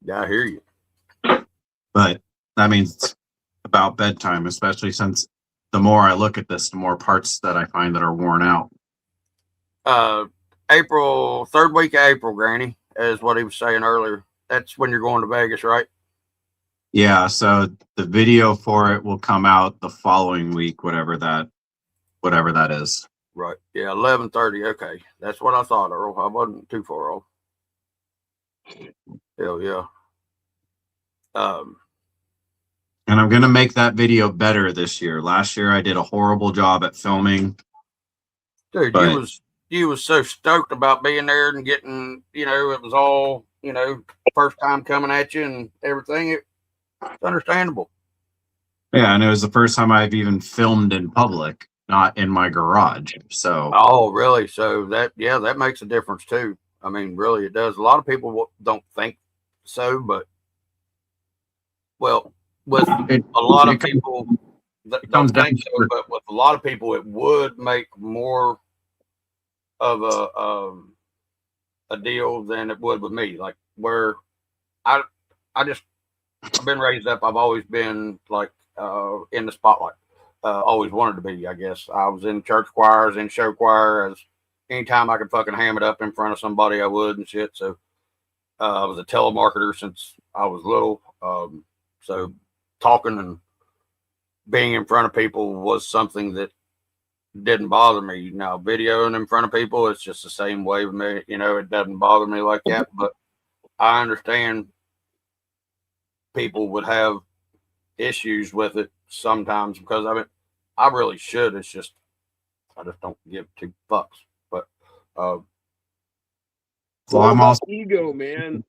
Yeah, I hear you. But that means it's about bedtime, especially since the more I look at this, the more parts that I find that are worn out. April, 3rd week of April, Granny, is what he was saying earlier. That's when you're going to Vegas, right? Yeah, so the video for it will come out the following week, whatever that is. Right. Yeah, 11:30. Okay. That's what I thought, Earl. I wasn't too far off. Hell yeah. And I'm gonna make that video better this year. Last year I did a horrible job at filming. Dude, But- you was so stoked about being there and getting, you know, it was all, you know, first time coming at you and everything. It's understandable. Yeah, and it was the first time I've even filmed in public, not in my garage. So Oh, really? So that makes a difference too. I mean, really, it does. A lot of people don't think so, but well, with it, a lot of it comes- people that it comes don't think down so, to- but with a lot of people, it would make more of a deal than it would with me. Like where I just I've been raised up. I've always been like in the spotlight. Always wanted to be. I guess I was in church choirs, in show choir. As anytime I could fucking ham it up in front of somebody, I would and shit. So I was a telemarketer since I was little. So talking and being in front of people was something that didn't bother me. Now videoing in front of people, it's just the same way with me. You know, it doesn't bother me like that. But I understand people would have issues with it sometimes because I mean, I really should. It's just I just don't give two fucks. But well, All I'm about also ego, man.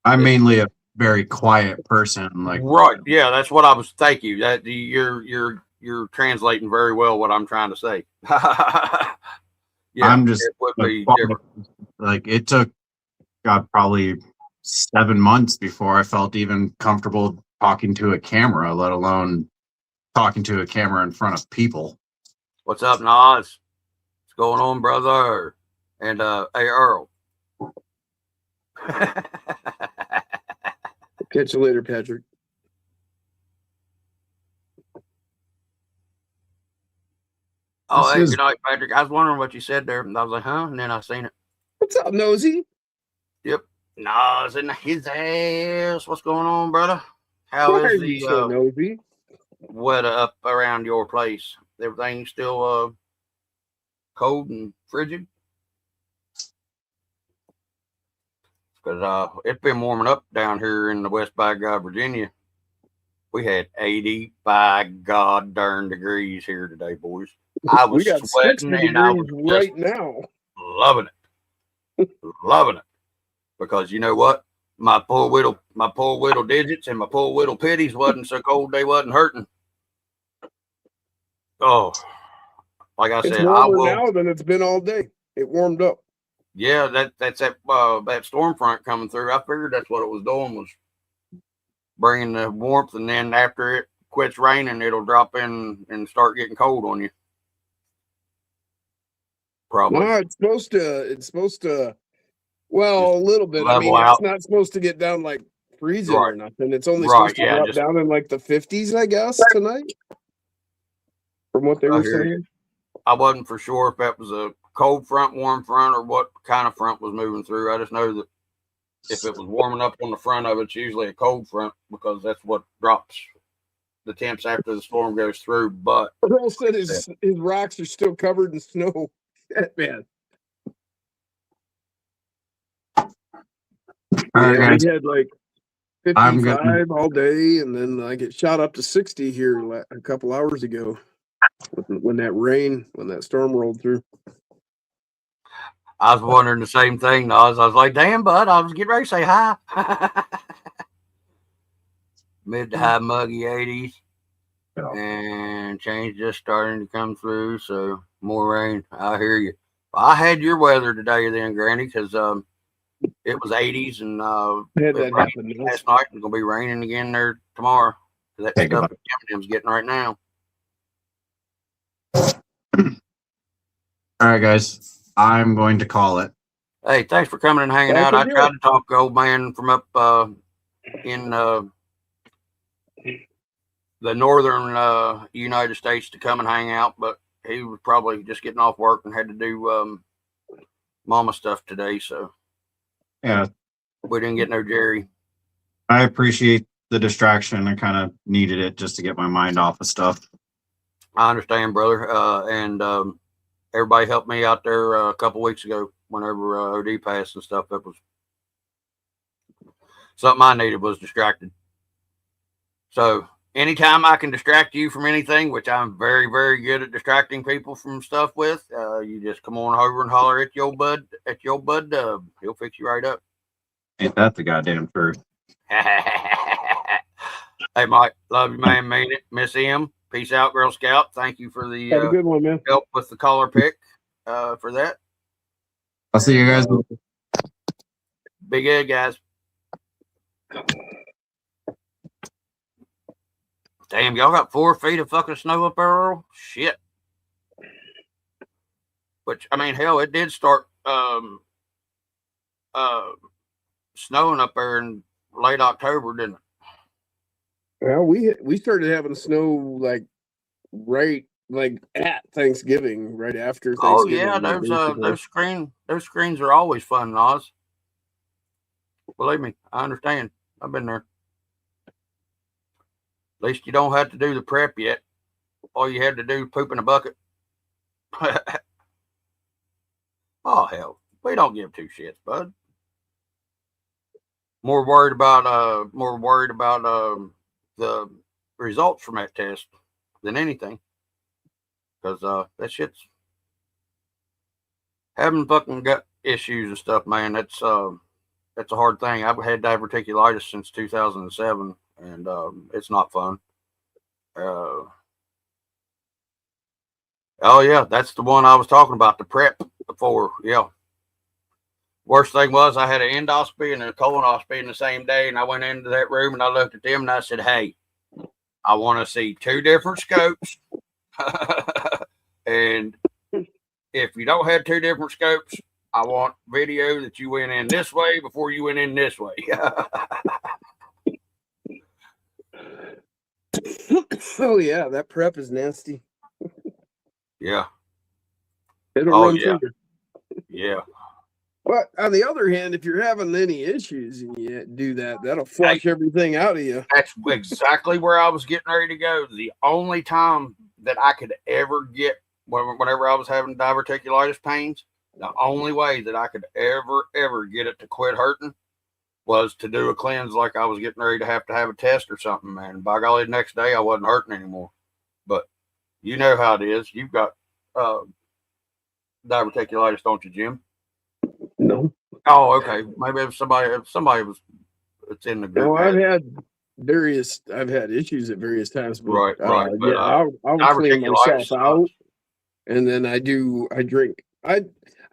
I'm mainly a very quiet person. Like right, yeah, that's what I was. Thank you. That you're translating very well what I'm trying to say. Yeah, I'm just it would a be quiet- different. like it took God probably 7 months before I felt even comfortable talking to a camera, let alone talking to a camera in front of people. What's up, Nas? What's going on, brother? And hey, Earl. Catch you later, Patrick. Oh, This hey, is- good night, Patrick. I was wondering what you said there, and I was like, huh? And then I seen it. What's up, Nosy? Yep. Nas in his ass. What's going on, brother? Why How are is you so the nosy? weather up around your place? Everything still cold and frigid? Because it's been warming up down here in the West by God, Virginia. We had 80 by God darn degrees here today, boys. I was We got 60 sweating degrees and I was right now. loving it. Loving it. Because you know what? My poor little digits and my poor little pitties wasn't so cold they wasn't hurting. Oh, like I It's said, I warmer will. now than it's been all day. It warmed up. Yeah, that's that storm front coming through. I figured that's what it was doing, was bringing the warmth, and then after it quits raining, it'll drop in and start getting cold on you. Probably. No, it's supposed to. Well, a little bit. I mean, level out. it's not supposed to get down like freezing or Right. nothing. It's only Right, supposed to yeah, drop just- down in like the 50s, I guess, tonight. From what they I were hear saying. I wasn't for sure if that was a cold front, warm front, or what kind of front was moving through. I just know that if it was warming up on the front of it, it's usually a cold front because that's what drops the temps after the storm goes through. But Earl said his rocks are still covered in snow. Man. All right, Yeah, guys. we had like I'm 55 gonna- all day, and then I get shot up to 60 here a couple hours ago when that storm rolled through. I was wondering the same thing, Nas. I was like, damn, bud, I was getting ready to say hi. Mid to high muggy 80s. Yeah. And change just starting to come through. So more rain. I hear you. I had your weather today then, Granny, because it was 80s and Had it that rained happen. last night, and it's gonna be raining again there tomorrow. That Think stuff about Eminem getting right now. All right, guys. I'm going to call it. Hey, thanks for coming and hanging Thank out. you, I dear. tried to talk to old man from up in the northern United States to come and hang out, but he was probably just getting off work and had to do mama stuff today, so Yeah, we didn't get no Jerry. I appreciate the distraction. I kind of needed it just to get my mind off of stuff. I understand, brother. And everybody helped me out there a couple weeks ago whenever OD passed and stuff. That was something I needed, was distracted. So anytime I can distract you from anything, which I'm very, very good at distracting people from stuff with, you just come on over and holler at your bud Dub. He'll fix you right up. Ain't that the goddamn truth? Hey, Mike, love you, man. Mean it. Miss M. Peace out, Girl Scout. Thank you for the Have a good one, man. help with the collar pick for that. I'll see you guys. Big Ed, guys. Damn, y'all got 4 feet of fucking snow up there, Earl? Shit. Which, I mean, hell, it did start snowing up there in late October, didn't it? Well, we started having snow like right like at Thanksgiving, right after Thanksgiving. Oh yeah, those screens are always fun, Oz. Believe me, I understand. I've been there. At least you don't have to do the prep yet. All you had to do is poop in a bucket. Oh hell, we don't give 2 shits, bud. More worried about the results from that test than anything, because that shit's having fucking gut issues and stuff, man. That's a hard thing. I've had diverticulitis since 2007, and it's not fun. Oh yeah, that's the one I was talking about, the prep before. Yeah. Worst thing was I had an endoscopy and a colonoscopy in the same day, and I went into that room and I looked at them and I said, "Hey, I want to see 2 different scopes, and if you don't have 2 different scopes, I want video that you went in this way before you went in this way." Oh yeah, that prep is nasty. Yeah. It'll run through you. Yeah. But on the other hand, if you're having any issues and you do that, that'll flush everything out of you. That's exactly where I was getting ready to go. The only time that I could ever get, whenever I was having diverticulitis pains, the only way that I could ever get it to quit hurting was to do a cleanse, like I was getting ready to have a test or something, man. By golly, the next day I wasn't hurting anymore. But you know how it is. You've got diverticulitis, don't you, Jim? No. Oh, okay. Maybe if somebody was, it's in the group. No, I've had issues at various times. But, right. But, yeah, I'll clean myself out, and then I drink. I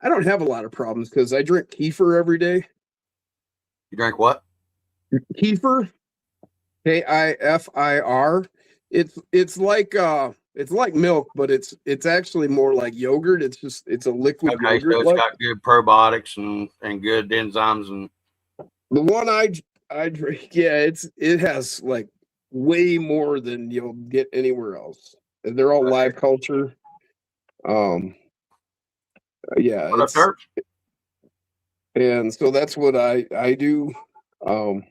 don't have a lot of problems because I drink kefir every day. You drink what? Kefir, Kifir. It's like milk, but it's actually more like yogurt. It's a liquid yogurt. So it's got good probiotics and good enzymes. And the one I drink, yeah, it has like way more than you'll get anywhere else. They're all live culture. Yeah, and so that's what I do. The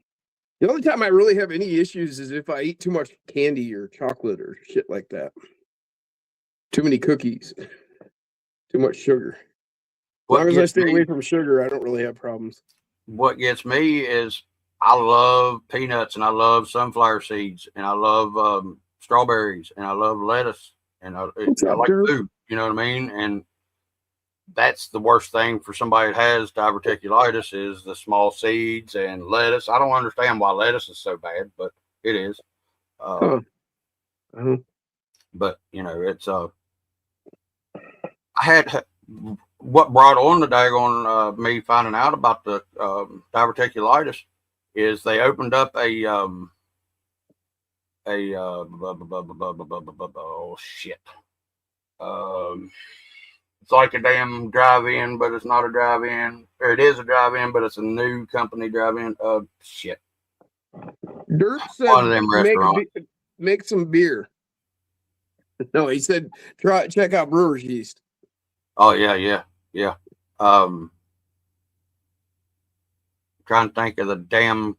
only time I really have any issues is if I eat too much candy or chocolate or shit like that. Too many cookies, too much sugar. As long as I stay away from sugar, I don't really have problems. What gets me is I love peanuts and I love sunflower seeds and I love strawberries and I love lettuce and I like food. You know what I mean? And that's the worst thing for somebody that has diverticulitis is the small seeds and lettuce. I don't understand why lettuce is so bad, but it is. But you know, it's I had what brought on the daggone me finding out about the diverticulitis is they opened up oh shit. It's like a damn drive-in, but it's not a drive-in. Or it is a drive-in, but it's a new company drive-in. Shit. Derp said one of them restaurants. Make some beer. No, he said check out Brewer's Yeast. Oh yeah. Trying to think of the damn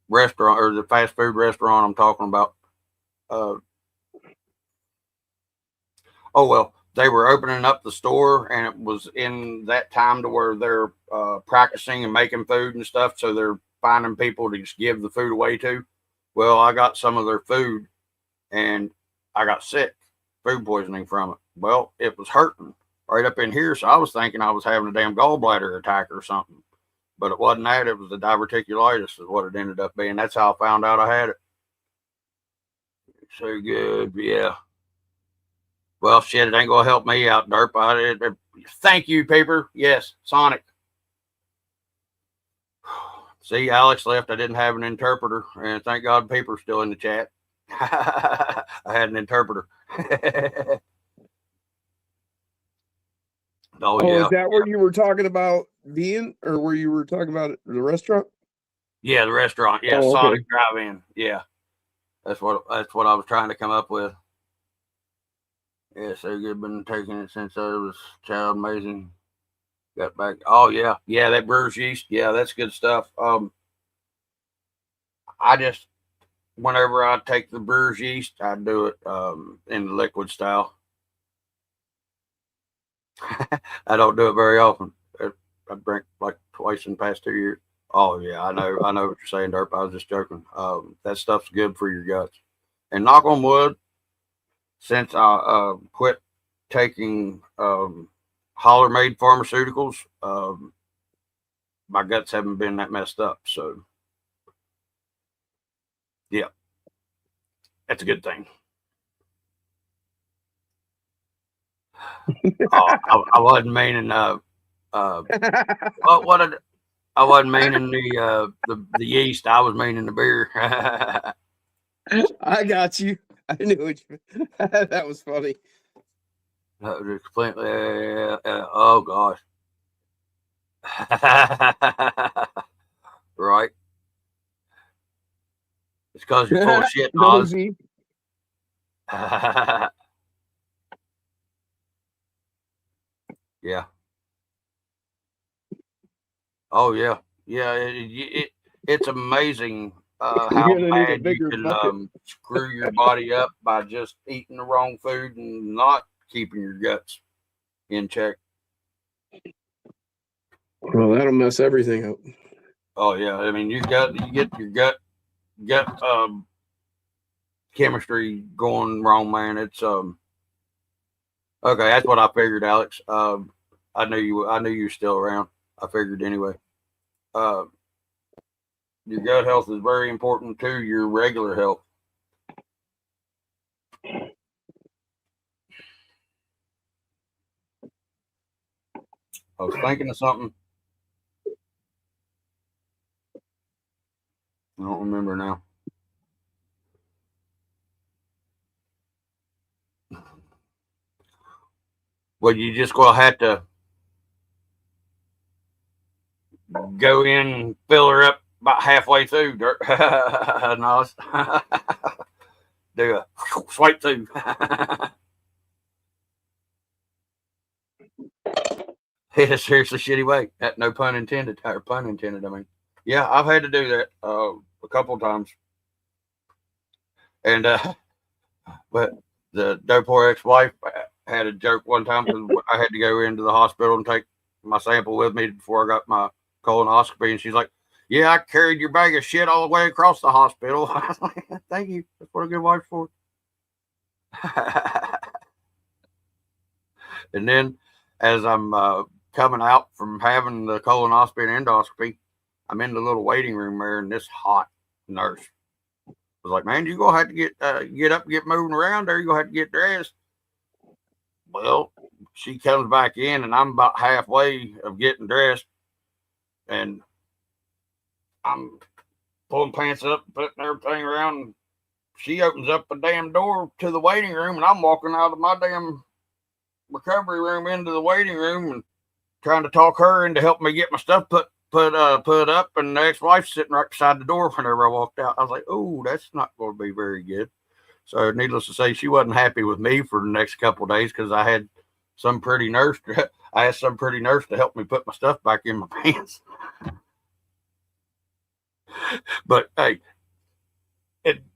restaurant or the fast food restaurant I'm talking about. Oh well. They were opening up the store and it was in that time to where they're practicing and making food and stuff. So they're finding people to just give the food away to. Well, I got some of their food and I got sick, food poisoning from it. Well, it was hurting right up in here. So I was thinking I was having a damn gallbladder attack or something. But it wasn't that. It was the diverticulitis is what it ended up being. That's how I found out I had it. So good. Yeah. Well, shit, it ain't going to help me out, Derp. Thank you, Paper. Yes, Sonic. See, Alex left. I didn't have an interpreter. And thank God Paper's still in the chat. I had an interpreter. Oh, yeah. Is that where you were talking about being, or where you were talking about the restaurant? Yeah, the restaurant. Yeah, okay. Sonic Drive-In. Yeah, that's what I was trying to come up with. Yeah, so good. Been taking it since I was a child. Amazing. Got back. Oh yeah, yeah. That brewer's yeast. Yeah, that's good stuff. I just whenever I take the brewer's yeast, I do it in the liquid style. I don't do it very often. I drink like twice in the past 2 years. Oh yeah, I know what you're saying, Derp. I was just joking. That stuff's good for your guts. And knock on wood, since I quit taking holler made pharmaceuticals, my guts haven't been that messed up. So yeah, that's a good thing. I wasn't meaning I wasn't meaning the yeast. I was meaning the beer. I got you. I knew what you that was funny. That was completely oh gosh. Right. It's because you're full of shit, Oz. Yeah. Oh yeah, yeah. It's amazing how bad you can screw your body up by just eating the wrong food and not keeping your guts in check. Well, that'll mess everything up. Oh yeah, I mean you get your gut chemistry going wrong, man. It's okay. That's what I figured, Alex. I knew you were still around. I figured anyway. Your gut health is very important to your regular health. I was thinking of something. I don't remember now. Well, you just gonna have to go in and fill her up about halfway through. No, do a swipe through. Yeah, seriously, shitty way. No pun intended. Or pun intended. I mean, yeah, I've had to do that a couple of times, and but the dope poor ex-wife had a joke one time because I had to go into the hospital and take my sample with me before I got my colonoscopy, and she's like, "Yeah, I carried your bag of shit all the way across the hospital." I was like, "Thank you. That's what a good wife's for." And then, as I'm coming out from having the colonoscopy and endoscopy, I'm in the little waiting room there, and this hot nurse was like, "Man, you gonna have to get up, get moving around there. You gonna have to get dressed." Well, she comes back in, and I'm about halfway of getting dressed, and I'm pulling pants up, putting everything around. And she opens up a damn door to the waiting room, and I'm walking out of my damn recovery room into the waiting room and trying to talk her into helping me get my stuff put up, and the ex-wife's sitting right beside the door whenever I walked out. I was like, "Oh, that's not going to be very good." So needless to say, she wasn't happy with me for the next couple of days because I had some pretty nurse to help me put my stuff back in my pants. But hey,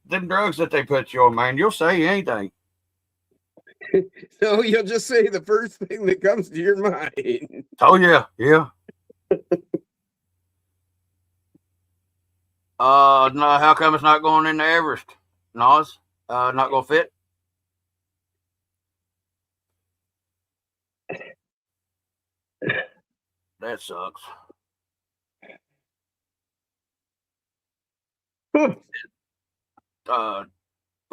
them drugs that they put you on, man, you'll say anything. No, you'll just say the first thing that comes to your mind. Oh yeah, yeah. No, how come it's not going in the Everest? Nas, not gonna fit. That sucks. Was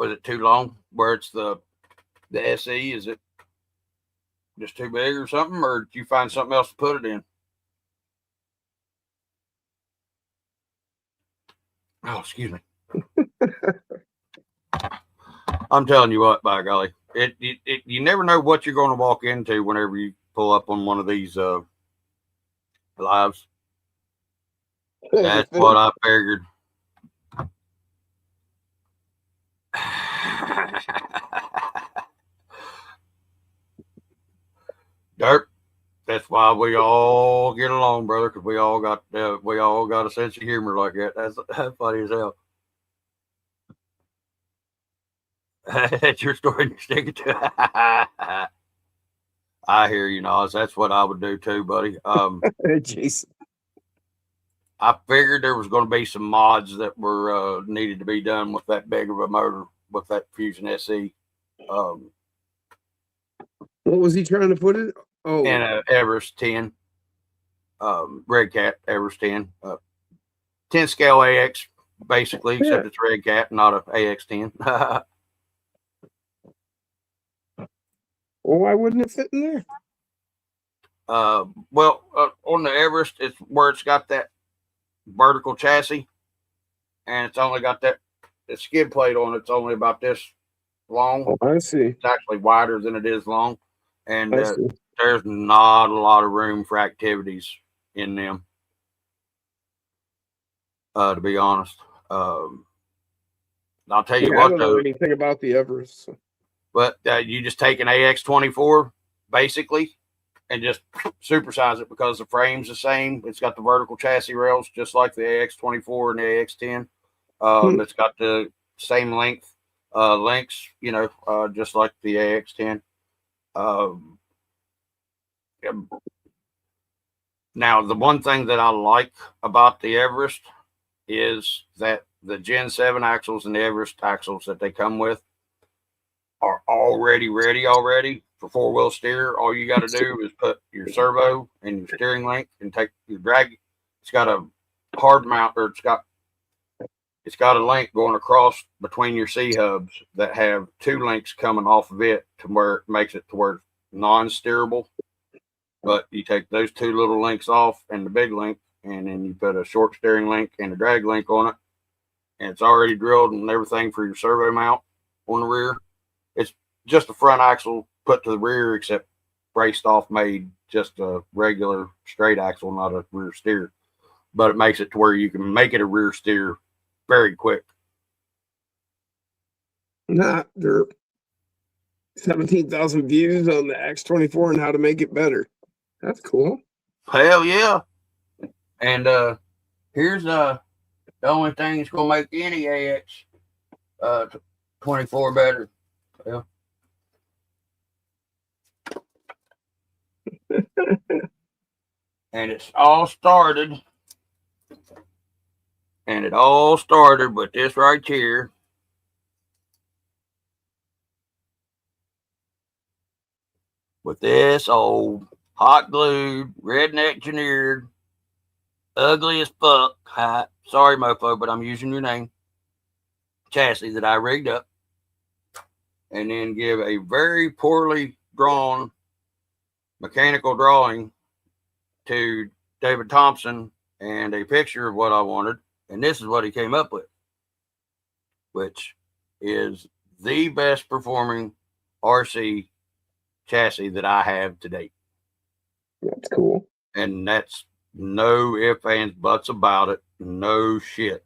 it too long? Where it's the SE? Is it just too big or something, or did you find something else to put it in? Oh, excuse me. I'm telling you what, by golly, you never know what you're going to walk into whenever you pull up on one of these lives. That's what I figured. Dirt. That's why we all get along, brother, because we all got a sense of humor like that. That's funny as hell. That's your story and you're sticking to it. I hear you, Nas. That's what I would do too, buddy. Jason. I figured there was going to be some mods that were needed to be done with that big of a motor, with that Fusion SE. What was he trying to put it? Oh, and a Everest 10, Red Cat Everest 10, 10 scale AX, basically, except it's Red Cat, not a AX 10. Well, why wouldn't it fit in there? Well, on the Everest, it's where it's got that vertical chassis, and it's only got that skid plate on it. It's only about this long. Oh, I see. It's actually wider than it is long, and there's not a lot of room for activities in them. To be honest, I'll tell you what. I don't know anything about the Everest. So. But you just take an AX24 basically and just supersize it because the frame's the same. It's got the vertical chassis rails just like the AX24 and the AX10. It's got the same links, just like the AX10. Now, the one thing that I like about the Everest is that the Gen 7 axles and the Everest axles that they come with are already ready for four-wheel steer. All you got to do is put your servo and your steering link and take your drag. It's got a hard mount, or it's got a link going across between your C-hubs that have two links coming off of it to where it makes it to where it's non-steerable. But you take those two little links off and the big link, and then you put a short steering link and a drag link on it, and it's already drilled and everything for your servo mount on the rear. It's just a front axle put to the rear, except braced off, made just a regular straight axle, not a rear steer. But it makes it to where you can make it a rear steer very quick. Not there. 17,000 views on the X24 and how to make it better. That's cool. Hell yeah. And here's the only thing that's gonna make any AX 24 better. Yeah. And it all started with this right here. With this old hot glued, redneck engineered, ugly as fuck, sorry mofo, but I'm using your name, chassis that I rigged up, and then give a very poorly drawn mechanical drawing to David Thompson and a picture of what I wanted, and this is what he came up with, which is the best performing RC chassis that I have to date. That's cool. And that's no ifs, ands, buts about it. No shit.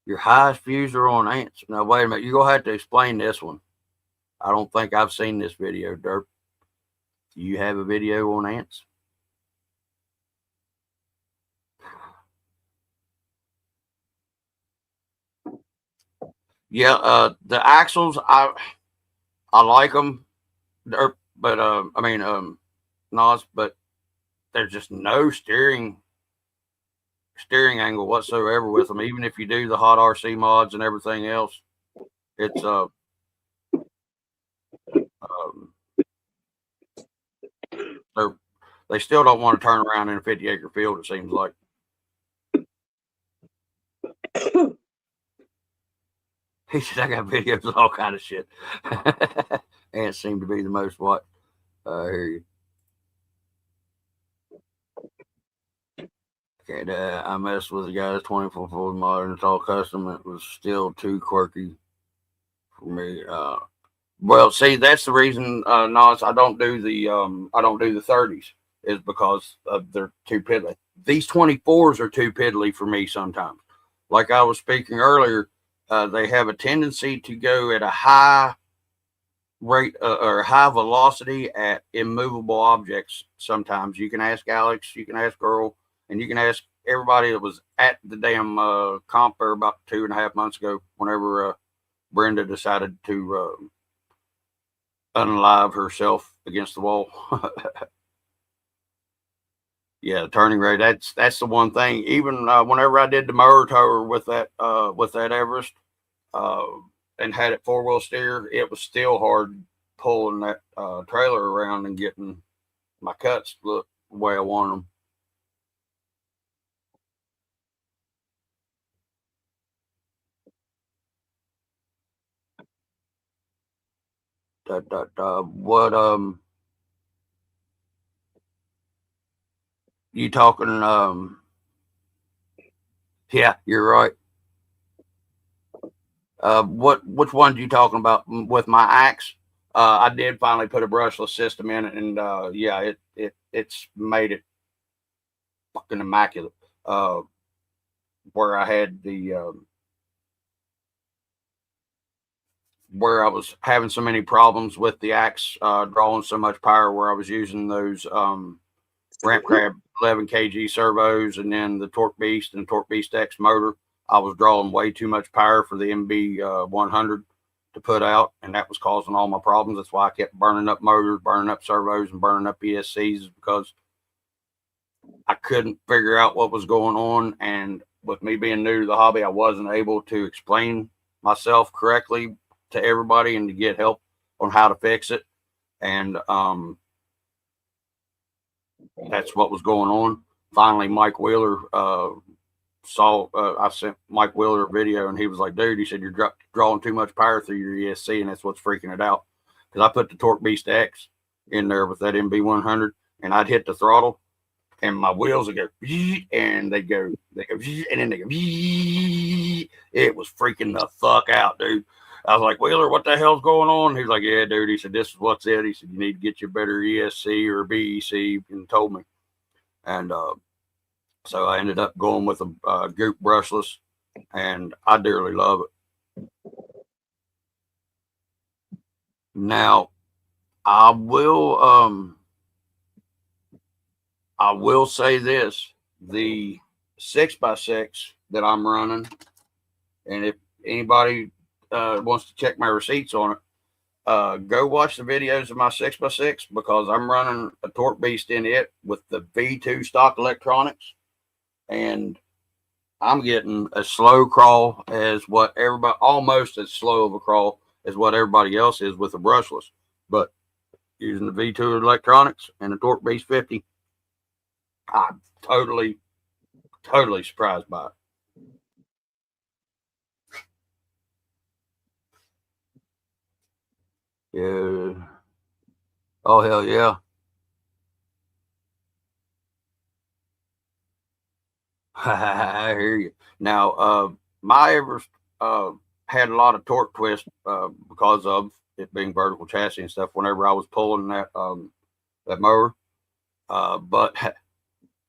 Your highest views are on ants. Now, wait a minute. You're going to have to explain this one. I don't think I've seen this video, Derp. Do you have a video on ants? Yeah, the axles, I like them, but Nas, but there's just no steering steering angle whatsoever with them. Even if you do the hot RC mods and everything else, it's they still don't want to turn around in a 50-acre field, it seems like. He said, I got videos of all kind of shit. Ants seem to be the most what? I hear you. Okay, I messed with the guy's 24-foot modern. It's all custom. It was still too quirky for me. Well, see, that's the reason, Nas, I don't do the 30s, is because they're too piddly. These 24s are too piddly for me sometimes. Like I was speaking earlier, they have a tendency to go at a high rate or high velocity at immovable objects. Sometimes you can ask Alex, you can ask Earl, and you can ask everybody that was at the damn comp there about 2.5 months ago, whenever Brenda decided to unalive herself against the wall. Yeah, turning rate. That's the one thing. Even whenever I did the mower tower with that Everest, and had it 4-wheel steer, it was still hard pulling that trailer around and getting my cuts look the way I want them. What you talking? Yeah, you're right. Which ones you talking about with my axe? I did finally put a brushless system in it, and yeah, it's made it fucking immaculate. Where I had the where I was having so many problems with the axe drawing so much power, where I was using those Ramp Crab 11 kg servos and then the Torque Beast and Torque Beast X motor. I was drawing way too much power for the MB 100 to put out, and that was causing all my problems. That's why I kept burning up motors, burning up servos, and burning up ESCs, because I couldn't figure out what was going on. And with me being new to the hobby, I wasn't able to explain myself correctly to everybody and to get help on how to fix it. And that's what was going on. Finally, Mike Wheeler saw, I sent Mike Wheeler a video, and he was like, dude, he said, you're drawing too much power through your ESC, and that's what's freaking it out. Because I put the Torque Beast X in there with that MB 100, and I'd hit the throttle, and my wheels would go, and they go, and then they go, it was freaking the fuck out, dude. I was like, Wheeler, what the hell's going on? He was like, yeah, dude. He said, this is what's it. He said, you need to get you a better ESC or BEC, and told me. And so I ended up going with a Goop brushless, and I dearly love it. Now, I will say this: the 6x6 that I'm running, and if anybody wants to check my receipts on it, go watch the videos of my 6x6, because I'm running a Torque Beast in it with the V2 stock electronics, and I'm getting a slow crawl as what everybody, almost as slow of a crawl as what everybody else is with the brushless. But using the V2 electronics and the Torque Beast 50, I'm totally surprised by it. Yeah. Oh, hell yeah. I hear you. Now, my Everest had a lot of torque twist because of it being vertical chassis and stuff whenever I was pulling that mower. But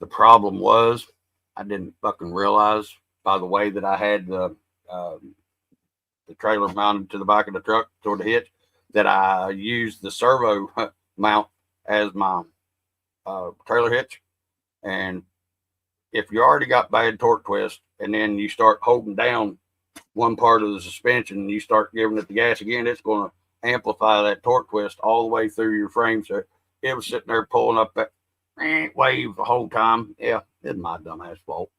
the problem was I didn't fucking realize, by the way that I had the trailer mounted to the back of the truck toward the hitch, that I used the servo mount as my trailer hitch. And if you already got bad torque twist, and then you start holding down one part of the suspension and you start giving it the gas again, it's going to amplify that torque twist all the way through your frame. So it was sitting there pulling up that wave the whole time. Yeah, it's my dumbass fault.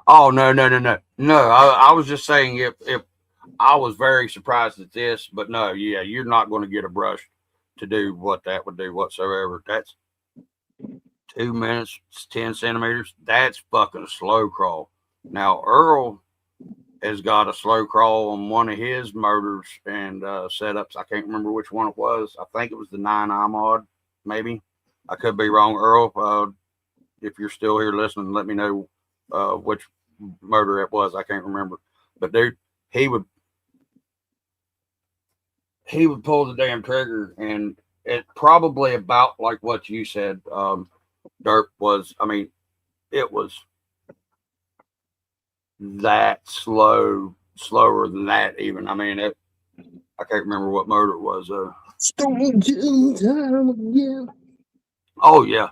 Oh no. I was just saying if I was very surprised at this, but no, yeah, you're not going to get a brush to do what that would do whatsoever. That's 2 minutes, 10 centimeters. That's fucking slow crawl. Now Earl has got a slow crawl on one of his motors and setups. I can't remember which one it was. I think it was the 9i mod, maybe. I could be wrong. Earl, if you're still here listening, let me know which motor it was. I can't remember. But dude, he would pull the damn trigger, and it probably about like what you said, Dirt was. I mean, it was that slower than that even. I mean, I can't remember what motor it was. Oh yeah.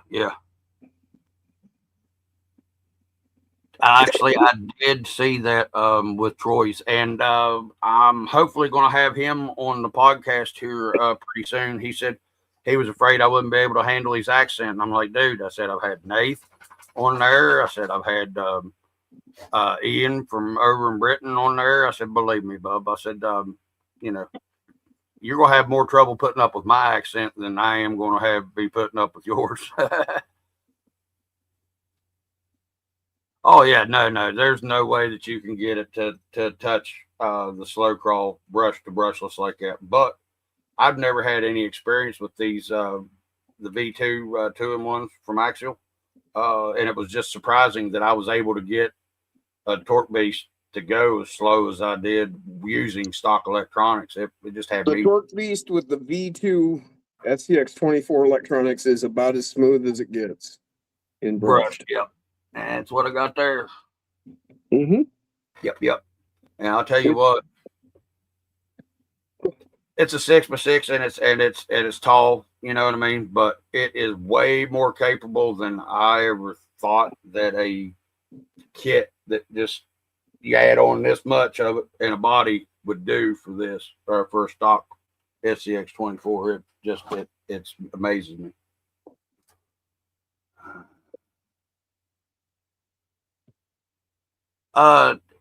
Actually, I did see that with Troy's, and I'm hopefully going to have him on the podcast here pretty soon. He said he was afraid I wouldn't be able to handle his accent. And I'm like, dude, I said, I've had Nath on there. I said, I've had Ian from over in Britain on there. I said, believe me, bub. I said, you know, you're going to have more trouble putting up with my accent than I am going to be putting up with yours. Oh yeah, no. There's no way that you can get it to touch the slow crawl brush to brushless like that. But I've never had any experience with these the V2 2-in-1s from Axial, and it was just surprising that I was able to get a Torque Beast to go as slow as I did using stock electronics. It just had The me. Torque Beast with the V2 SCX24 electronics is about as smooth as it gets in brushed. Yep, that's what I got there. Mm-hmm. Yep. And I'll tell you what, it's a 6x6 and it's tall, you know what I mean? But it is way more capable than I ever thought that a kit that just you add on this much of it in a body would do for this or for a stock SCX24. It's amazes me.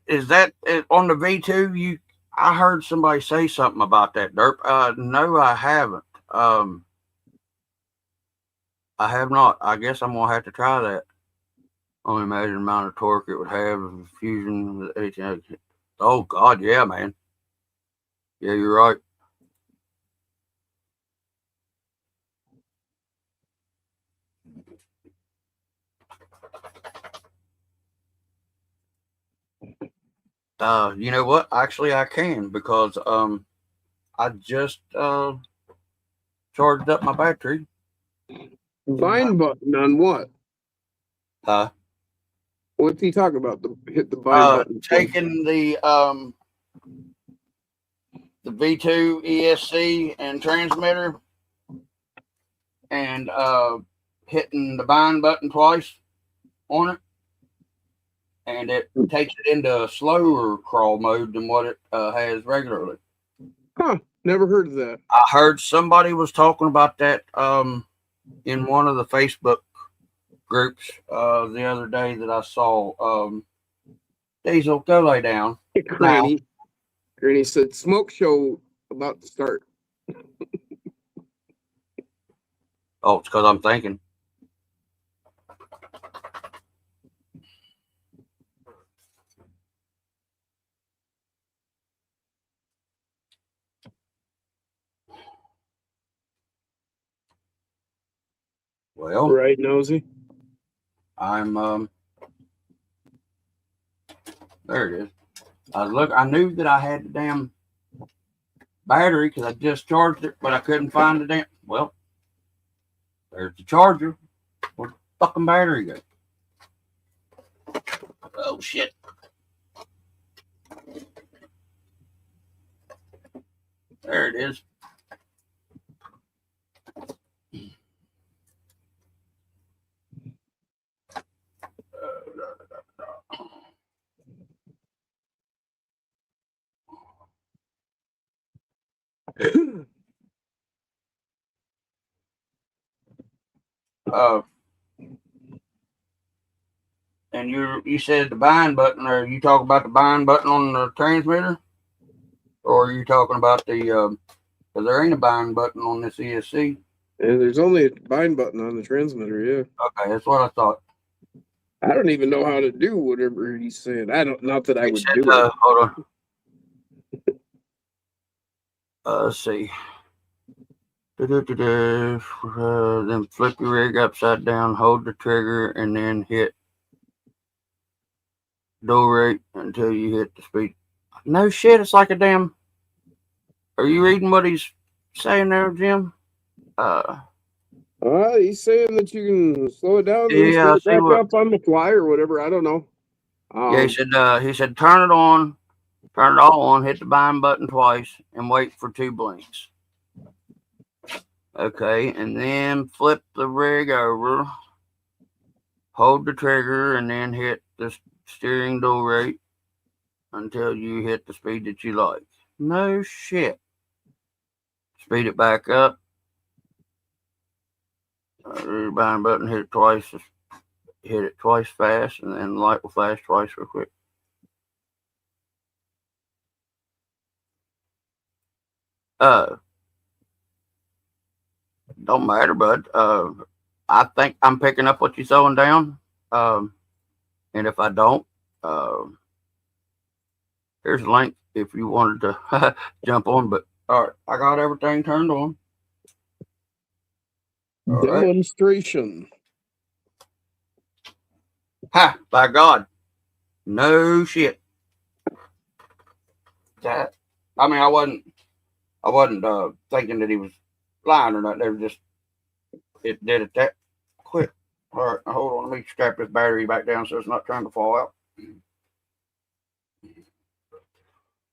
Is that on the V2? I heard somebody say something about that, Derp. No, I haven't. I have not. I guess I'm gonna have to try that. Only imagine the amount of torque it would have if fusion. Oh God, yeah, man. Yeah, you're right. You know what? Actually, I can because I just charged up my battery. Bind button on what? Huh? What's he talking about? Hit the bind button. Taking the V2 ESC and transmitter and hitting the bind button twice on it, and it takes it into a slower crawl mode than what it has regularly. Huh? Never heard of that. I heard somebody was talking about that in one of the Facebook groups the other day that I saw. Diesel, go lay down. Granny said, "Smoke show about to start." Oh, it's because I'm thinking. Well, right, nosy. I'm there it is. I knew that I had the damn battery because I just charged it, but I couldn't find the damn. Well, there's the charger. Where'd the fucking battery go? Oh shit! There it is. And you said the bind button, or you talk about the bind button on the transmitter, or are you talking about the? Because there ain't a bind button on this ESC. And there's only a bind button on the transmitter. Yeah. Okay, that's what I thought. I don't even know how to do whatever he's saying. I don't. Not that I would do it. Hold on. Let's see. Then flip your rig upside down, hold the trigger, and then hit dual rate until you hit the speed. No shit, it's like a damn. Are you reading what he's saying there, Jim? He's saying that you can slow it down and Yeah, back up on the fly or whatever. I don't know. Yeah, he said turn it on, turn it all on, hit the bind button twice, and wait for 2 blinks. Okay, and then flip the rig over, hold the trigger, and then hit the steering dual rate until you hit the speed that you like. No shit. Speed it back up. Bind button, hit it twice. Hit it twice fast, and then the light will flash twice real quick. Don't matter, bud. I think I'm picking up what you're throwing down. And if I don't, here's a link if you wanted to jump on. But all right, I got everything turned on. All Demonstration. Ha! By God, no shit. That I mean, I wasn't thinking that he was lying or not. They were just it did it that quick. All right, hold on. Let me strap this battery back down so it's not trying to fall out.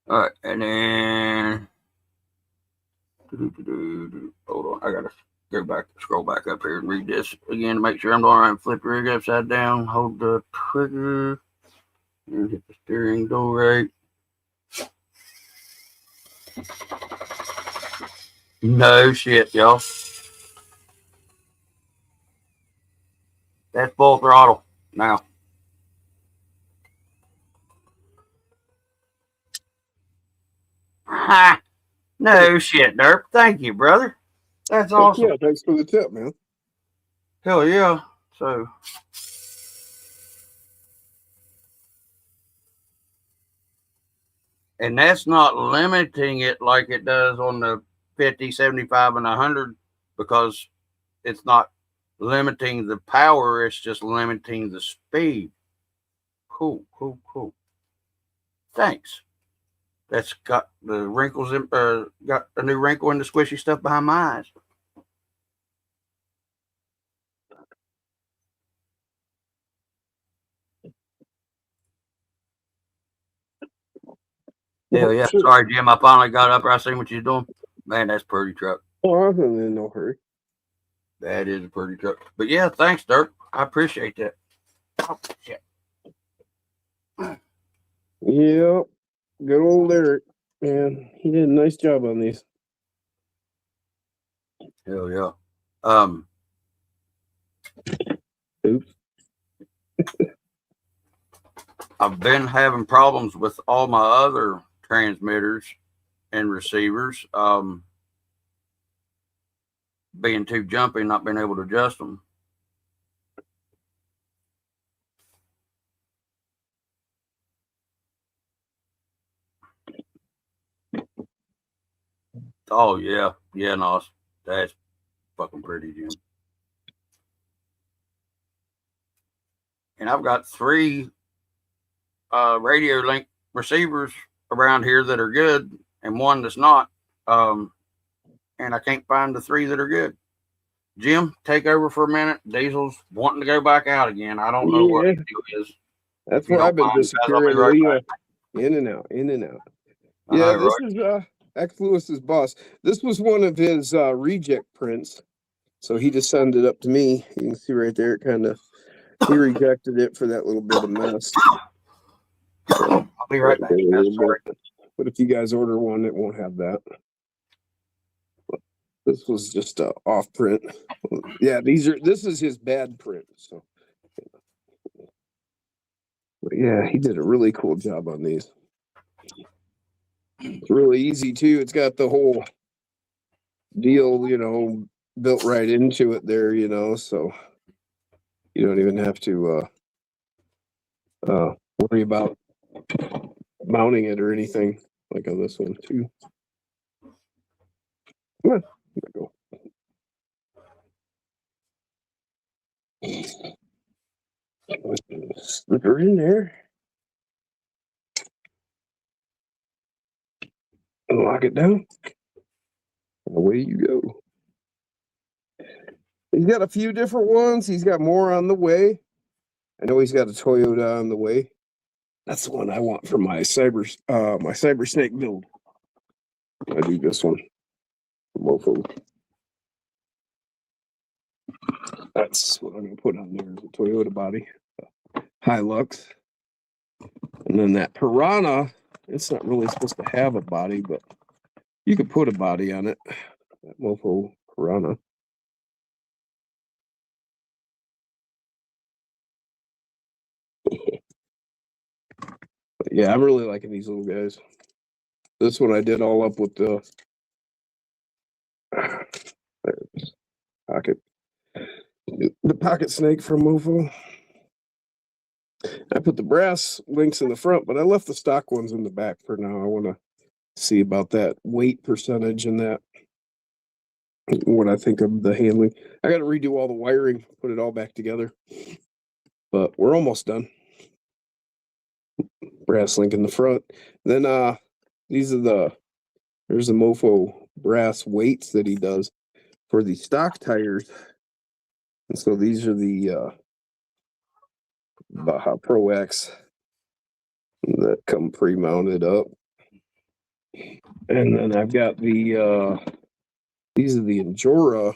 All right, and then hold on. I gotta go back, scroll back up here and read this again to make sure I'm doing right. Flip your rig upside down, hold the trigger, and hit the steering dual rate. No shit, y'all. That's full throttle now. Ha! No shit, Derp. Thank you, brother. That's awesome. Yeah, thanks for the tip, man. Hell yeah. So and that's not limiting it like it does on the 50, 75, and 100 because it's not limiting the power. It's just limiting the speed. Cool. Thanks. That's got the wrinkles in, got a new wrinkle in the squishy stuff behind my eyes. Hell yeah. Sure. Sorry, Jim. I finally got up there. I seen what you're doing. Man, that's a pretty truck. Oh, I'm in no hurry. That is a pretty truck. But yeah, thanks, Dirk. I appreciate that. Oh, shit. Yeah, good old Eric. Man, he did a nice job on these. Hell yeah. Oops. I've been having problems with all my other transmitters and receivers. Being too jumpy, not being able to adjust them. Oh yeah, no, that's fucking pretty, Jim. And I've got 3 radio link receivers around here that are good, and 1 that's not. And I can't find the 3 that are good. Jim, take over for a minute. Diesel's wanting to go back out again. I don't know what the deal is. That's where I've been disappearing. Right in and out. Yeah, this is X Lewis's boss. This was one of his reject prints. So he just sent it up to me. You can see right there, he rejected it for that little bit of mess. I'll be right back. But if you guys order one, it won't have that. This was just a off print. Yeah, this is his bad print. So yeah, he did a really cool job on these. It's really easy too. It's got the whole deal, built right into it there, so you don't even have to worry about mounting it or anything like on this one too. Come on, there we go. Slip her in there. And lock it down. And away you go. He's got a few different ones. He's got more on the way. I know he's got a Toyota on the way. That's the one I want for my cyber snake build. I do this one. Mofo. That's what I'm gonna put on there, the Toyota body. Hilux. And then that Piranha, it's not really supposed to have a body, but you could put a body on it. That Mofo Piranha. But yeah, I'm really liking these little guys. This one I did all up with the pocket. The pocket snake from Mofo. I put the brass links in the front, but I left the stock ones in the back for now. I want to see about that weight percentage and that, what I think of the handling. I got to redo all the wiring, put it all back together, but we're almost done. Brass link in the front. Then there's the Mofo brass weights that he does for the stock tires. And so these are the Baja Pro X that come pre-mounted up. And then I've got these are the Injora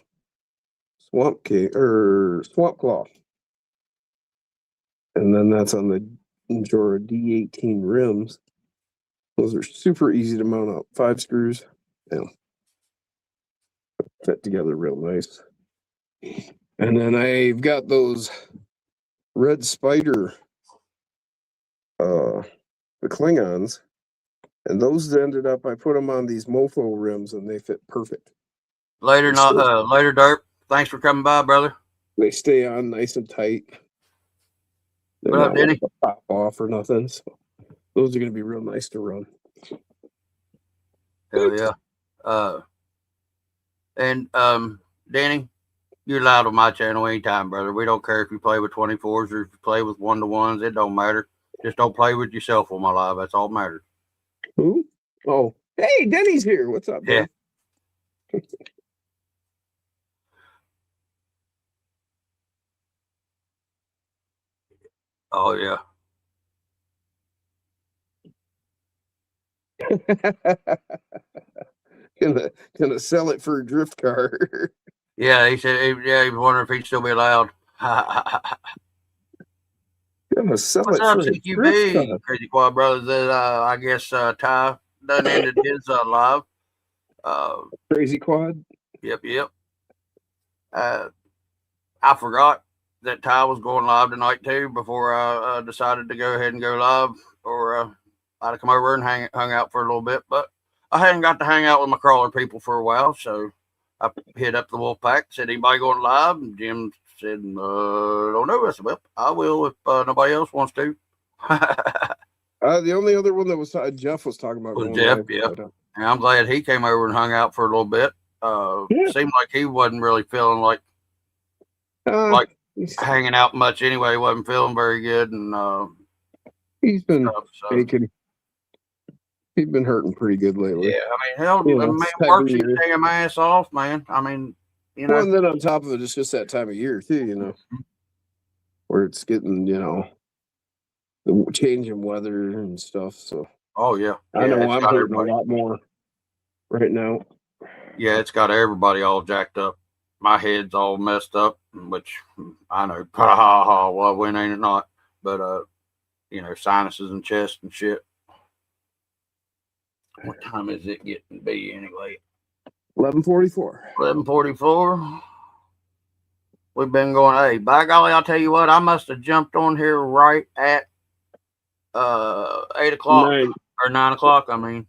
Swamp Claw. And then that's on the Injora D18 rims. Those are super easy to mount up. 5 screws. Yeah. Fit together real nice. And then I've got those Red Spider the Klingons. And those ended up, I put them on these Mofo rims and they fit perfect. Later, Derp. Thanks for coming by, brother. They stay on nice and tight. They're What up, not Denny? pop off or nothing. So those are going to be real nice to run. Hell yeah. And Danny, you're allowed on my channel anytime, brother. We don't care if you play with 24s or if you play with 1-to-1s. It don't matter. Just don't play with yourself on my live. That's all that matters. Who? Oh, hey, Denny's here. What's up, Yeah. Dan? Oh yeah. gonna sell it for a drift car. Yeah, he said. He was wondering if he'd still be allowed. Gonna sell What's it up, for a drift CQB? car. Crazy Quad Brothers. I guess Ty done ended his live. Crazy Quad. Yep. I forgot that Ty was going live tonight too before I decided to go ahead and go live, or I'd come over and hung out for a little bit. But I hadn't got to hang out with my crawler people for a while, so I hit up the Wolfpack. Said, anybody going live? And Jim said, don't know. I said, well, I will if nobody else wants to. The only other one that was Jeff was talking about Was going Jeff, live, yeah. but, And I'm glad he came over and hung out for a little bit. Yeah. Seemed like he wasn't really feeling like hanging out much anyway. He wasn't feeling very good, and he's been stuff, so. aching. He's been hurting pretty good lately. Yeah, I mean, hell, You know, man, time works of his year. damn ass off, man. I mean, you know. Well, and then on top of it, it's just that time of year too, where it's getting, the changing weather and stuff. So Oh yeah, I know it's I'm got hurting a everybody. lot more right now. Yeah, it's got everybody all jacked up. My head's all messed up, which I know. Well, when ain't it not? But sinuses and chest and shit. What time is it getting to be anyway? 11:44. 11:44. We've been going. Hey, by golly, I'll tell you what. I must have jumped on here right at 8 o'clock 9. or 9 o'clock. I mean,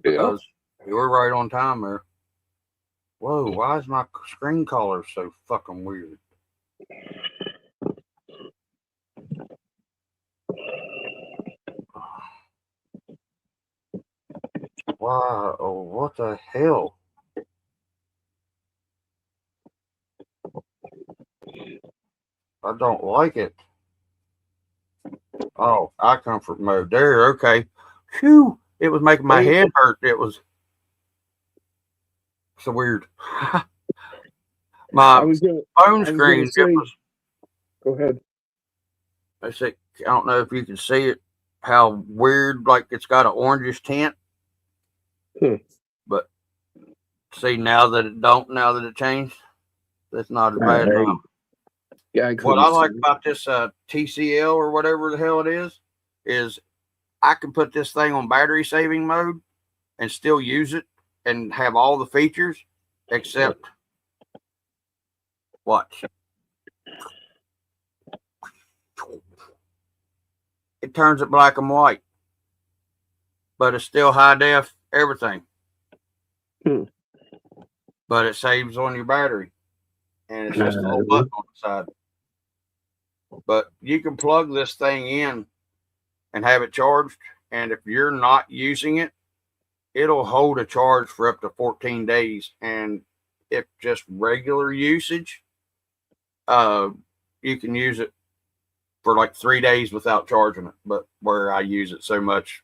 Yeah. because you were right on time there. Whoa, why is my screen color so fucking weird? Why? Oh, what the hell? I don't like it. Oh, eye comfort mode. There, okay. Phew. It was making my head hurt. It was so weird. My phone screen, it was. Go ahead. I don't know if you can see it, how weird, like it's got an orangish tint. But see, now that it changed, that's not as bad now. Yeah, What I like about this TCL or whatever the hell it is I can put this thing on battery saving mode and still use it and have all the features except watch. It turns it black and white, but it's still high def, everything. But it saves on your battery, and it's just a little button on the side. But you can plug this thing in and have it charged, and if you're not using it, it'll hold a charge for up to 14 days. And if just regular usage, you can use it for like 3 days without charging it. But where I use it so much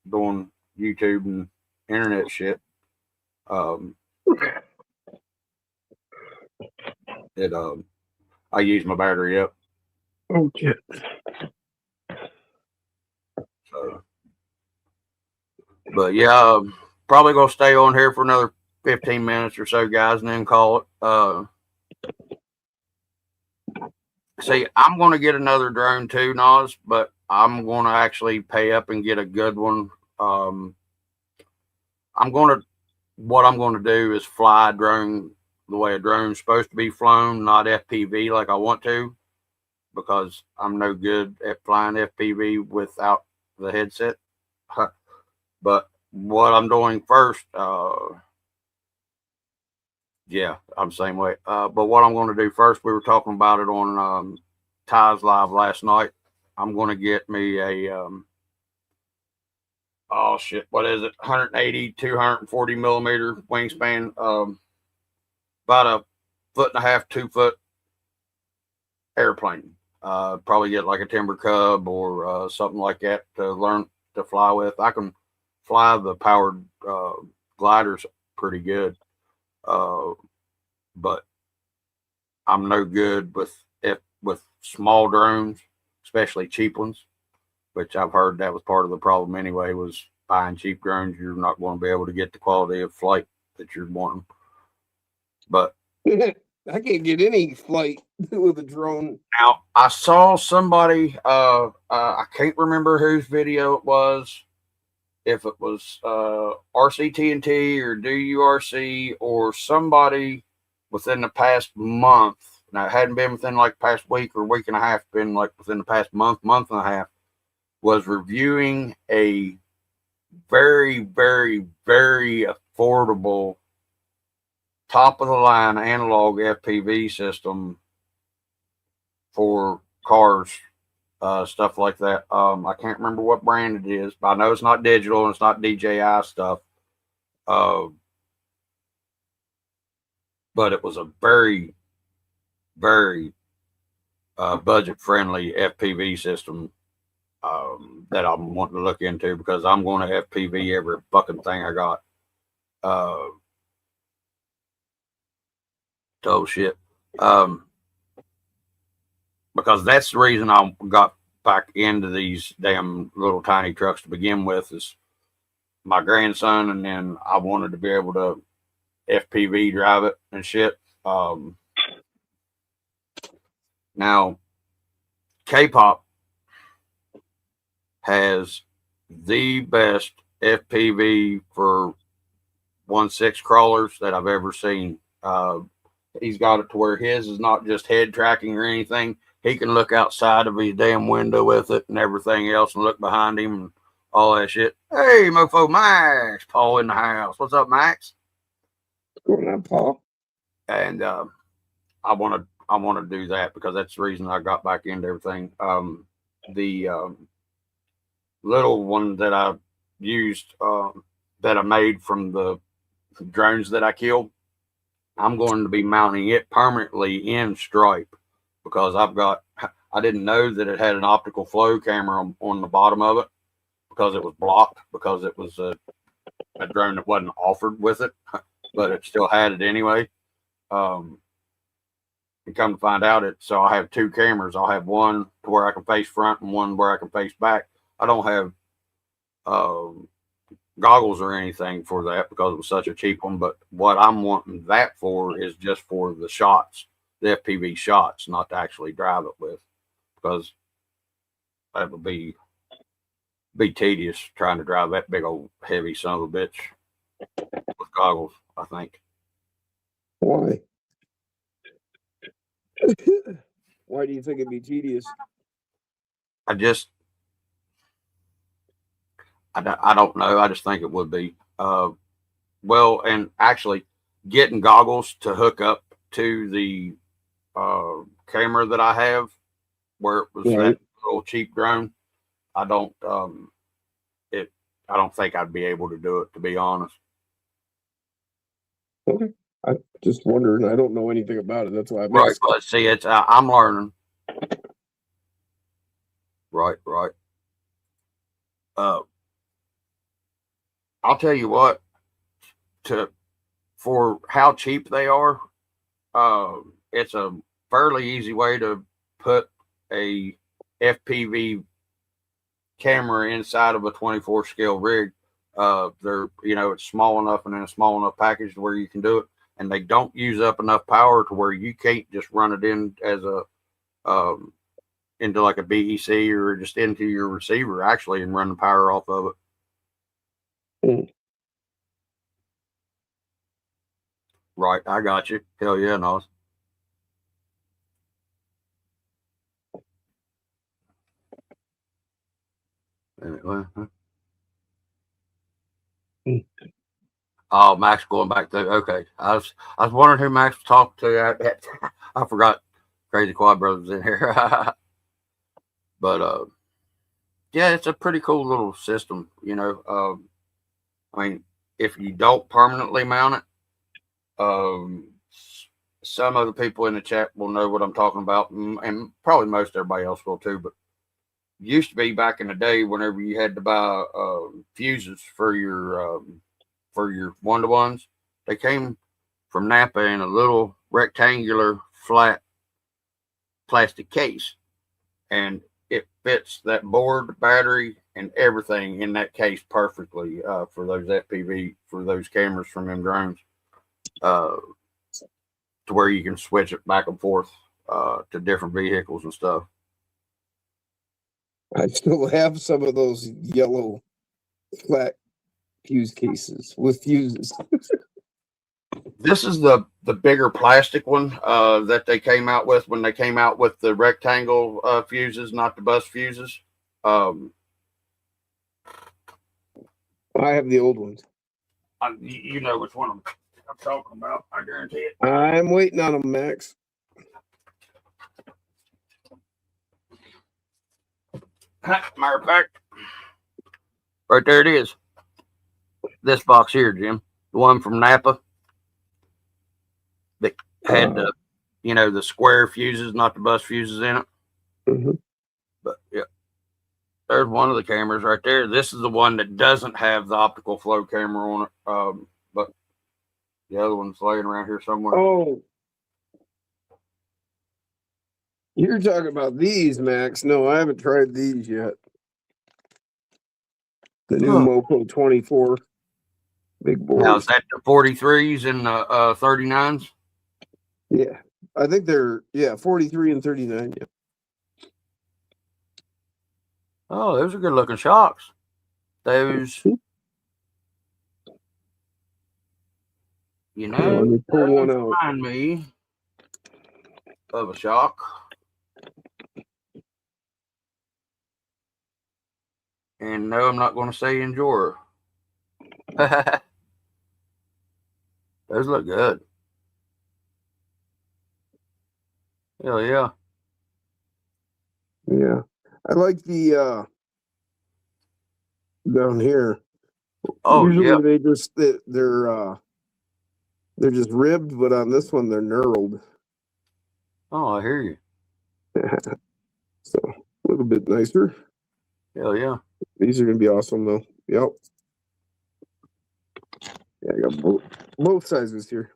doing YouTube and internet shit, I use my battery up. Okay. So, but yeah, probably gonna stay on here for another 15 minutes or so, guys, and then call it. See, I'm gonna get another drone too, Nas, but I'm gonna actually pay up and get a good one. What I'm gonna do is fly a drone the way a drone's supposed to be flown, not FPV like I want to, because I'm no good at flying FPV without the headset. But what I'm doing first, yeah, I'm the same way. But what I'm going to do first, we were talking about it on Ty's Live last night. I'm going to get me a, oh shit, what is it? 180, 240 millimeter wingspan, about a 1.5 2 foot airplane. Probably get like a Timber Cub or something like that to learn to fly with. I can fly the powered gliders pretty good, but I'm no good with small drones, especially cheap ones, which I've heard that was part of the problem anyway, was buying cheap drones. You're not going to be able to get the quality of flight that you're wanting. But I can't get any flight with a drone. Now, I saw somebody, I can't remember whose video it was, if it was RCT&T or DURC or somebody within the past month. Now, it hadn't been within like the past week or week and a half, been like within the past month and a half, was reviewing a very, very, very affordable top of the line analog FPV system for cars, stuff like that. I can't remember what brand it is, but I know it's not digital and it's not DJI stuff. But it was a very, very budget friendly FPV system that I'm wanting to look into, because I'm going to FPV every fucking thing I got. Oh shit. Because that's the reason I got back into these damn little tiny trucks to begin with, is my grandson, and then I wanted to be able to FPV drive it and shit. Now, K-Pop has the best FPV for 1.6 crawlers that I've ever seen. He's got it to where his is not just head tracking or anything. he can look outside of his damn window with it and everything else and look behind him and all that shit. Hey, mofo Max, Paul in the house. What's up, Max? What's going on, Paul? And I want to do that because that's the reason I got back into everything. The little one that I used that I made from the drones that I killed, I'm going to be mounting it permanently in stripe because I didn't know that it had an optical flow camera on the bottom of it because it was blocked, because it was a drone that wasn't offered with it, but it still had it anyway. And come to find out, so I have two cameras. I'll have one to where I can face front and one where I can face back. I don't have goggles or anything for that because it was such a cheap one. But what I'm wanting that for is just for the shots, the FPV shots, not to actually drive it with, because that would be tedious trying to drive that big old heavy son of a bitch with goggles, I think. Why? Why do you think it'd be tedious? I don't know. I just think it would be. Well, and actually getting goggles to hook up to the camera that I have, where it was that little cheap drone, I don't think I'd be able to do it, to be honest. Okay. I just wondering. I don't know anything about it. That's why I'm right. But see, it's I'm learning. Right. I'll tell you what. For how cheap they are, it's a fairly easy way to put a FPV camera inside of a 24 scale rig. It's small enough and in a small enough package to where you can do it, and they don't use up enough power to where you can't just run it in as a into like a BEC or just into your receiver actually and run the power off of it. Right, I got you. Hell yeah, Nos. Anyway. Oh, Max going back to okay. I was wondering who Max talked to. I forgot Crazy Quad Brothers in here. But yeah, it's a pretty cool little system, I mean, if you don't permanently mount it, some of the people in the chat will know what I'm talking about, and probably most everybody else will too. But used to be back in the day, whenever you had to buy fuses for your one-to-ones, they came from Napa in a little rectangular flat plastic case, and it fits that board, battery, and everything in that case perfectly for those FPV, for those cameras from them drones, to where you can switch it back and forth to different vehicles and stuff. I still have some of those yellow flat fuse cases with fuses. This is the bigger plastic one that they came out with when they came out with the rectangle fuses, not the bus fuses. I have the old ones. You know which one I'm talking about. I guarantee it. I'm waiting on them, Max. Matter of fact, right there it is. This box here, Jim, the one from Napa that had the square fuses, not the bus fuses in it. Mm-hmm. But yeah, there's one of the cameras right there. This is the one that doesn't have the optical flow camera on it. But the other one's laying around here somewhere. Oh, you're talking about these, Max. No, I haven't tried these yet. The new Mopo 24 big board. Now, is that the 43s and the 39s? Yeah, I think they're 43 and 39. Yeah. Oh, those are good looking shocks. Those, let me pull one out. Remind me of a shock. And no, I'm not going to say enjoy. Those look good. Hell yeah. Yeah. I like the down here. Oh Usually yeah. they just they're just ribbed, but on this one they're knurled. Oh, I hear you. So a little bit nicer. Hell yeah. These are gonna be awesome though. Yep. Yeah, I got both sizes here.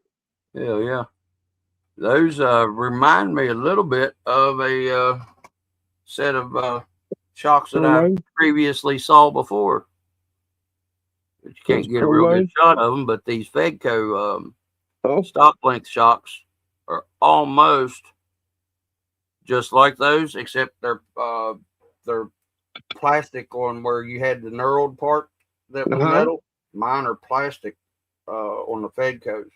Hell yeah. Those remind me a little bit of a set of shocks that I previously saw before. But you can't get a real good shot of them, but these Fedco stock length shocks are almost just like those, except they're plastic on where you had the knurled part that was metal. Mine are plastic on the Fedcos,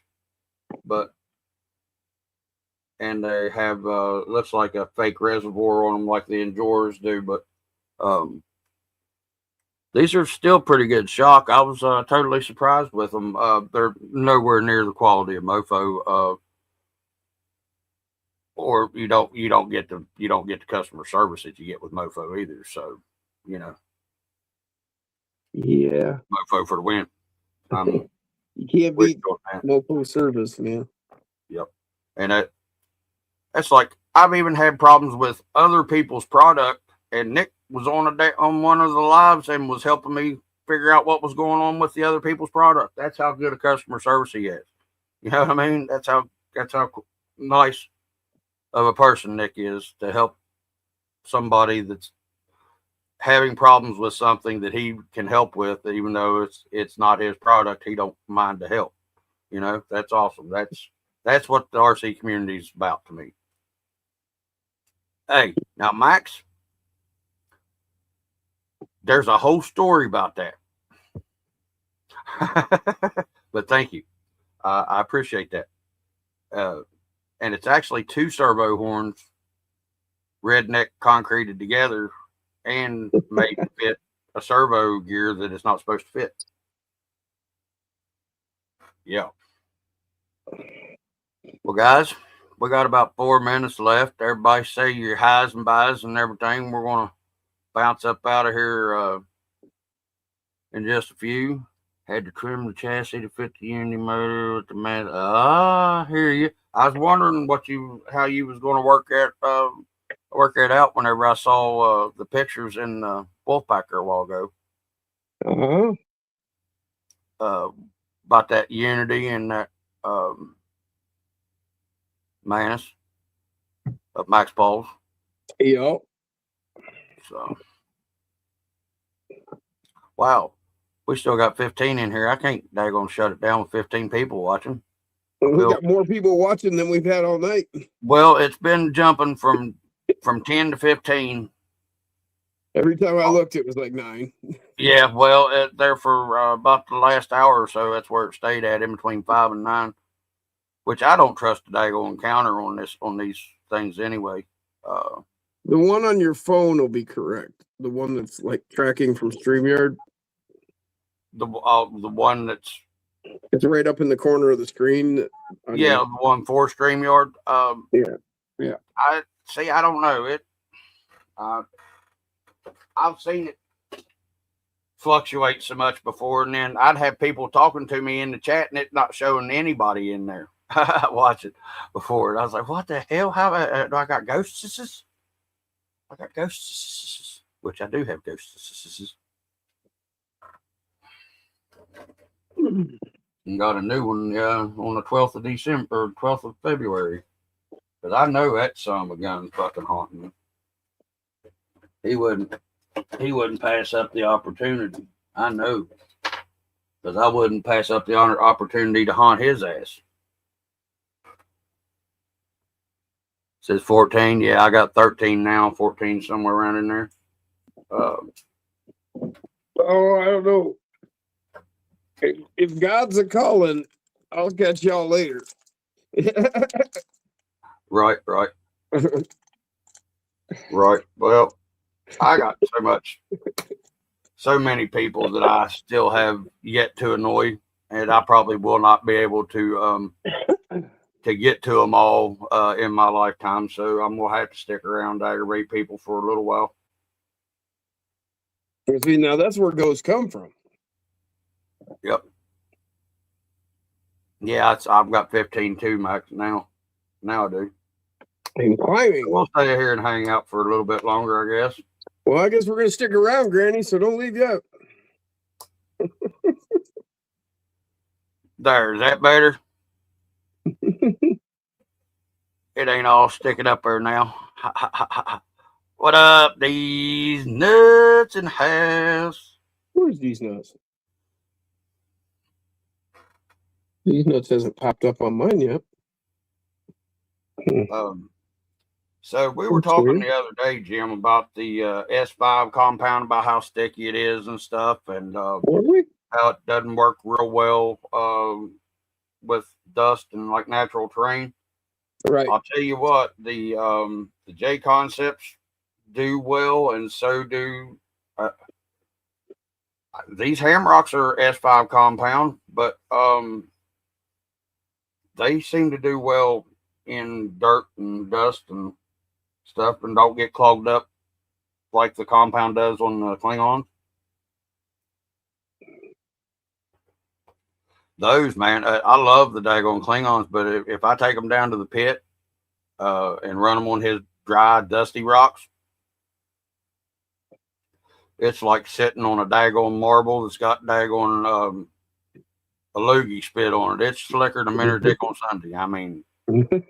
and they have looks like a fake reservoir on them like the Enjoyers do, but these are still pretty good shock. I was totally surprised with them. They're nowhere near the quality of Mofo, or you don't get the customer service that you get with Mofo either. So, you know, yeah, Mofo for the win. You can't beat Mofo service, man. Yep, and that's like I've even had problems with other people's product, and Nick was on one of the lives and was helping me figure out what was going on with the other people's product. That's how good a customer service he is. You know what I mean? That's how nice of a person Nick is to help somebody that's having problems with something that he can help with, even though it's not his product. He don't mind to help. You know, that's awesome. That's what the RC community is about to me. Hey, now Max, there's a whole story about that. But thank you. I appreciate that. And it's actually 2 servo horns, redneck concreted together and made to fit a servo gear that it's not supposed to fit. Yeah. Well, guys, we got about 4 minutes left. Everybody say your highs and buys and everything. We're going to bounce up out of here in just a few. Had to trim the chassis to fit the Unity motor with the man. I hear you. I was wondering how you was going to work that out whenever I saw the pictures in Wolfpacker a while ago. About that Unity and that Manus of Max Paul's. Yep. So, wow. We still got 15 in here. I can't daggone shut it down with 15 people watching. We got more people watching than we've had all night. Well, it's been jumping from 10 to 15. Every time I looked, it was like 9. Yeah, well, there for about the last hour or so, that's where it stayed at, in between 5 and 9, which I don't trust the daggone counter on these things anyway. The one on your phone will be correct. The one that's like tracking from StreamYard. The one that's right up in the corner of the screen. The one for StreamYard. Yeah. I don't know it. I've seen it fluctuate so much before, and then I'd have people talking to me in the chat, and it not showing anybody in there. Watch it before, and I was like, "What the hell? How do I got ghosts? I got ghosts, which I do have ghosts." And got a new one on the 12th of December or 12th of February. Because I know that son of a gun's fucking haunting me. He wouldn't pass up the opportunity. I know. Because I wouldn't pass up the opportunity to haunt his ass. Says 14. Yeah, I got 13 now. 14 somewhere around in there. I don't know. If God's a calling, I'll catch y'all later. Right. Right. Well, I got so many people that I still have yet to annoy, and I probably will not be able to get to them all in my lifetime. So I'm gonna have to stick around to aggravate people for a little while. See, now that's where ghosts come from. Yep. Yeah, I've got 15 too, Max. Now I do. And climbing. We'll stay here and hang out for a little bit longer, I guess. Well, I guess we're gonna stick around, Granny. So don't leave yet. There, is that better? It ain't all sticking up there now. What up, these nuts in the house? Where's these nuts? These nuts hasn't popped up on mine yet. So we were talking the other day, Jim, about the S5 compound, about how sticky it is and stuff, and how it doesn't work real well with dust and like natural terrain. Right. I'll tell you what, the J concepts do well, and so do these Hamrocks are S5 compound, but they seem to do well in dirt and dust and stuff, and don't get clogged up like the compound does on the Klingons. Those, man, I love the daggone Klingons, but if I take them down to the pit and run them on his dry, dusty rocks, it's like sitting on a daggone marble that's got daggone a loogie spit on it. It's slicker than Minter Dick on Sunday. I mean,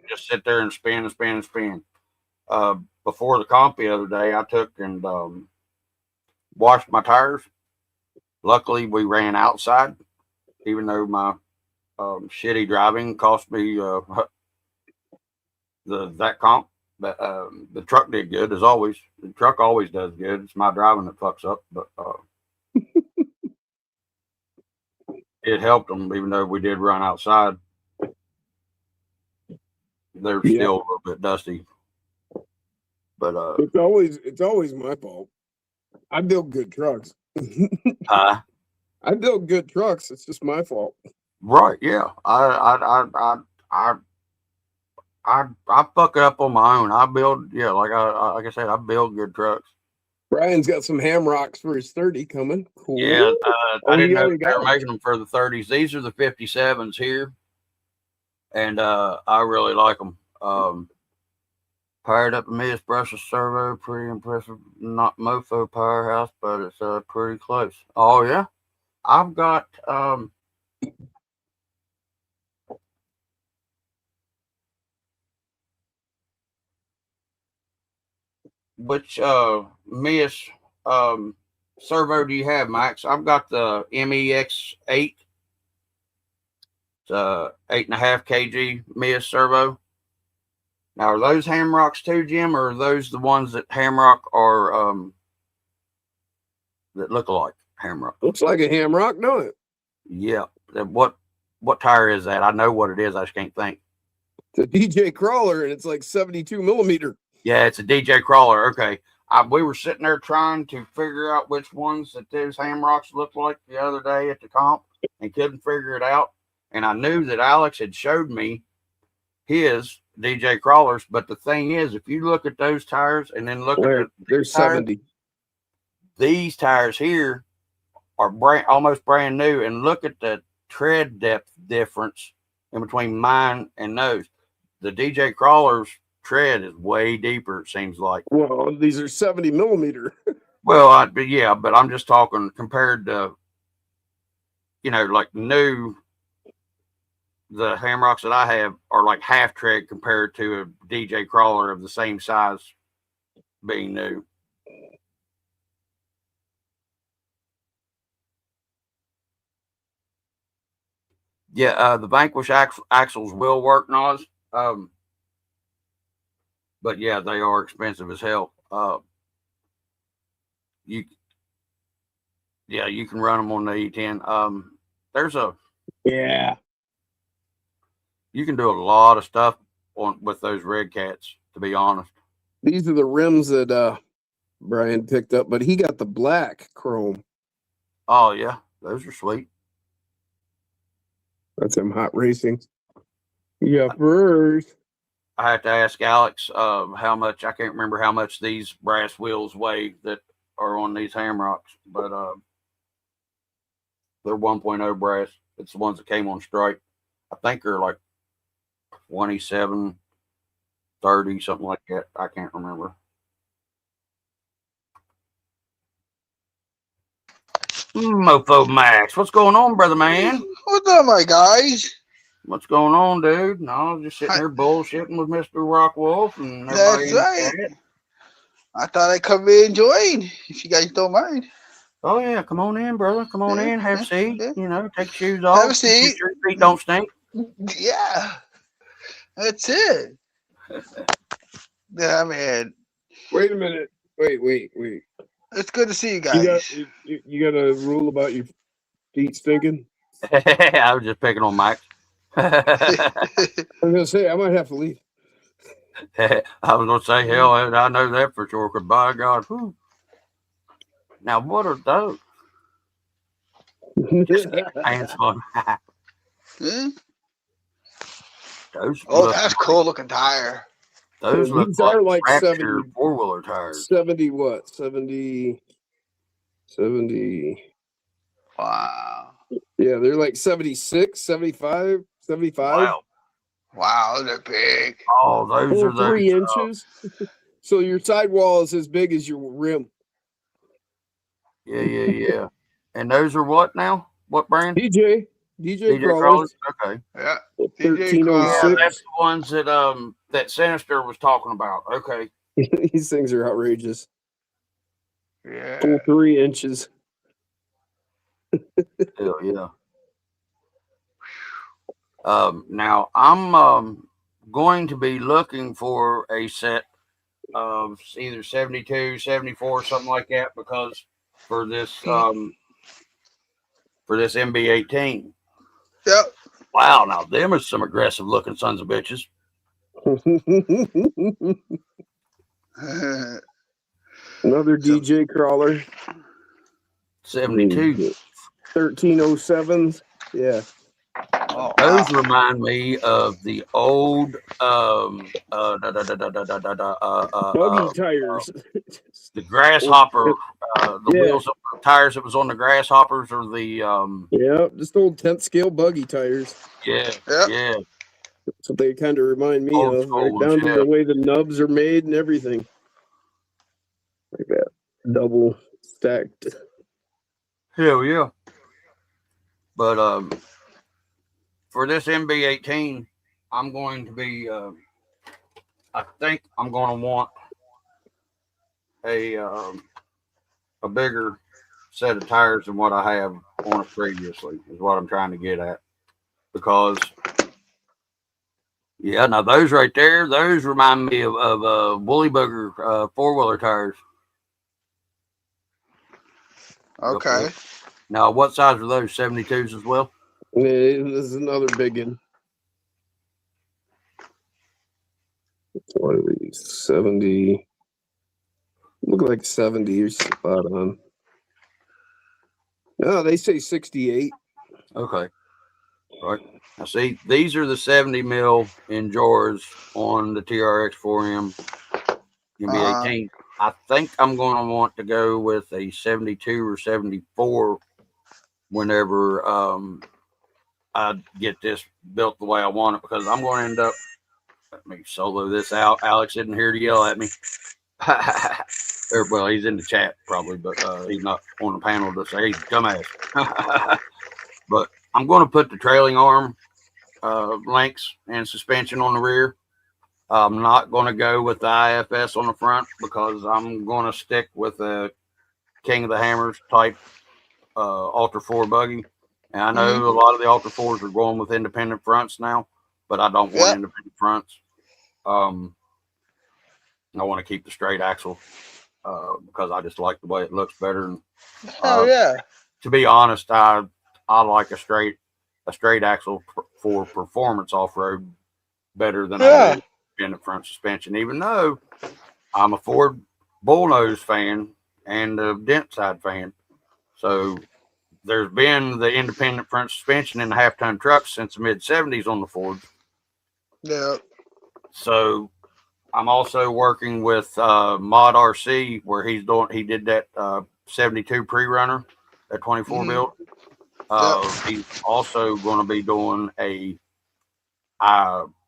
just sit there and spin and spin and spin. Before the comp the other day, I took and washed my tires. Luckily, we ran outside, even though my shitty driving cost me that comp. But the truck did good, as always. The truck always does good. It's my driving that fucks up, but it helped them, even though we did run outside. They're still a little bit dusty. But it's always my fault. I build good trucks. I build good trucks. It's just my fault. Right? Yeah. I fuck it up on my own. I build, like I said, I build good trucks. Brian's got some Hamrocks for his 30 coming. Cool. Yeah, I didn't know they were making them for the 30s. These are the 57s here, and I really like them. Fired up a Miss brushless servo, pretty impressive. Not mofo powerhouse, but it's pretty close. Oh yeah, I've got which Miss servo do you have, Max? I've got the MEX8. It's 8.5 kg Miss servo. Now, are those Hamrocks too, Jim, or are those the ones that Hamrock are that look like Hamrock? Looks like a Hamrock, don't it? Yeah. What tire is that? I know what it is. I just can't think. It's a DJ crawler, and it's like 72 millimeter. Yeah, it's a DJ crawler. Okay. We were sitting there trying to figure out which ones that those Hamrocks looked like the other day at the comp and couldn't figure it out. And I knew that Alex had showed me his DJ crawlers, but the thing is, if you look at those tires and then look at they're 70. These tires here are almost brand new, and look at the tread depth difference in between mine and those. The DJ crawlers tread is way deeper, it seems like. Well, these are 70 millimeter. Well, but I'm just talking compared to, like new. The Hamrocks that I have are like half tread compared to a DJ crawler of the same size being new. Yeah, the Vanquish axles will work, Nas. But yeah, they are expensive as hell. You can run them on the E10. You can do a lot of stuff with those red cats, to be honest. These are the rims that Brian picked up, but he got the black chrome. Oh yeah, those are sweet. That's them hot racing. Yeah, first. I have to ask Alex how much. I can't remember how much these brass wheels weigh that are on these Hamrocks, but they're 1.0 brass. It's the ones that came on strike. I think they're like 27, 30, something like that. I can't remember. Mofo Max, what's going on, brother man? What's up, my guys? What's going on, dude? No, just sitting there bullshitting with Mr. Rock Wolf and everybody. That's right. I thought I'd come in and join, if you guys don't mind. Oh yeah, come on in, brother. Come on in, have a seat. Yeah. You know, take your shoes off. Have a seat. Make sure your feet don't stink. Yeah, that's it. Yeah, man. Wait a minute. Wait. It's good to see you You guys. got a rule about your feet stinking? I was just picking on Mike. I was gonna say I might have to leave. I was gonna say, hell, I know that for sure. Cause by God, whew. Now what are those? Hands on. Hmm? Those Oh, look, that's cool looking tire. those look These are like tractor 70 4-wheeler tires. 70 what? 70. Wow. Yeah, they're like 76, 75, 75. Wow, they're big. Oh, those are those. 3 inches. So your sidewall is as big as your rim. Yeah. And those are what now? What brand? DJ Crawlers. Crawlers. Okay. Yeah. 1306. That's the ones that that Sinister was talking about. Okay. These things are outrageous. Yeah. Full 3 inches. Hell yeah. Now I'm going to be looking for a set of either 72, 74, something like that, because for this MB18. Yep. Wow, now them are some aggressive looking sons of bitches. Another DJ Crawler. 72. 1307s. Yeah. Oh, Those wow. remind me of the old Buggy tires. the grasshopper, the Yeah. wheels of tires that was on the grasshoppers, or the Yeah, just old 10th scale buggy tires. yeah. That's what they kind of remind me Old of. school Right ones, down to yeah. the way the nubs are made and everything. Like that. Double stacked. Hell yeah. But for this MB18, I'm going to be I think I'm going to want a bigger set of tires than what I have on it previously, is what I'm trying to get at. Because yeah, now those right there, those remind me of Woolly Booger 4-wheeler tires. Okay. Now, what size are those? 72s as well? Yeah, this is another big one. What are these? 70. Look like 70 or spot on. No, they say 68. Okay. Right. Now, see, these are the 70 mil in jars on the TRX 4M MB18. I think I'm going to want to go with a 72 or 74 whenever I get this built the way I want it, because I'm going to end up, let me solo this out. Alex isn't here to yell at me. Well, he's in the chat probably, but he's not on the panel to say he's a dumbass. But I'm going to put the trailing arm links and suspension on the rear. I'm not going to go with the IFS on the front, because I'm going to stick with a King of the Hammers type Ultra 4 buggy. And I know a lot of the Ultra 4s are going with independent fronts now, but I don't want independent fronts. I want to keep the straight axle because I just like the way it looks better. And, to be honest, I like a straight axle for performance off-road better than I do independent front suspension, even though I'm a Ford Bullnose fan and a Dent side fan. So there's been the independent front suspension in the half-ton trucks since the mid-'70s on the Fords. Yeah. So I'm also working with Mod RC, where he did that 72 pre-runner, that 24 build. He's also going to be doing a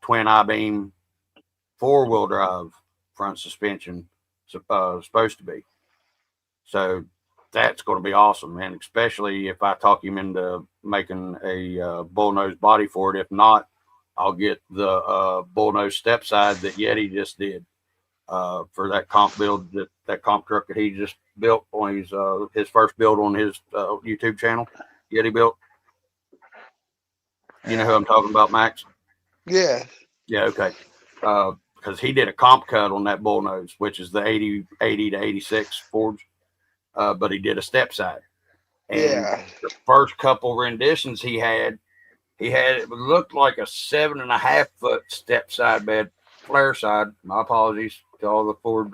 twin I-beam 4-wheel drive front suspension, supposed to be. So that's going to be awesome, man, especially if I talk him into making a bullnose body for it. If not, I'll get the bullnose step side that Yeti just did for that comp build, that comp truck that he just built on his first build on his YouTube channel. Yeti built. You know who I'm talking about, Max? Yeah. Yeah, okay. Because he did a comp cut on that bullnose, which is the 80 to 86 Fords, but he did a step side. And the first couple renditions he had, it looked like a 7.5 foot step side bed flare side. My apologies to all the Ford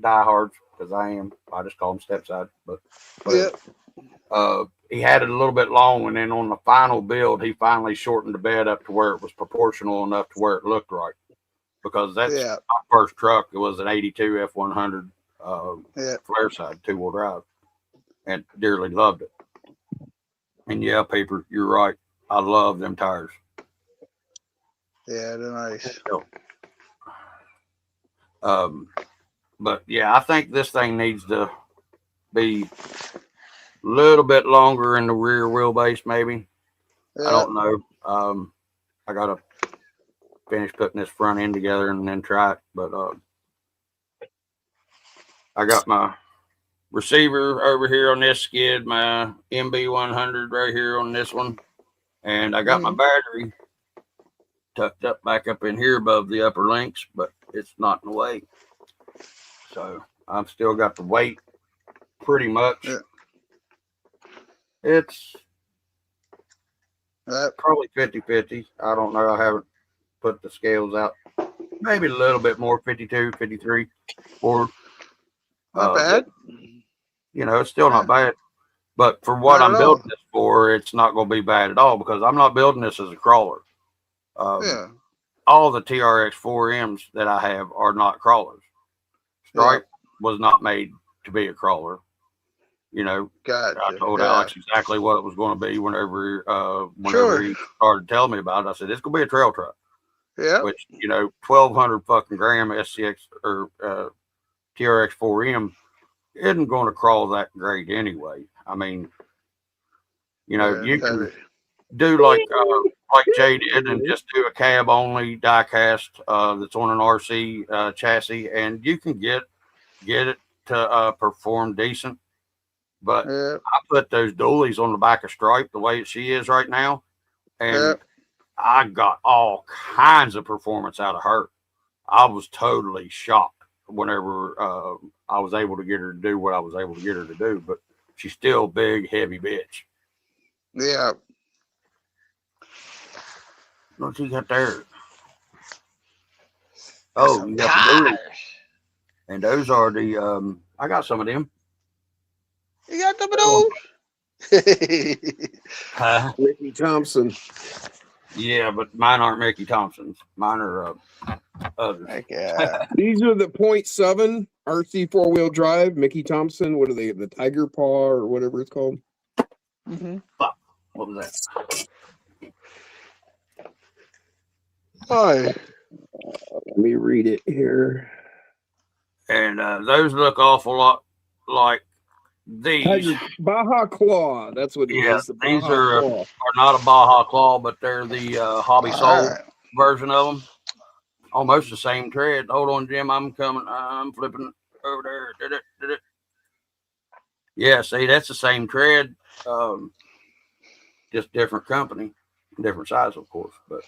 diehards, because I just call them step side. But he had it a little bit long, and then on the final build, he finally shortened the bed up to where it was proportional enough to where it looked right. Because that's my first truck. It was an 82 F100 flare side 2-wheel drive, and dearly loved it. And yeah, Paper, you're right. I love them tires. Yeah, they're nice. But yeah, I think this thing needs to be a little bit longer in the rear wheelbase, maybe. I don't know. I gotta finish putting this front end together and then try it. But I got my receiver over here on this skid, my MB100 right here on this one, and I got my battery tucked up back up in here above the upper links, but it's not in the way. So I've still got the weight pretty much. It's probably 50-50. I don't know. I haven't put the scales out. Maybe a little bit more, 52, 53 forward. Not bad. You know, it's still not bad. But for what I'm building this for, it's not going to be bad at all, because I'm not building this as a crawler. All the TRX 4Ms that I have are not crawlers. Stripe was not made to be a crawler. You know, I told Alex exactly what it was going to be whenever he started telling me about it. I said, it's going to be a trail truck. Yeah. Which, you know, 1,200 fucking gram SCX or TRX 4M isn't going to crawl that great anyway. I mean, you know, you can do like Jay did and just do a cab only die cast that's on an RC chassis, and you can get it to perform decent. But I put those dualies on the back of Stripe the way she is right now, and I got all kinds of performance out of her. I was totally shocked whenever I was able to get her to do what I was able to get her to do, but she's still a big, heavy bitch. Yeah. What you got there? Oh, you got the dualies. And those are the, I got some of them. You got some of those? Ricky Thompson. Yeah, but mine aren't Mickey Thompson's. Mine are others. These are the 0.7 RC 4-wheel drive. Mickey Thompson. What are they? The Tiger Paw or whatever it's called. What was that? Hi. Let me read it here. And those look awful lot like these. Tiger Baja Claw. That's what it is. The these are not a Baja Claw, but they're the Hobby Soul version of them. Almost the same tread. Hold on, Jim. I'm coming. I'm flipping over there. Did it. Yeah, see, that's the same tread. Just different company, different size, of course. But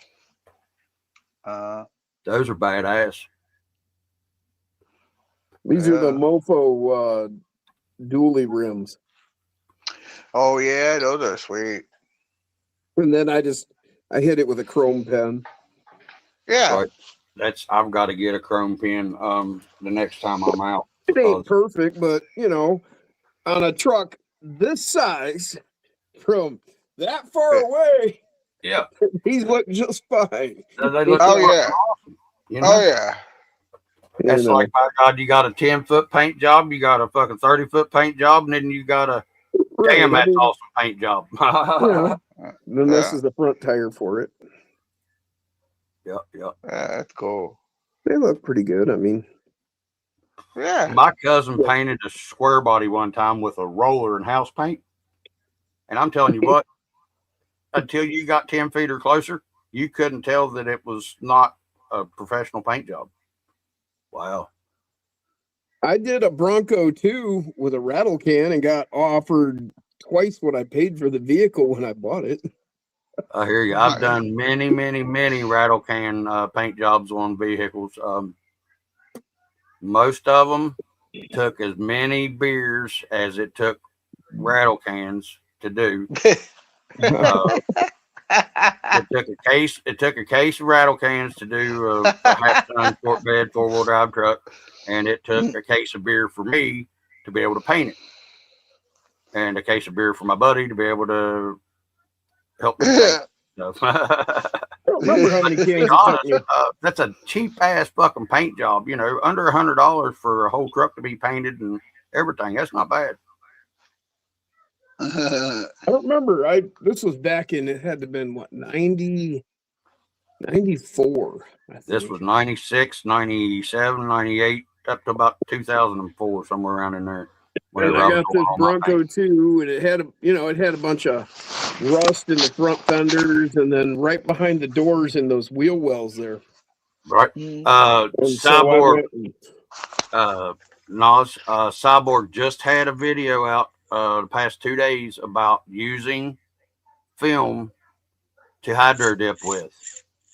those are badass. These are the Mofo dually rims. Oh yeah, those are sweet. And then I hit it with a chrome pen. Yeah. Right. I've got to get a chrome pen the next time I'm out. It ain't perfect, but you know, on a truck this size from that far away, Yeah. he's looked just fine. They look Oh yeah. awesome, you know? Oh yeah. It's like, my God, you got a 10-foot paint job, you got a fucking 30-foot paint job, and then you got a damn, that's awesome paint job. Yeah. Then this Yeah. is the front tire for it. Yep. Yeah, that's cool. They look pretty good. I mean, Yeah. My cousin painted a square body one time with a roller and house paint. And I'm telling you what, until you got 10 feet or closer, you couldn't tell that it was not a professional paint job. Wow. I did a Bronco too with a rattle can and got offered twice what I paid for the vehicle when I bought it. I hear you. I've done many rattle can paint jobs on vehicles. Most of them took as many beers as it took rattle cans to do. It took a case of rattle cans to do a half-ton short bed 4-wheel drive truck, and it took a case of beer for me to be able to paint it, and a case of beer for my buddy to be able to help me paint stuff. I don't remember how many cans it took me. That's a cheap ass fucking paint job, you know, under $100 for a whole truck to be painted and everything. That's not bad. I don't remember. This was back in, it had to have been what, 90, 94. This was 96, 97, 98, up to about 2004, somewhere around in there. And I got this Bronco too, and it had a bunch of rust in the front fenders, and then right behind the doors in those wheel wells there. Right. Cyborg, Cyborg just had a video out the past 2 days about using film to hydro dip with.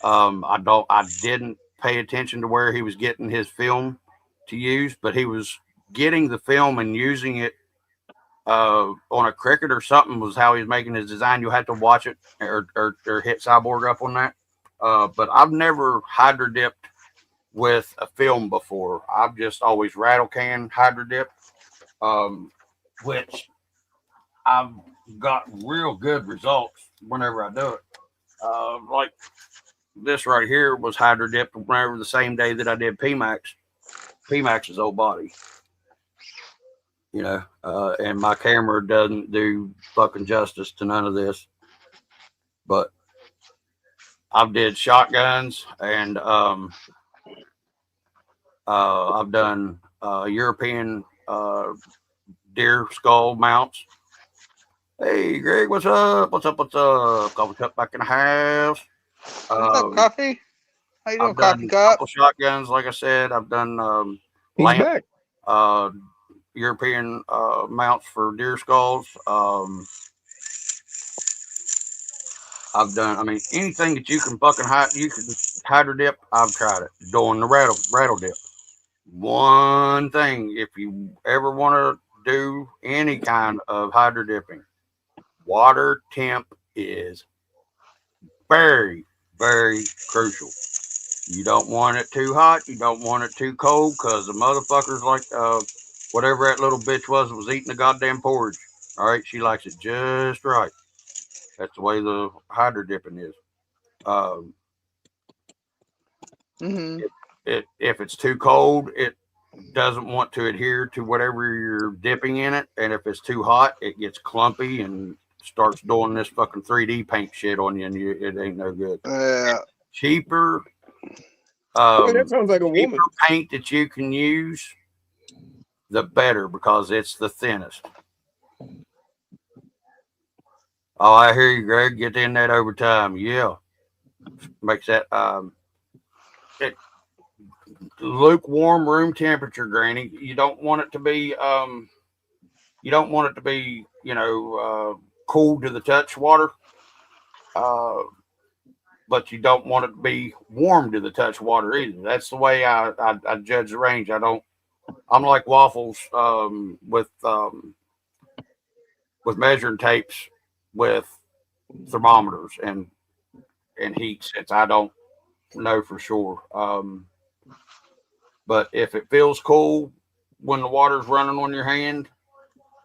I didn't pay attention to where he was getting his film to use, but he was getting the film and using it on a cricket or something was how he's making his design. You'll have to watch it or hit Cyborg up on that. But I've never hydro dipped with a film before. I've just always rattle can hydro dipped, which I've got real good results whenever I do it. Like this right here was hydro dipped whenever the same day that I did PMAX's old body. You know, and my camera doesn't do fucking justice to none of this. But I've did shotguns, and I've done European deer skull mounts. Hey, Greg, what's up? What's up? Coffee cup back in the house. What's up, Coffee? How you doing, I've Coffee done Cup? couple shotguns, like I said. I've done He's back. European mounts for deer skulls. I've done, I mean, anything that you can fucking hydro dip, I've tried it. Doing the rattle dip. One thing, if you ever want to do any kind of hydro dipping, water temp is very, very crucial. You don't want it too hot. You don't want it too cold, because the motherfuckers like whatever that little bitch was eating the goddamn porridge. All right, she likes it just right. That's the way the hydro dipping is. If it's too cold, it doesn't want to adhere to whatever you're dipping in it, and if it's too hot, it gets clumpy and starts doing this fucking 3D paint shit on you, and it ain't no good. Cheaper. That sounds like a woman. Paint that you can use, the better, because it's the thinnest. Oh, I hear you, Greg. Get in that overtime. Yeah. Makes that lukewarm room temperature, Granny. You don't want it to be cool to the touch water. But you don't want it to be warm to the touch water either. That's the way I judge the range. I'm like waffles with measuring tapes with thermometers and heat, since I don't know for sure. But if it feels cool when the water's running on your hand,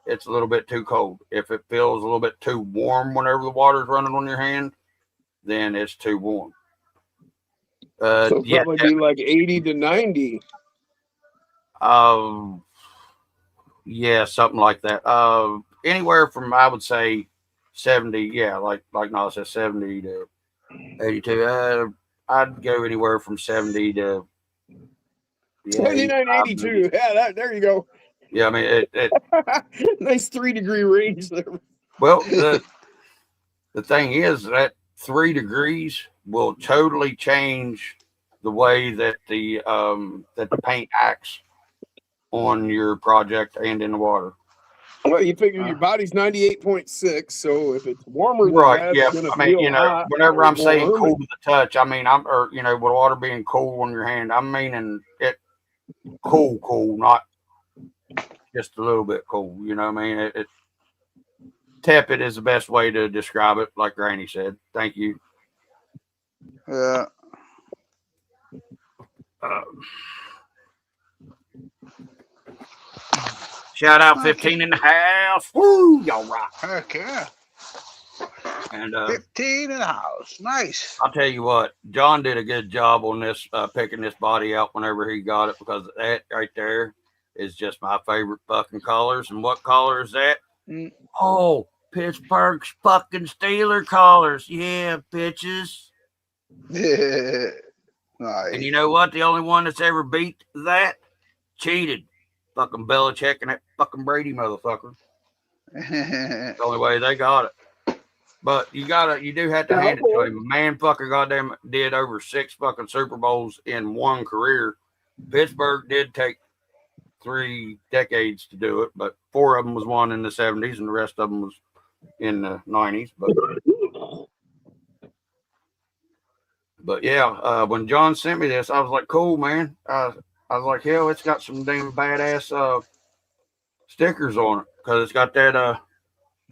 it's a little bit too cold. If it feels a little bit too warm whenever the water's running on your hand, then it's too warm. So probably be like 80 to 90. Yeah, something like that. Anywhere from, I would say, 70. Yeah, like Nala said, 70 to 82. I'd go anywhere from 70 to 79, 82. Yeah, there you go. Yeah, I mean it nice 3-degree range there. Well, the thing is that 3 degrees will totally change the way that the paint acts on your project and in the water. Well, you figure your body's 98.6, so if it's warmer than Right, that, yeah. it's gonna I mean, feel hot. whenever I'm saying warm. cool to the touch, I mean with water being cool on your hand, I'm meaning it cool, not just a little bit cool. You know what I mean? It tepid is the best way to describe it, like Granny said. Thank you. Yeah. Shout out 15 and a half. Woo, y'all rock. Heck yeah. And 15 in the house. Nice. I'll tell you what, John did a good job on this, picking this body out whenever he got it, because that right there is just my favorite fucking colors. And what color is that? Oh, Pittsburgh's fucking Steeler colors. Yeah, bitches. Yeah. Nice. And you know what? The only one that's ever beat that cheated. Fucking Belichick and that fucking Brady motherfucker. The only way they got it. But you do have to hand it to him. Man fucking goddamn did over 6 fucking Super Bowls in one career. Pittsburgh did take 3 decades to do it, but 4 of them was won in the 70s and the rest of them was in the 90s. But yeah, when John sent me this, I was like, cool, man. I was like, hell, it's got some damn badass stickers on it, because it's got that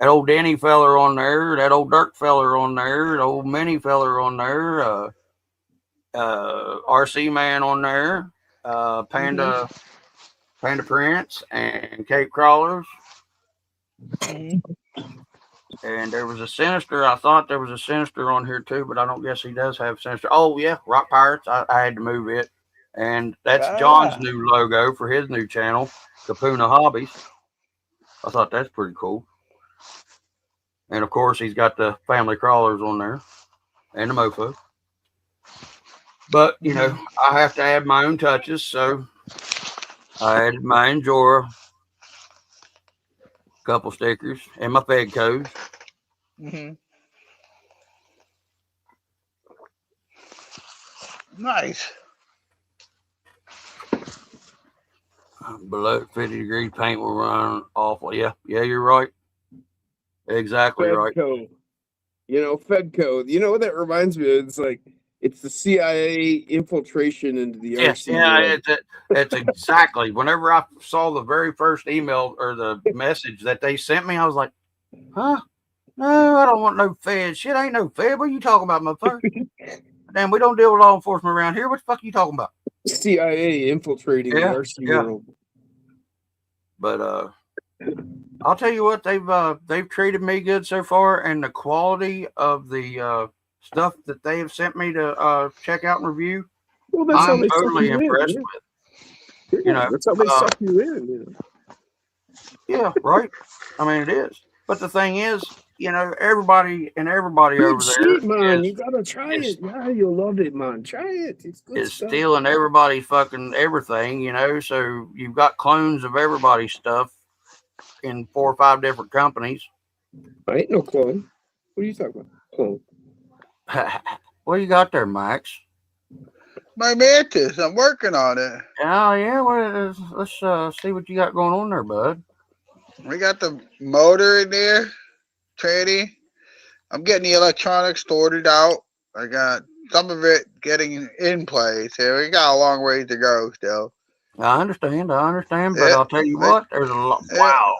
old Denny feller on there, that old Dirk feller on there, the old Minnie feller on there, RC Man on there, Panda Prince, and Cape Crawlers. And there was a Sinister. I thought there was a Sinister on here too, but I don't guess he does have Sinister. Oh yeah, Rock Pirates. I had to move it. And that's John's new logo for his new channel, Kapuna Hobbies. I thought that's pretty cool. And of course, he's got the family crawlers on there and the mofo. But, I have to add my own touches. So I added my Enjora, couple stickers, and my Fed codes. Nice. Below 50 degrees paint will run awful. Yeah, you're right. Exactly right. Fedco. Fedco. You know what that reminds me of? It's like it's the CIA infiltration into the RC. Yeah, it's exactly. Whenever I saw the very first email or the message that they sent me, I was like, huh? No, I don't want no Fed. Shit ain't no Fed. What are you talking about, motherfucker? Damn, we don't deal with law enforcement around here. What the fuck are you talking about? CIA infiltrating the RC world. But I'll tell you what, they've treated me good so far, and the quality of the stuff that they have sent me to check out and review, I'm totally impressed with. That's how they suck you in. Yeah, right. I mean, it is. But the thing is, everybody over there, man, you gotta try it. Yeah, you'll love it, man. Try it. It's good is stuff. stealing everybody's fucking everything, So you've got clones of everybody's stuff in 4 or 5 different companies. I ain't no clone. What are you talking about? Clone. What you got there, Max? My mantis. I'm working on it. Oh yeah. Well, let's see what you got going on there, bud. We got the motor in there, trading. I'm getting the electronics sorted out. I got some of it getting in place. So we got a long way to go still. I understand, but I'll tell you what, there's a lot. Wow.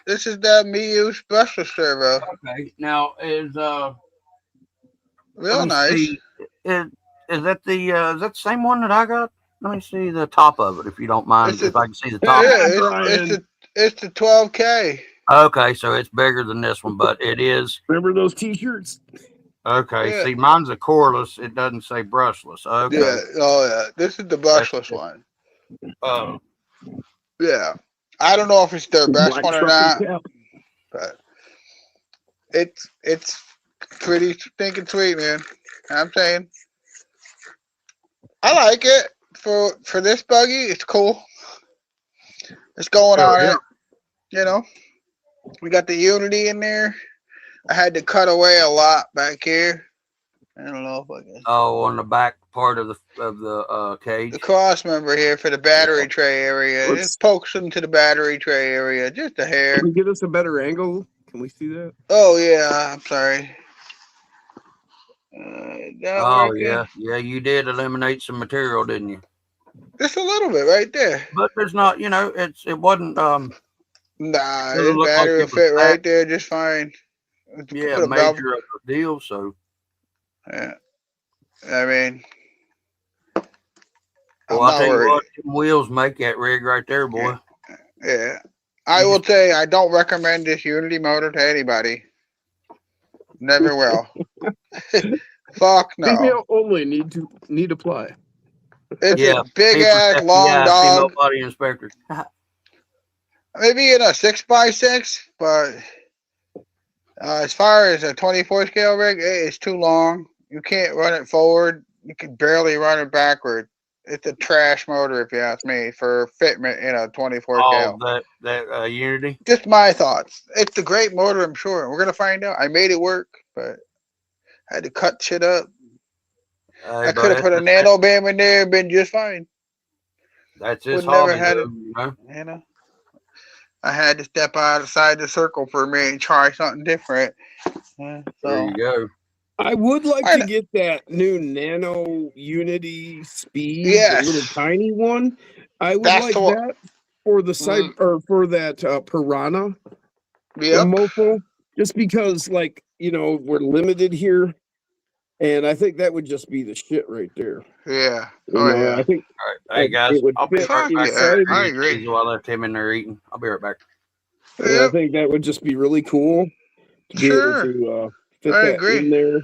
This is that MIU special servo. Okay. Now is real nice. Is that the same one that I got? Let me see the top of it, if you don't mind. It's a- If I can see the top. It's the 12K. Okay, so it's bigger than this one, but it is. Remember those T-shirts? Okay, Yeah. see, mine's a coreless. It doesn't say brushless. Okay. Yeah. Oh yeah. This is the brushless one. Oh, Yeah. I don't know if it's their best Black one or trucker not, cap. but it's pretty stinking sweet, man. I'm saying I like it for this buggy. It's cool. It's going on it. You know, we got the Unity in there. I had to cut away a lot back here. I don't know if I can. oh, on the back part of the cage. The cross member here for the battery Yeah. tray area. Let's- It pokes into the battery tray area, just a hair. Can you get us a better angle? Can we see that? Oh yeah, I'm sorry. Not Oh working. yeah, you did eliminate some material, didn't you? Just a little bit right there. But there's not, it wasn't. Nah, Doesn't this look like battery it will was fit right that- there just fine. Yeah, Put a valve- major of the deal. So, Yeah. I mean, I'm well, I'll not tell you worried. what, them wheels make that rig right there, boy. Yeah. I will say I don't recommend this Unity motor to anybody. Never will. Fuck no. Female only need apply. It's Yeah, a big Be ass protected, long yeah, female dog. body inspector. Maybe in a 6x6, but as far as a 24 scale rig, it is too long. You can't run it forward. You can barely run it backward. It's a trash motor, if you ask me, for fitment in a 24 scale. Oh, that Unity. Just my thoughts. It's a great motor, I'm sure. We're gonna find out. I made it work, but I had to cut shit up. I could have put a nano bam in there and been just fine. That's his would never hobby, had though, it. you know. You know, I had to step outside the circle for a minute and try something different. There So you go. I would like I to know. get that new Nano Unity Speed, Yes. the little tiny one. I would That's like the one. that for the side or for that Piranha, the Yep. Mofo, just because, like, we're limited here, and I think that would just be the shit right there. Yeah. You Oh know, yeah. I think All right, hey guys, it would I'll be fit right back. inside. I agree. I left him in there eating. I'll be right back. And I Yep. think that would just be really cool to be Sure. able to fit I that agree. in there.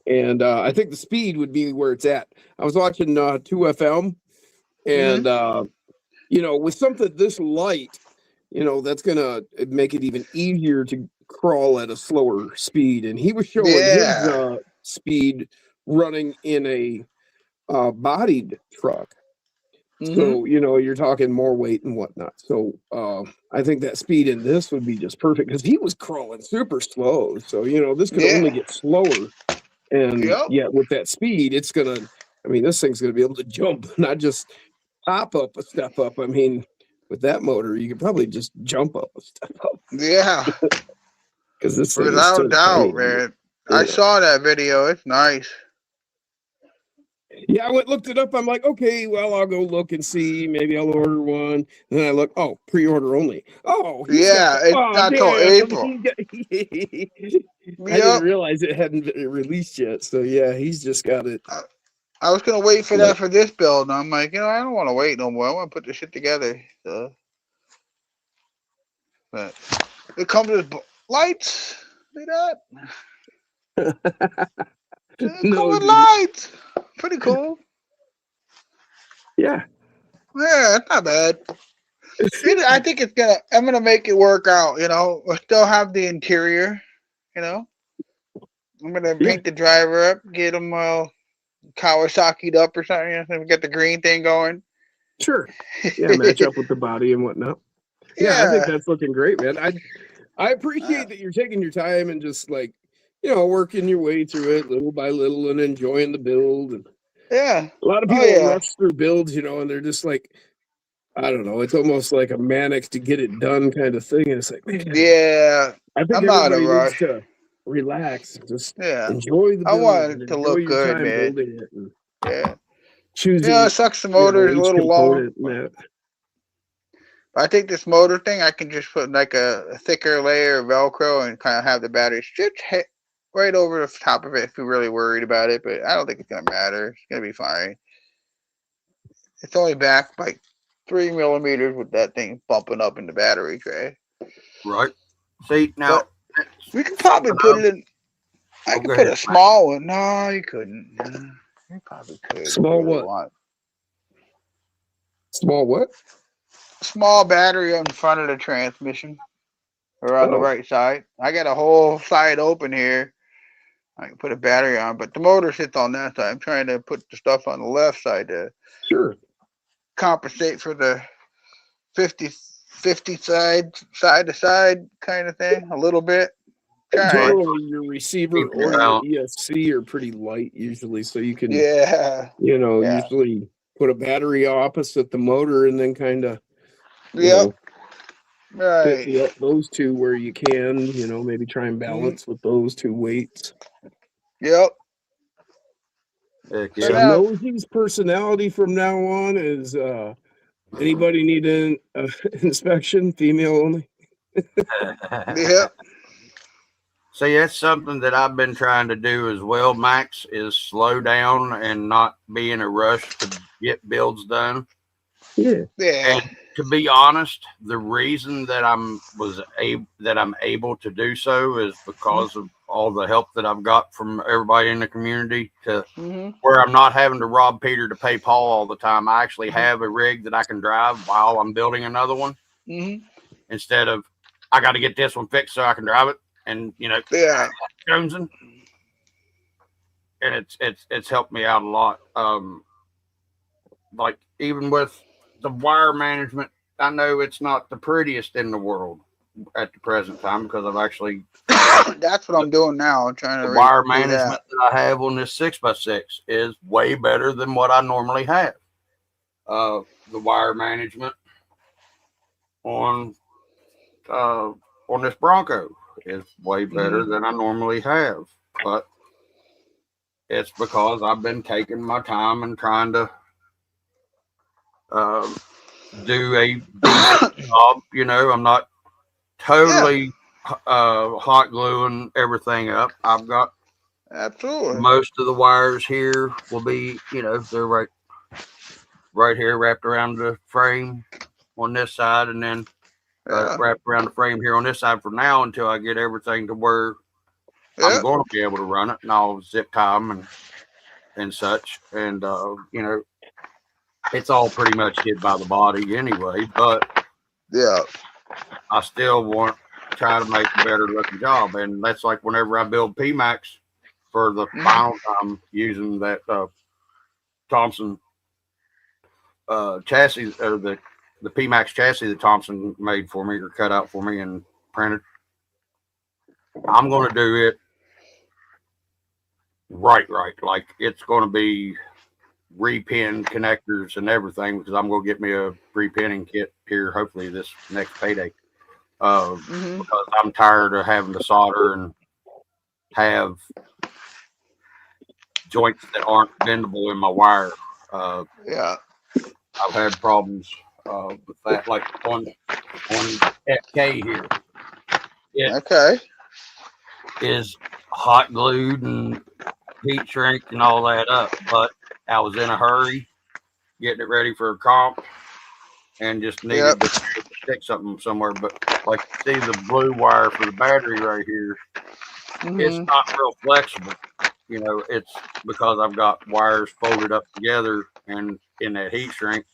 And I think the speed would be where it's at. I was watching 2FM, and with something this light, that's gonna make it even easier to crawl at a slower speed. And he was showing his speed running in a bodied truck. So, you're talking more weight and whatnot. So, I think that speed in this would be just perfect because he was crawling super slow. So, this could only get slower. And yet with that speed, it's going to, this thing's going to be able to jump, not just pop up a step up. With that motor, you could probably just jump up a step up. Yeah. Because this thing is Without so doubt, tiny. man. I saw that video. It's nice. Yeah, I looked it up. I'm like, okay, well, I'll go look and see. Maybe I'll order one. And then I look, pre-order only. Oh, yeah, it's not till April. I didn't realize it hadn't been released yet. So yeah, he's just got it. I was gonna wait for that for this build, and I'm like, I don't want to wait no more. I want to put this shit together. So, but it comes with lights. See that? It comes with lights. Pretty cool. Yeah. Yeah, it's not bad. I think I'm gonna make it work out. We'll still have the interior. I'm gonna paint the driver up, get him Kawasaki'd up or something. Get the green thing going. Sure. Yeah, match up with the body and whatnot. Yeah, I think that's looking great, man. I appreciate that you're taking your time and just working your way through it little by little and enjoying the build. And a lot of people rush through builds, and they're just like, I don't know, it's almost like a manic to get it done kind of thing. And it's like, man, I think I'm not in a everybody rush. needs to relax, just Yeah, enjoy the build. I want it to enjoy look your good, time man. building it and Yeah, choosing. it sucks. The motor is a each little long. component, I think this motor thing, I can just put like a thicker layer of Velcro and kind of have the battery just hit right over the top of it if you're really worried about it. But I don't think it's gonna matter. It's gonna be fine. It's only back like 3 millimeters with that thing bumping up in the battery tray. Right. See, now But we could probably put it in. I could put a small one. No, you couldn't. You probably could. Small if you what? want. Small what? Small battery on the front of the transmission or on the right side. I got a whole side open here. I can put a battery on, but the motor sits on that side. I'm trying to put the stuff on the left side to compensate for the 50 side to side kind of thing a little bit. Generally, your receiver or your ESC are pretty light usually, so you can, usually put a battery opposite the motor and then kind of, fit up those two where you can, maybe try and balance with those two weights. Yep. So Nosy's personality from now on is, anybody need an inspection? Female only. Yep. See, that's something that I've been trying to do as well, Max, is slow down and not be in a rush to get builds done. Yeah. And to be honest, the reason that I'm able to do so is because of all the help that I've got from everybody in the community to where I'm not having to rob Peter to pay Paul all the time. I actually have a rig that I can drive while I'm building another one instead of I got to get this one fixed so I can drive it. And jonesing, and it's helped me out a lot. Like even with the wire management, I know it's not the prettiest in the world at the present time because I've actually that's what I'm doing now. I'm trying to the wire management that I have on this 6x6 is way better than what I normally have. The wire management on this Bronco is way better than I normally have, but it's because I've been taking my time and trying to do a decent job. I'm not totally hot gluing everything up. I've got most of the wires here will be, they're right here wrapped around the frame on this side, and then wrapped around the frame here on this side for now until I get everything to where I'm going to be able to run it, and I'll zip tie them and such. And, it's all pretty much hid by the body anyway, but I still want to try to make a better looking job. And that's like whenever I build PMAX for the final time using that Thompson chassis or the PMAX chassis that Thompson made for me or cut out for me and printed. I'm going to do it right. Like it's going to be repin connectors and everything because I'm going to get me a repinning kit here hopefully this next payday because I'm tired of having to solder and have joints that aren't bendable in my wire. I've had problems with that, like on FK here. It is hot glued and heat shrink and all that up, but I was in a hurry getting it ready for a comp and just needed to stick something somewhere. But like see the blue wire for the battery right here, it's not real flexible. It's because I've got wires folded up together and in that heat shrink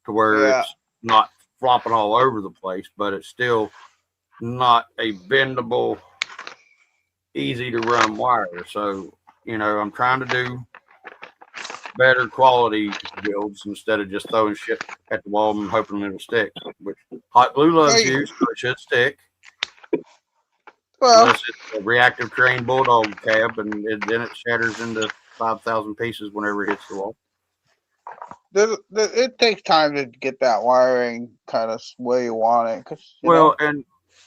to where it's not flopping all over the place, but it's still not a bendable, easy to run wire. So, I'm trying to do better quality builds instead of just throwing shit at the wall and hoping it'll stick. Which hot glue loves you, so it should stick. Unless it's a reactive terrain bulldog cab, and then it shatters into 5,000 pieces whenever it hits the wall. It takes time to get that wiring kind of where you want it. And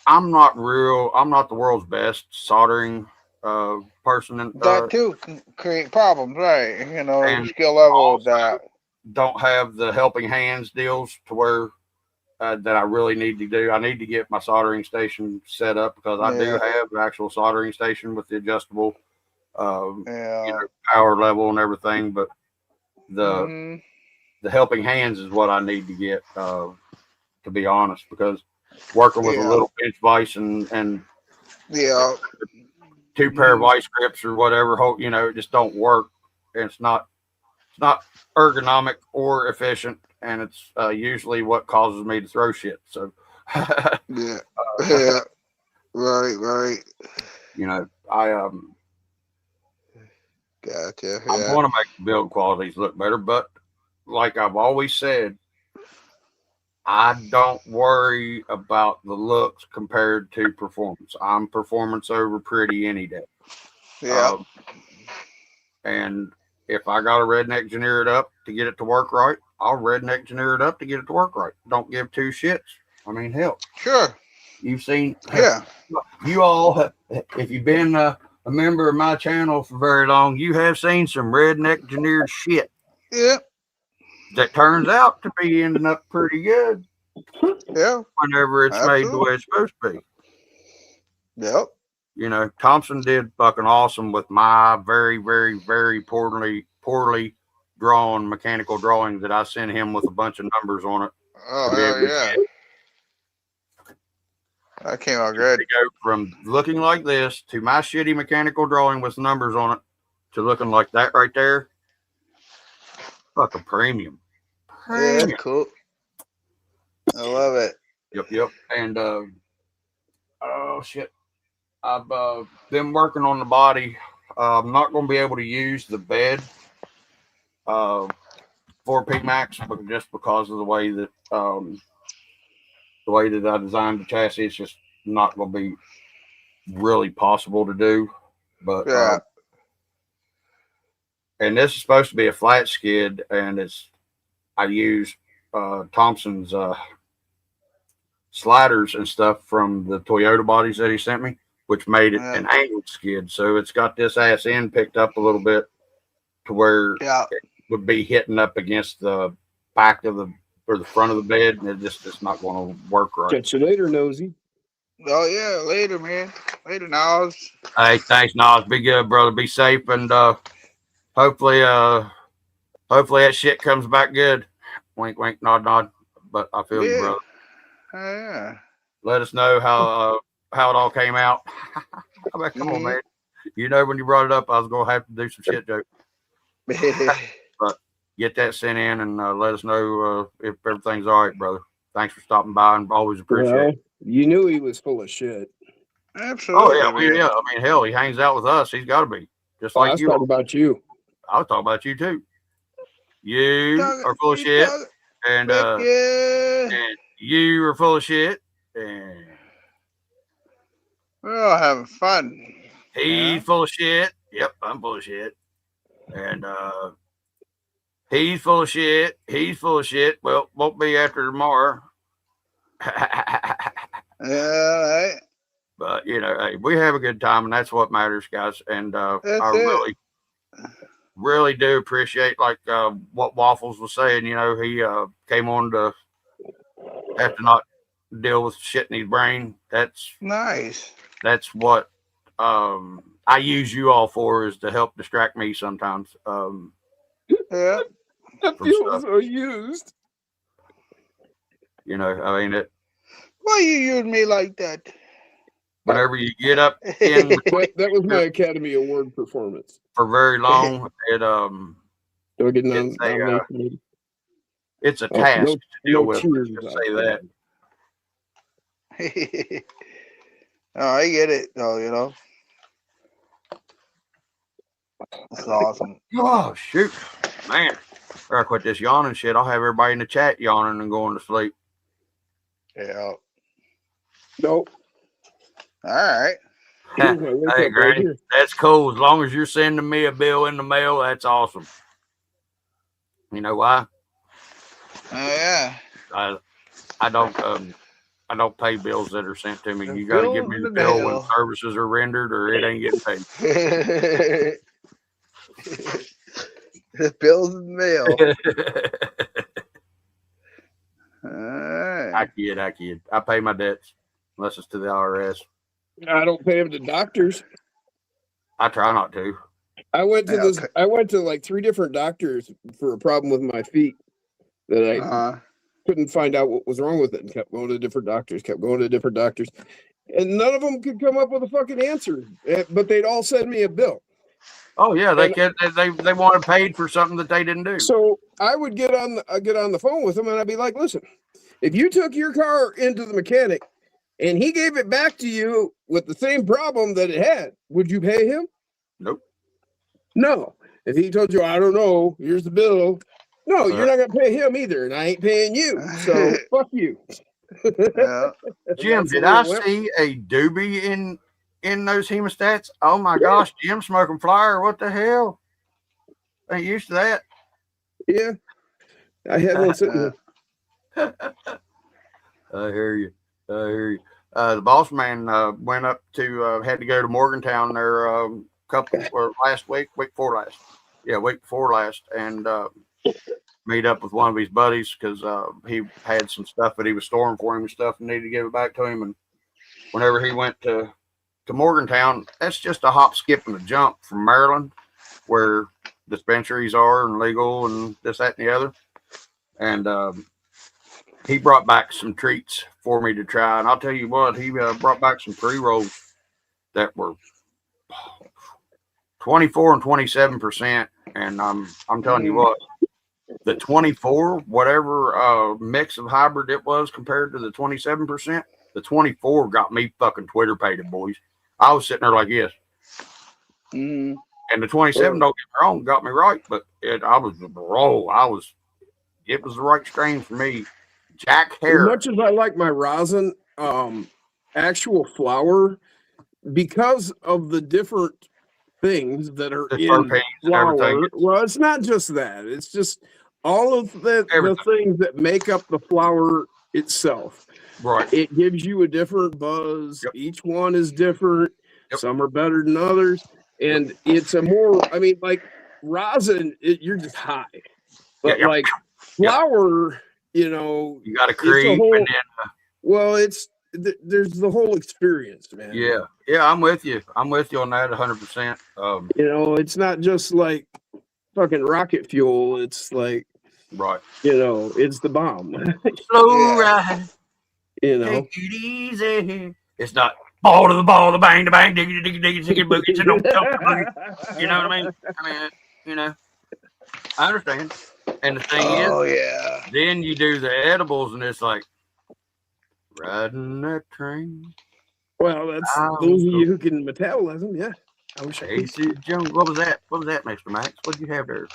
I'm not the world's best soldering person. That too can create problems, right? And skill level of that. Don't have the helping hands deals to where that I really need to do. I need to get my soldering station set up because I do have the actual soldering station with the adjustable power level and everything, but the the helping hands is what I need to get, to be honest, because working with a little pinch vise and Yeah. 2 pair of vice grips or whatever, it just don't work. And it's not ergonomic or efficient, and it's usually what causes me to throw shit. So Yeah. Yeah. Right. I Gotcha. I Yeah. want to make the build qualities look better, but like I've always said, I don't worry about the looks compared to performance. I'm performance over pretty any day. Yeah. And if I got to redneck engineer it up to get it to work right, I'll redneck engineer it up to get it to work right. Don't give 2 shits. I mean, hell, Sure. you've seen, Yeah. you all, if you've been a member of my channel for very long, you have seen some redneck engineered shit. Yeah. That turns out to be ending up pretty good. Yeah. Whenever it's made the way it's supposed to be. Yep. Thompson did fucking awesome with my very, very, very poorly drawn mechanical drawings that I sent him with a bunch of numbers on it. Oh, hell yeah. That came out good. To go from looking like this to my shitty mechanical drawing with numbers on it to looking like that right there. Fucking premium. Yeah, that's cool. I love it. Yep. And oh shit. I've been working on the body. I'm not going to be able to use the bed for PMAX, but just because of the way that I designed the chassis, it's just not going to be really possible to do. But yeah. And this is supposed to be a flat skid, and I use Thompson's sliders and stuff from the Toyota bodies that he sent me, which made it an angled skid. So it's got this ass end picked up a little bit to where it would be hitting up against the back of the front of the bed, and it's not going to work right. Catch you later, Nosy. Oh yeah, later, man. Later, Nas. Hey, thanks, Nas. Be good, brother. Be safe, and hopefully that shit comes back good. Wink, wink, nod, nod. But I feel you, brother. Yeah. Let us know how it all came out. I'm like, come on, man. When you brought it up, I was gonna have to do some shit joke. But get that sent in and let us know if everything's all right, brother. Thanks for stopping by, and always appreciate it. You knew he was full of shit. Absolutely. Oh yeah. I mean, hell, he hangs out with us. He's got to be just like you. I was talking about you. I was talking about you too. You are full of shit, and you are full of shit, and we're all having fun. He's full of shit. Yep, I'm full of shit, and he's full of shit. He's full of shit. Well, won't be after tomorrow. Right. But hey, we have a good time, and that's what matters, guys. And I really do appreciate what Waffles was saying. He came on to have to not deal with shit in his brain. That's nice. That's what I use you all for, is to help distract me sometimes. Yeah, I feel so used. I mean, why you use me like that? Whenever you get up in that was my Academy Award performance for very long, it's a task to deal with. Just say that. Oh, I get it. Oh, that's awesome. Oh shoot, man! I quit this yawning shit. I'll have everybody in the chat yawning and going to sleep. Yeah. Nope. All right. Hey, Granny, that's cool. As long as you're sending me a bill in the mail, that's awesome. You know why? Oh yeah. I don't pay bills that are sent to me. You got to give me the bill when services are rendered, or it ain't getting paid. The bill's in the mail. I kid. I pay my debts, unless it's to the IRS. I don't pay them to doctors. I try not to. I went to like 3 different doctors for a problem with my feet. that I couldn't find out what was wrong with it and kept going to different doctors, and none of them could come up with a fucking answer. But they'd all send me a bill. Oh yeah, they wanted paid for something that they didn't do. So I would get on the phone with them and I'd be like, listen, if you took your car into the mechanic and he gave it back to you with the same problem that it had, would you pay him? Nope. No. If he told you, I don't know, here's the bill. No, you're not gonna pay him either, and I ain't paying you. So fuck you. Jim, did I see a dubV in those hemostats? Oh my gosh, Jim smoking flyer. What the hell? Ain't used to that. Yeah. I had one sitting here. I hear you. The boss man went up to had to go to Morgantown there last week before last, and meet up with one of his buddies because he had some stuff that he was storing for him and stuff and needed to give it back to him. And whenever he went to Morgantown, that's just a hop, skip, and a jump from Maryland, where dispensaries are and legal and this, that, and the other. And he brought back some treats for me to try. And I'll tell you what, he brought back some pre-rolls that were 24 and 27%. And I'm telling you what, the 24, whatever mix of hybrid it was compared to the 27%, the 24 got me fucking Twitter pated, boys. I was sitting there like this. And the 27, don't get me wrong, got me right, but it was the right strain for me. Jack Harris. As much as I like my rosin, actual flower, because of the different things that are in flower. Well, it's not just that. It's just all of the things that make up the flower itself. Right. It gives you a different buzz. Yep. Each one is different. Yep. Some are better than others. And it's a more, I mean, like rosin, you're just high. But like flower, you know, you got to create. Well, there's the whole experience, man. Yeah. I'm with you on that 100%. You know, it's not just like fucking rocket fuel. It's like, right. You know, it's the bomb. Slow ride. You know, take it easy. It's not ball to the ball, the bang, the bang, diggy, diggy, diggy, diggy, boogie, you know what I mean? You know, I understand. And the thing is, then you do the edibles, and it's like riding that train. Well, that's those of you who can metabolism, yeah. I wish I could. What was that? What was that, Mr. Max? What did you have there?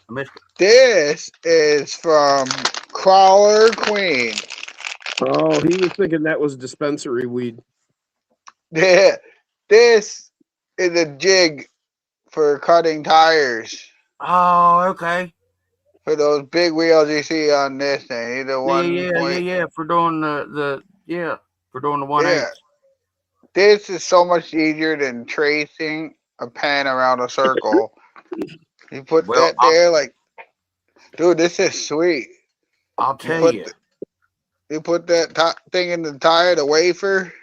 I missed it. This is from Crawler Queen. Oh, he was thinking that was dispensary weed. Yeah, this is a jig for cutting tires. Oh, okay. For those big wheels you see on this thing, either one. Yeah. For doing the 1/8. Yeah. This is so much easier than tracing a pen around a circle. You put that there, like, dude, this is sweet. I'll tell you. You put that thing in the tire, the wafer.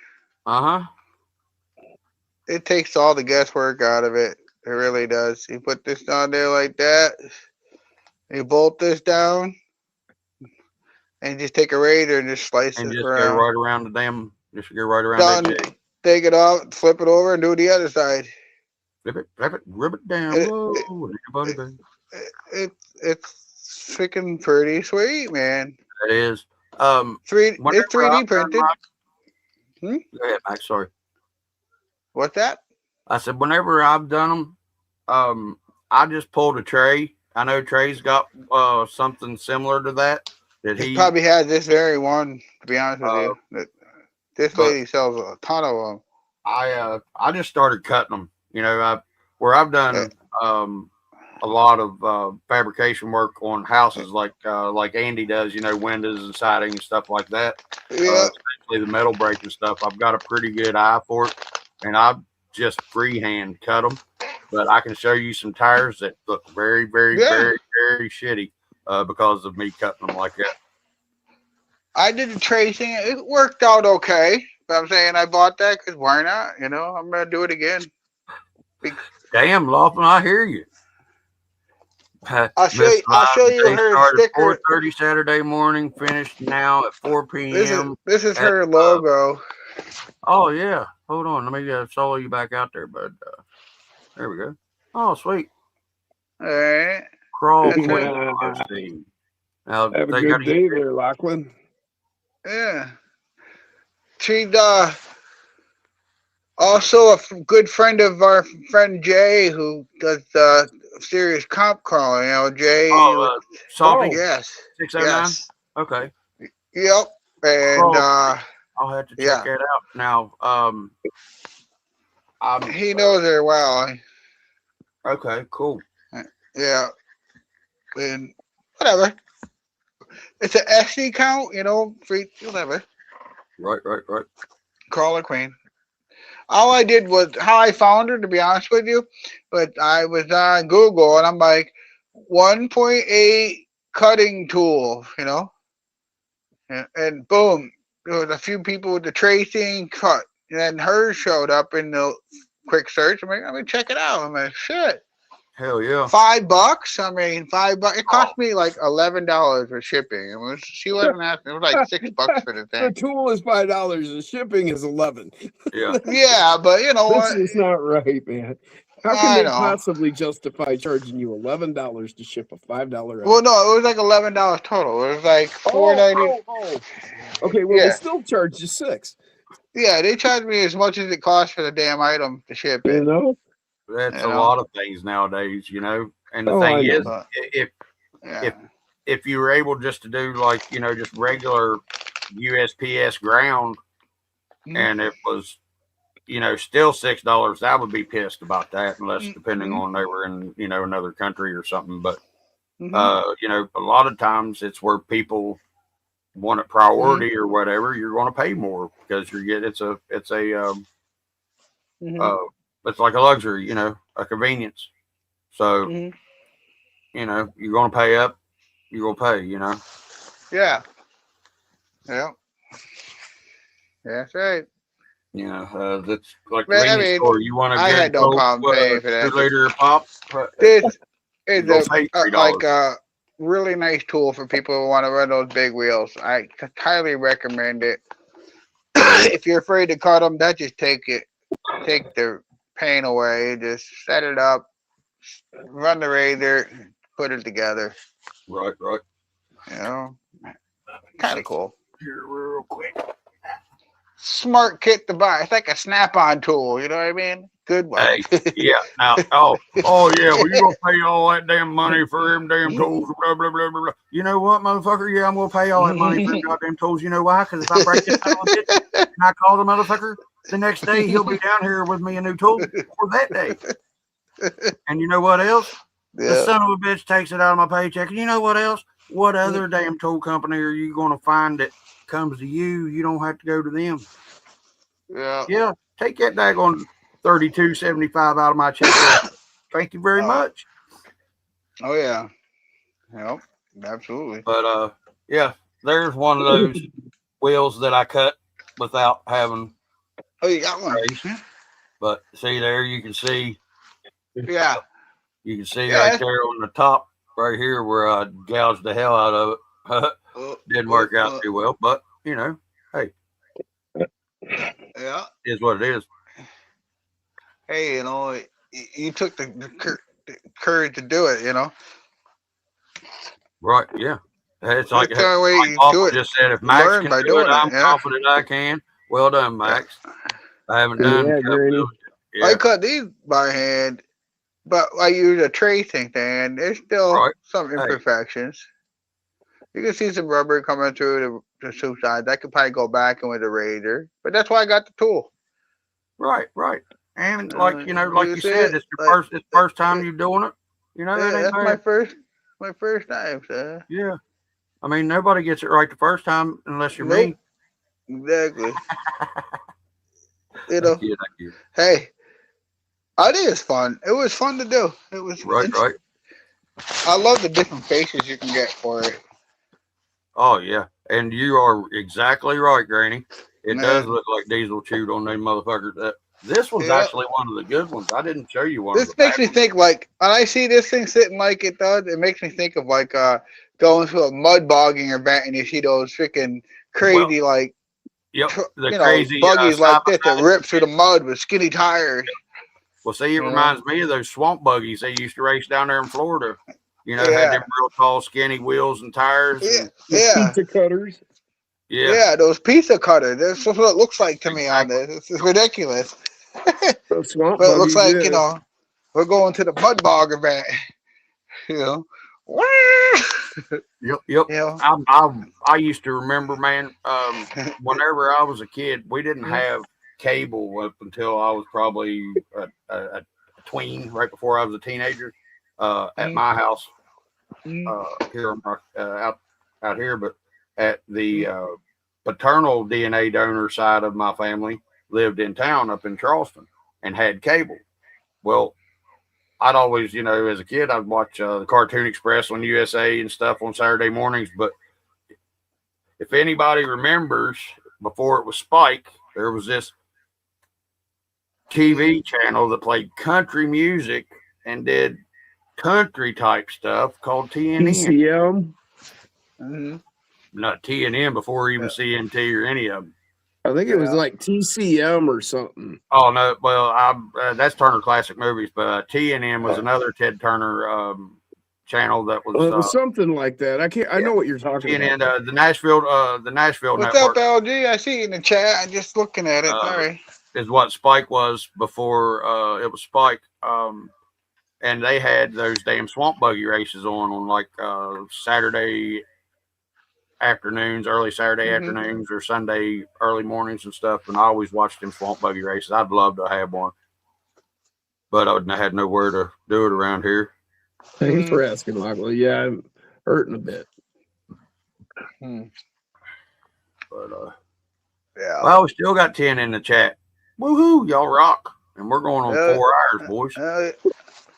It takes all the guesswork out of it. It really does. You put this on there like that. You bolt this down. And just take a razor and just slice it around. Go right around the damn. Just go right around that jig. Take it off, flip it over, and do the other side. Flip it, rub it down. It's freaking pretty sweet, man. It is. It's 3D printed. Go ahead, Max. Sorry. What's that? I said whenever I've done them, I just pulled a Trey. I know Trey's got something similar to that. He probably has this very one. To be honest with you, this lady sells a ton of them. I just started cutting them. You know, where I've done a lot of fabrication work on houses, like Andy does. You know, windows and siding and stuff like that. Yeah. Especially the metal breaking stuff. I've got a pretty good eye for it, and I just freehand cut them. But I can show you some tires that look very, very, very, very shitty because of me cutting them like that. I did the tracing. It worked out okay. But I'm saying I bought that because why not? You know, I'm going to do it again. Damn, Laughlin, I hear you. I'll show you her sticker. 4:30 Saturday morning, finished now at 4 p.m. This is her logo. Oh yeah, hold on, let me solo you back out there, bud. There we go. Oh sweet. All right. Crawl That's Queen right. RC. Now Have a they good gotta day get there, Lachlan. Yeah. She's also a good friend of our friend Jay, who does serious comp crawling. You know, Jay. Salty Yes. 609. Yes. Okay. Yep. And I'll have to check that out. Now, he knows her well. Okay, cool. Yeah. And whatever. It's an SC count, you know, free, whatever. Right. Crawler Queen. All I did was how I found her, to be honest with you. But I was on Google and I'm like, 1.8 cutting tool, you know? And boom, there was a few people with the tracing cut. And then hers showed up in the quick search. I'm like, let me check it out. I'm like, shit. Hell yeah. $5. I mean, $5. It cost me like $11 for shipping. She wasn't asking. It was like $6 for the thing. The tool is $5. The shipping is $11. Yeah. Yeah, but you know what? This is not right, man. How can they possibly justify charging you $11 to ship a $5 item? Well, no, it was like $11 total. It was like $4.90. Okay, well they still charge you $6. Yeah, they charge me as much as it costs for the damn item to ship it. You know? That's a lot of things nowadays, you know. And the thing is, if you were able just to do like, you know, just regular USPS ground, and it was, you know, still $6, I would be pissed about that, unless depending on they were in, you know, another country or something. But you know, a lot of times it's where people want a priority or whatever. You're going to pay more because you're getting it's like a luxury, you know, a convenience. So, you know, you're going to pay up, you're going to pay, you know. Yeah. Yeah. That's right. You know, that's like Man, convenience store. You want to get I had no problem paying for that. 2 liter pop. This is like a really nice tool for people who want to run those big wheels. I highly recommend it. If you're afraid to cut them, that just take the pain away. Just set it up, run the razor, put it together. Right. You know, kind of cool. Here, real quick. Smart kit to buy. It's like a snap-on tool. You know what I mean? Good one. Hey, yeah. Now, oh yeah. Well, you gonna pay all that damn money for them damn tools? Blah blah blah blah blah. You know what, motherfucker? Yeah, I'm gonna pay all that money for them goddamn tools. You know why? Because if I break this son of a bitch and I call the motherfucker, the next day he'll be down here with me a new tool for that day. And you know what else? Yeah. The son of a bitch takes it out of my paycheck. And you know what else? What other damn tool company are you going to find that comes to you? You don't have to go to them. Yeah. Take that daggone $32.75 out of my check. Thank you very much. Oh yeah. Yep. Absolutely. But yeah, there's one of those wheels that I cut without having. Oh, you got one. But see there, you can see. Yeah. You can see right there on the top, right here, where I gouged the hell out of it. Didn't work out too well, but you know, hey, yeah, is what it is. Hey, you know, you took the courage to do it, you know. Right? Yeah. It's like Papa just said, if Max can do it, I'm confident I can. Well done, Max. I haven't done. I cut these by hand. But I use a tracing thing, and there's still some imperfections. You can see some rubber coming through the two sides. I could probably go back in with a razor, but that's why I got the tool. Right. And like you know, like you said, it's your first time you doing it. You know, that's my first time, sir. Yeah, I mean, nobody gets it right the first time unless you're me. Exactly. You know. Thank you. Hey. It is fun. It was fun to do. It was right. I love the different faces you can get for it. Oh yeah, and you are exactly right, Granny. It does look like diesel chewed on them motherfuckers. This one's Yeah. actually one of the good ones. I didn't show you one. This makes me think like when I see this thing sitting like it does, it makes me think of like going to a mud bogging event and you see those freaking crazy like Yep, the you crazy know buggies like this that side-by-side. rip through the mud with skinny tires. Well, see, it You know? reminds me of those swamp buggies they used to race down there in Florida. You know, Yeah. had them real tall, skinny wheels and tires. Yeah, And, yeah, Pizza cutters. yeah. yeah. Those pizza cutters. That's what it looks like to me on this. It's ridiculous. Those swamp But it looks buggies, like, you yeah. know, we're going to the mud bog event. You know. Yep. You know. I used to remember, man. Whenever I was a kid, we didn't have cable up until I was probably a tween, right before I was a teenager. At my house here out here, but at the paternal DNA donor side of my family lived in town up in Charleston and had cable. Well, I'd always, you know, as a kid, I'd watch the Cartoon Express on USA and stuff on Saturday mornings. But if anybody remembers, before it was Spike, there was this TV channel that played country music and did country type stuff called TNN. TCM. Mm-hmm. Not TNN before even CNT or any of them. I think it was like TCM or something. Oh no, well, that's Turner Classic Movies, but TNN was another Ted Turner channel that was. Well, it was something like that. I know what you're talking TNN, about. the Nashville What's network. up, LG? I see you in the chat. I'm just looking at it. Sorry. Is what Spike was before it was Spike. And they had those damn swamp buggy races on like Saturday afternoons, early Saturday afternoons, or Sunday early mornings and stuff. And I always watched them swamp buggy races. I'd love to have one, but I had nowhere to do it around here. Thanks for asking, Michael. Yeah, I'm hurting a bit. But Yeah. well, we still got 10 in the chat. Woohoo, y'all rock! And we're going on 4 hours, boys.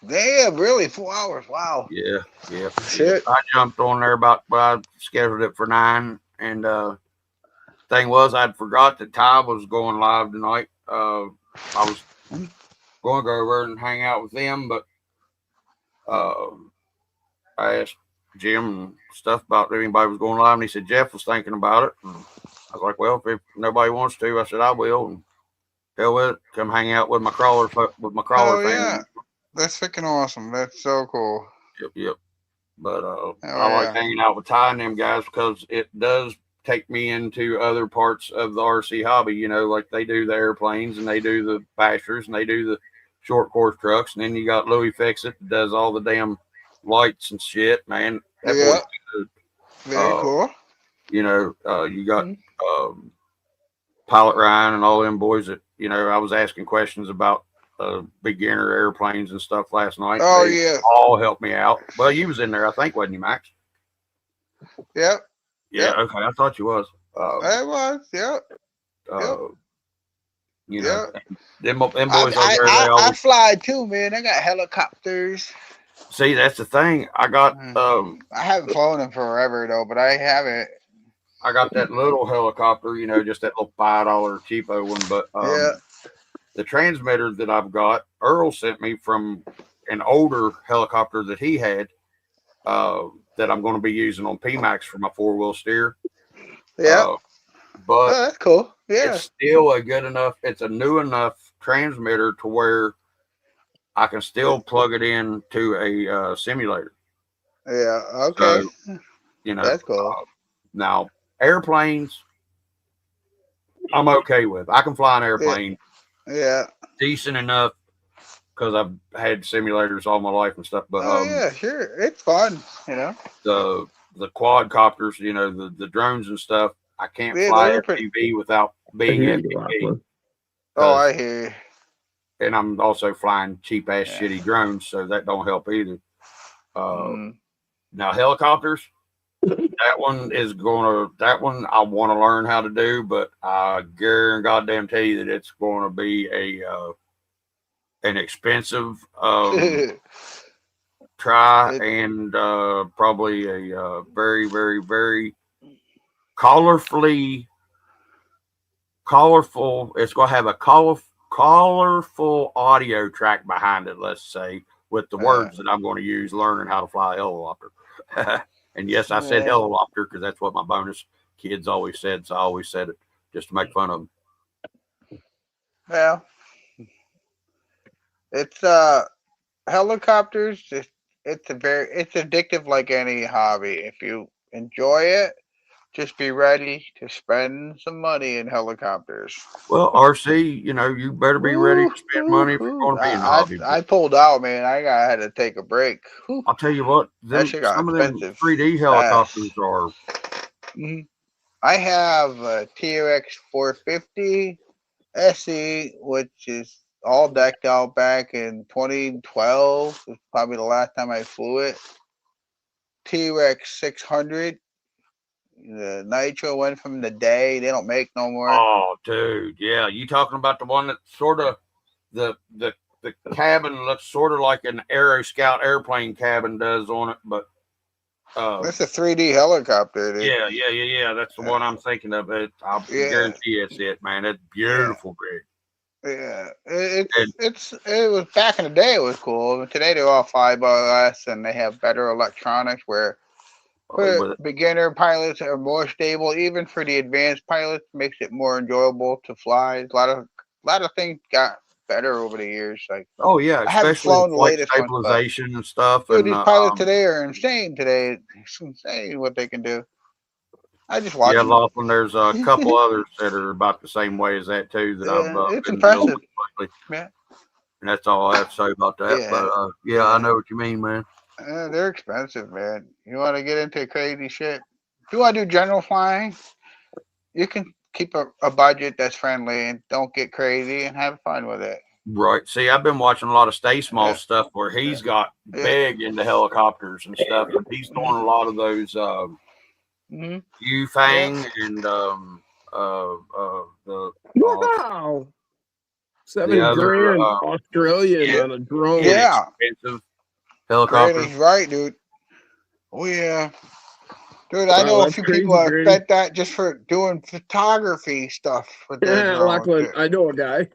Damn, really? 4 hours? Wow. Yeah. Shit. I jumped on there I scheduled it for 9, and thing was I'd forgot that Ty was going live tonight. I was going to go over and hang out with them, but I asked Jim and stuff about if anybody was going live, and he said Jeff was thinking about it. And I was like, well, if nobody wants to, I said I will. And hell with it, come hang out with my crawler family. Yeah. That's freaking awesome. That's so cool. Yep. But I like hanging out with Ty and them guys because it does take me into other parts of the RC hobby. You know, like they do the airplanes and they do the bashers and they do the short course trucks, and then you got Louis Fixit that does all the damn lights and shit, man. That boy's good. Very cool. You know, you got Pilot Ryan and all them boys that, you know, I was asking questions about beginner airplanes and stuff last night. Oh, they all helped me out. Well, you was in there, I think, wasn't you, Max? Yep. Yeah. Okay, I thought you was. I was. Yep. You know, them boys over there. I fly too, man. I got helicopters. See, that's the thing. I got. I haven't flown them forever though, but I have it. I got that little helicopter, you know, just that little $5 cheapo one. But the transmitter that I've got, Earl sent me from an older helicopter that he had that I'm going to be using on PMAX for my 4-wheel steer. Yeah. But that's cool. Yeah. It's still it's a new enough transmitter to where I can still plug it in to a simulator. Yeah. Okay. So, you know, that's cool. Now, airplanes, I'm okay with. I can fly an airplane. Yeah. Decent enough because I've had simulators all my life and stuff. But yeah, sure, it's fun. You know, the quadcopters, you know, the drones and stuff. I can't fly FPV without being FPV. Oh, I hear you. And I'm also flying cheap ass shitty drones, so that don't help either. Now helicopters, that one I want to learn how to do, but I goddamn tell you that it's going to be an expensive try and probably a very, very, very colorful. It's going to have a colorful audio track behind it, let's say, with the words that I'm going to use learning how to fly a helicopter. And yes, I said helicopter because that's what my bonus kids always said, so I always said it just to make fun of them. Well, it's helicopters. It's addictive like any hobby. If you enjoy it, just be ready to spend some money in helicopters. Well, RC, you better be ready to spend money if you're going to be in the hobby. I pulled out, man. I had to take a break. I'll tell you what, some of them 3D helicopters are. I have a TRX 450 SE, which is all decked out back in 2012. It's probably the last time I flew it. T-Rex 600. The Nitro went from the day. They don't make no more. Oh, dude. Yeah. You talking about the one that sort of the cabin looks sort of like an Aero Scout airplane cabin does on it, but that's a 3D helicopter, dude. Yeah. That's the one I'm thinking of. I guarantee it's it, man. It's beautiful, big. Yeah, it was back in the day. It was cool. Today they're all fiberglass and they have better electronics. Where beginner pilots are more stable. Even for the advanced pilots, makes it more enjoyable to fly. A lot of things got better over the years. Like I haven't flown the latest stabilization and stuff. Dude, these pilots today are insane. Today, it's insane what they can do. I just watch. Yeah, Laughlin, there's a couple others that are about the same way as that too. It's impressive. Yeah, and that's all I have to say about that. Yeah. But I know what you mean, man. They're expensive, man. You want to get into crazy shit? If you want to do general flying, you can keep a budget that's friendly and don't get crazy and have fun with it. Right. See, I've been watching a lot of Stay Small stuff where he's got big into helicopters and stuff, and he's doing a lot of those. Fang and the wow, $7,000 Australian on a drone. Yeah, expensive helicopter. He's right, dude. Oh yeah, dude. I know a few people that spent that just for doing photography stuff. With Lachlan, I know a guy.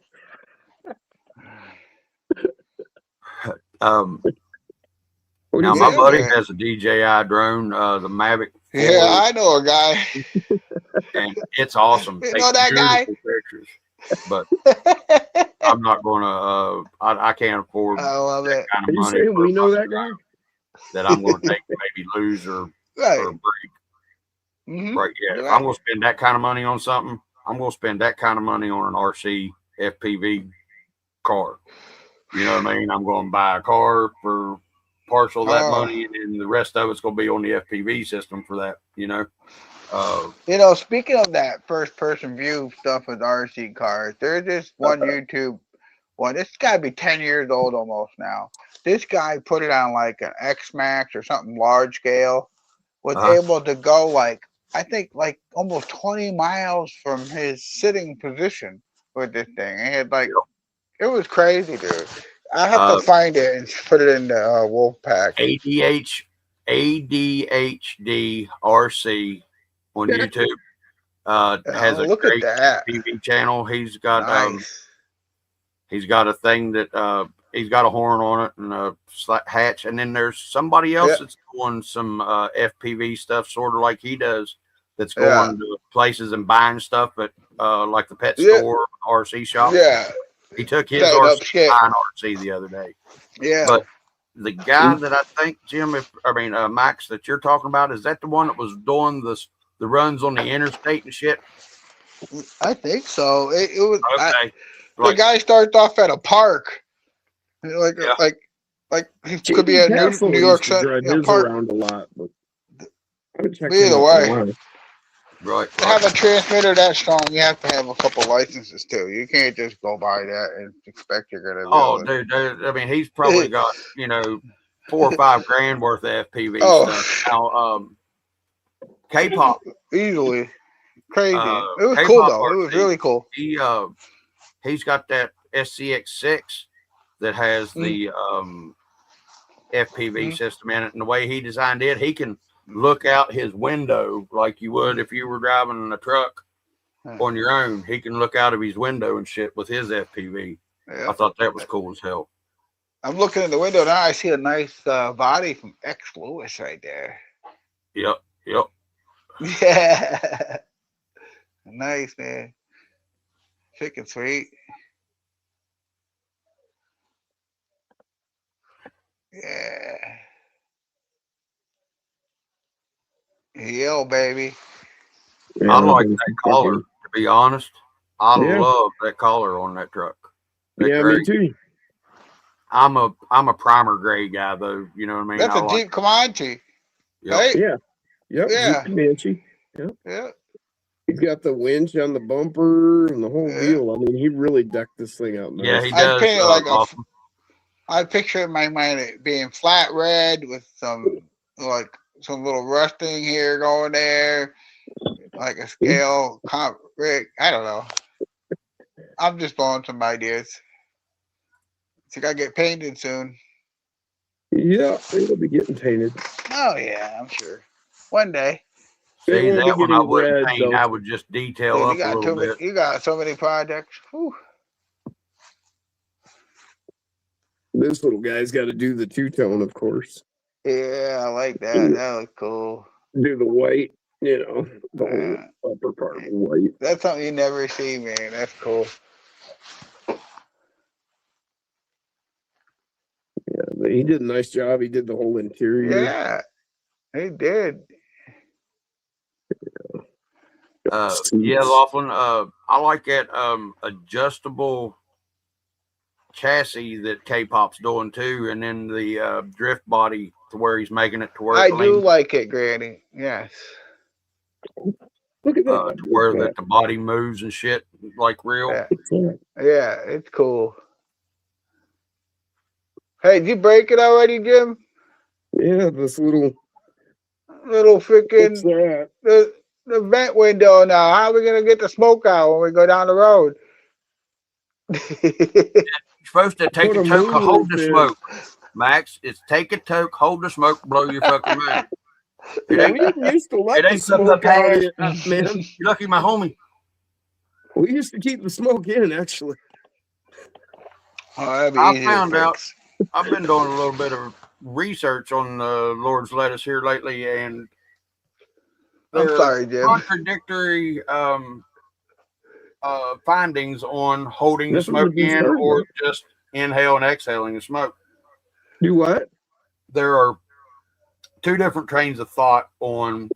Now my buddy has a DJI drone, the Mavic. Yeah, I know a guy. And it's awesome. You know that guy? Pictures, but I'm not gonna. I can't afford. I love it. Kind of money we know that guy. That I'm going to take maybe lose or break. Right? Yeah. If I'm going to spend that kind of money on something, I'm going to spend that kind of money on an RC FPV car. You know what I mean? I'm going to buy a car for partial of that money, and then the rest of it's going to be on the FPV system for that. Speaking of that first-person view stuff with RC cars, there's this one YouTube one. It's got to be 10 years old almost now. This guy put it on like an X Max or something large scale. Was able to go I think almost 20 miles from his sitting position with this thing. And it it was crazy, dude. I have to find it and put it in the Wolfpack. ADHD RC on YouTube. Has a great TV channel. He's got he's got a thing that he's got a horn on it and a hatch, and then there's somebody else that's doing some FPV stuff, sort of like he does. That's going to places and buying stuff at like the pet store, RC shop. Yeah. He took his RC the other day. Yeah. But the guy that I think, Jim, Max, that you're talking about, is that the one that was doing the runs on the interstate and shit? I think so. It was okay. The guy starts off at a park. Like he could be at New York City park. Around a lot, but either way. Right. To have a transmitter that strong, you have to have a couple licenses too. You can't just go buy that and expect you're gonna. Dude, he's probably got $4 or $5 grand worth of FPV stuff. Now, K-pop easily crazy. It was cool though. It was really cool. He's got that SCX6 that has the FPV system in it, and the way he designed it, he can look out his window like you would if you were driving a truck on your own. He can look out of his window and shit with his FPV. Yeah. I thought that was cool as hell. I'm looking in the window now. I see a nice body from X Lewis right there. Yep. Yeah. Nice, man. Chicken sweet. Yeah. Yo, baby. Yeah, I like that collar, to be honest. I love that collar on that truck. That me too. I'm a primer gray guy though, you know what I mean? That's a Jeep Comanche. Yep. Right? Yeah. Yep. Yeah. Jeep Comanche. Yep. Yeah. He's got the winch on the bumper and the whole deal. I mean, he really decked this thing out. Nice. Yeah, he does. I painted like awesome. I picture in my mind it being flat red with some little rusting here going there, like a scale rig. I don't know. I'm just blowing some ideas. It's gotta get painted soon. Yeah, it'll be getting painted. Oh yeah, I'm sure. One day. See, that one I wouldn't paint. I would just detail up a little bit. You got so many projects. Whew. This little guy's got to do the two-tone, of course. Yeah, I like that. That looks cool. Do the white, the whole upper part of white. That's something you never see, man. That's cool. Yeah, he did a nice job. He did the whole interior. Yeah, he did. Yeah, Laughlin. I like that adjustable chassis that K-Pop's doing too, and then the drift body to where he's making it to where I do like it, Granny. Yes. Look at that. To where the body moves and shit like real. Yeah, it's cool. Hey, did you break it already, Jim? Yeah, this little freaking the vent window now. How are we gonna get the smoke out when we go down the road? You're supposed to take a toke, hold the smoke. Max, it's take a toke, hold the smoke, blow your fucking mind. We didn't used to let the smoke out, man. You're lucky, my homie. We used to keep the smoke in, actually. I found out. I've been doing a little bit of research on the Lord's lettuce here lately, and I'm sorry, Jim. Contradictory findings on holding the smoke in or just inhale and exhaling the smoke. Do what? There are two different trains of thought on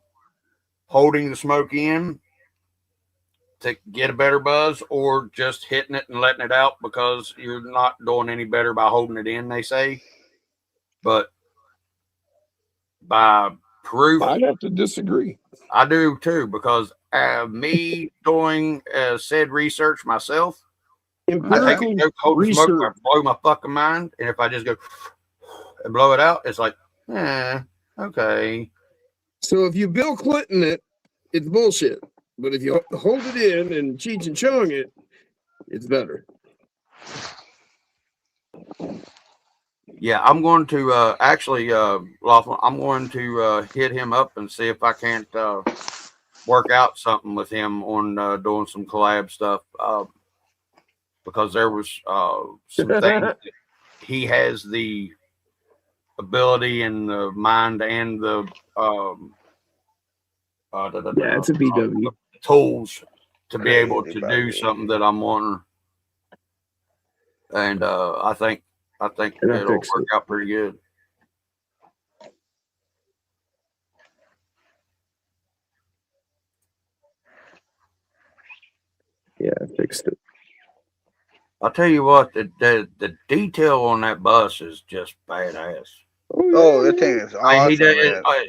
holding the smoke in to get a better buzz or just hitting it and letting it out because you're not doing any better by holding it in, they say. But by proof, I'd have to disagree. I do too, because me doing said research myself, I take a joke, hold the smoke, I blow my fucking mind, and if I just go and blow it out, it's like, okay. So if you Bill Clinton it, it's bullshit. But if you hold it in and Cheech and Chong it, it's better. Yeah, I'm going to actually, Laughlin, I'm going to hit him up and see if I can't work out something with him on doing some collab stuff because there was some things that he has the ability and the mind and the it's a dubV. Tools to be able to do something that I'm wanting, and I think it'll work out pretty good. Yeah, I fixed it. I'll tell you what, the detail on that bus is just badass. Oh, that thing is awesome.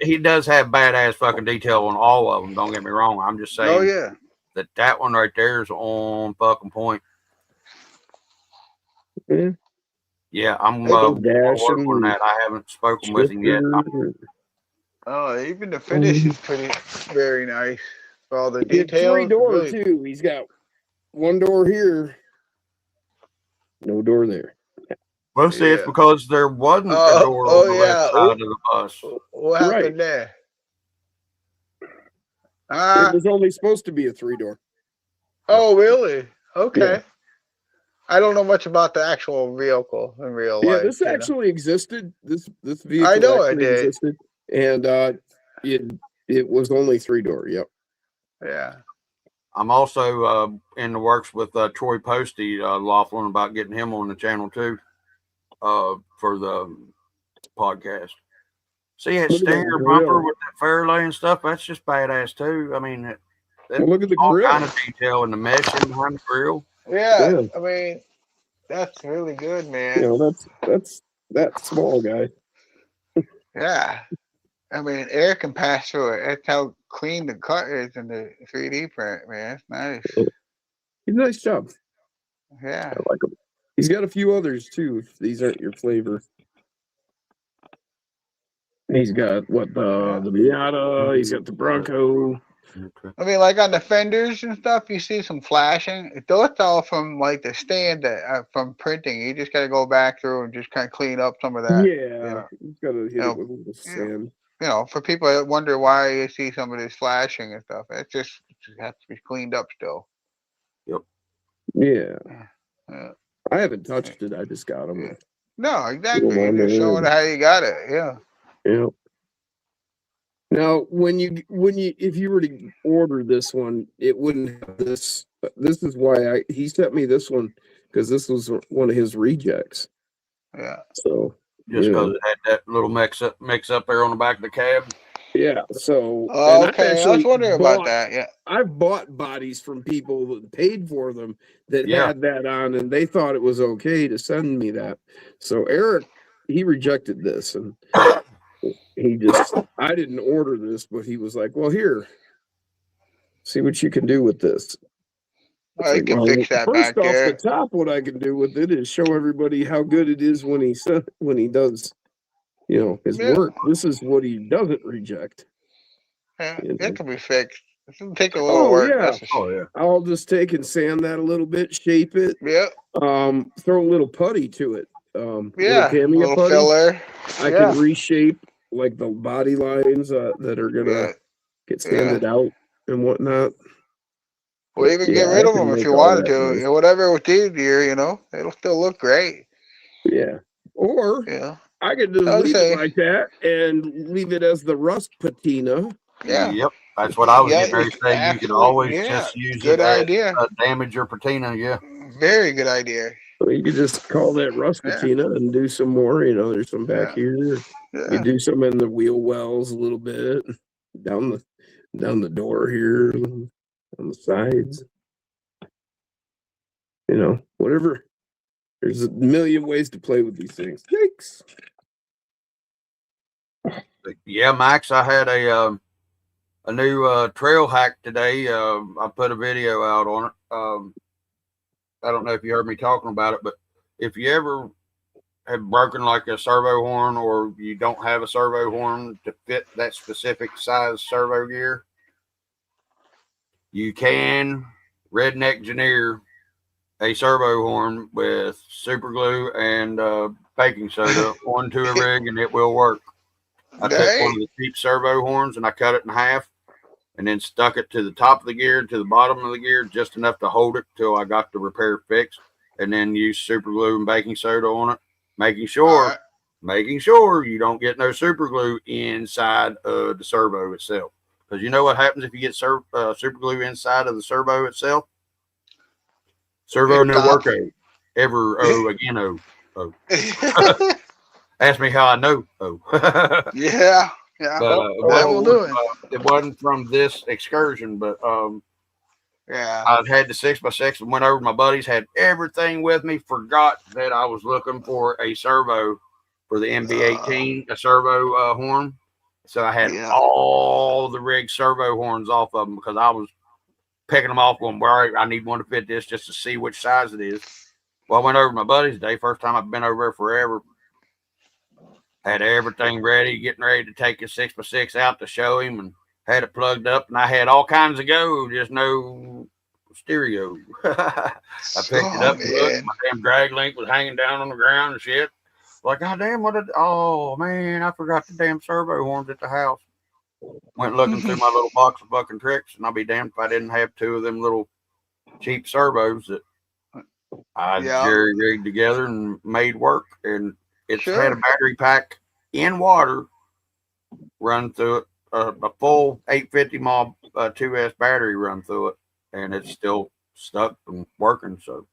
He does have badass fucking detail on all of them. Don't get me wrong. I'm just saying. Oh yeah. That one right there is on fucking point. Yeah. Yeah, I'm working on that. I haven't spoken with him yet. Oh, even the finish is very nice. For all the details. 3 doors too. He's got 1 door here, no door there. Well, see, it's because there wasn't a door on the left side of the bus. What happened there? It was only supposed to be a 3 door. Oh, really? Okay. Yeah. I don't know much about the actual vehicle in real Yeah, life. this you know? actually existed. This vehicle I know it actually did. existed, and it was only 3-door. Yep. Yeah. I'm also in the works with Troy Posty, Laughlin, about getting him on the channel too, for the podcast. See that Look at that stinger grill. bumper with that Fairlane and stuff? That's just badass too. I mean, Well, look at the all grill. kind of detail in the meshing behind the grill. Yeah. Yeah. I mean, that's really good, man. You know, that's that small guy. Yeah. I mean, air can pass through it. That's how clean the cut is in the 3D print, man. It's nice. He's a nice job. Yeah. I like him. He's got a few others too. If these aren't your flavor. He's got what the Miata. He's got the Bronco. I mean, like on the fenders and stuff, you see some flashing. That's all from like the stand that from printing. You just got to go back through and just kind of clean up some of that. Yeah, he's got to hit know, it with a little sand. You know, for people that wonder why you see some of this flashing and stuff, it just has to be cleaned up still. Yep. Yeah. I haven't touched it. I just got them. No, exactly. You're just showing how you got it. Yeah. Yeah. Now, if you were to order this one, it wouldn't have this. This is why he sent me this one, because this was one of his rejects. Yeah. So just because it had that little mix up there on the back of the cab. Yeah. So okay, I was wondering about that. Yeah. I've bought bodies from people that paid for them that had that on, and they thought it was okay to send me that. So Eric, he rejected this, and I didn't order this, but he was like, well, here, see what you can do with this. I can fix that back there. First off the top, what I can do with it is show everybody how good it is when he does, his work. This is what he doesn't reject. Yeah, it can be fixed. It'll take a little work. Yeah. I'll just take and sand that a little bit, shape it. Yep. Throw a little putty to it. Little putty. Filler. I can reshape like the body lines that are gonna get sanded out and whatnot. Well, even get rid of them if you wanted to. Whatever with these gear, it'll still look great. Yeah. Or I could just leave it like that and leave it as the rust patina. Yeah. Yep. That's what I was getting ready to say. You could always just use good idea. Damage your patina. Yeah. Very good idea. So you could just call that rust patina and do some more. There's some back here. Yeah. You do some in the wheel wells a little bit down the door here on the sides. Whatever. There's a million ways to play with these things. Yikes. Yeah, Max, I had a new trail hack today. I put a video out on it. I don't know if you heard me talking about it, but if you ever have broken like a servo horn, or you don't have a servo horn to fit that specific size servo gear, you can redneck engineer a servo horn with super glue and baking soda onto a rig, and it will work. I took one of the cheap servo horns and I cut it in half and then stuck it to the top of the gear, to the bottom of the gear, just enough to hold it till I got the repair fixed, and then use super glue and baking soda on it, making sure you don't get no super glue inside of the servo itself. Because you know what happens if you get super glue inside of the servo itself? Servo no work again. Ask me how I know. Yeah. It wasn't from this excursion, but I had the 6x6 and went over to my buddies, had everything with me, forgot that I was looking for a servo for the MB18, a servo horn. So I had all the rig servo horns off of them because I was picking them off going, well, I need one to fit this just to see which size it is. Well, I went over to my buddy's today, first time I've been over there forever. Had everything ready, getting ready to take his 6x6 out to show him, and had it plugged up, and I had all kinds of go, just no stereo. I picked it up and looked, my damn drag link was hanging down on the ground and shit. Like, God damn, oh man, I forgot the damn servo horns at the house. Went looking through my little box of fucking tricks, and I'll be damned if I didn't have two of them little cheap servos that I jerry rigged together and made work. And it's had a battery pack in water run through it, a full 850 mAh 2S battery run through it, and it's still stuck and working. So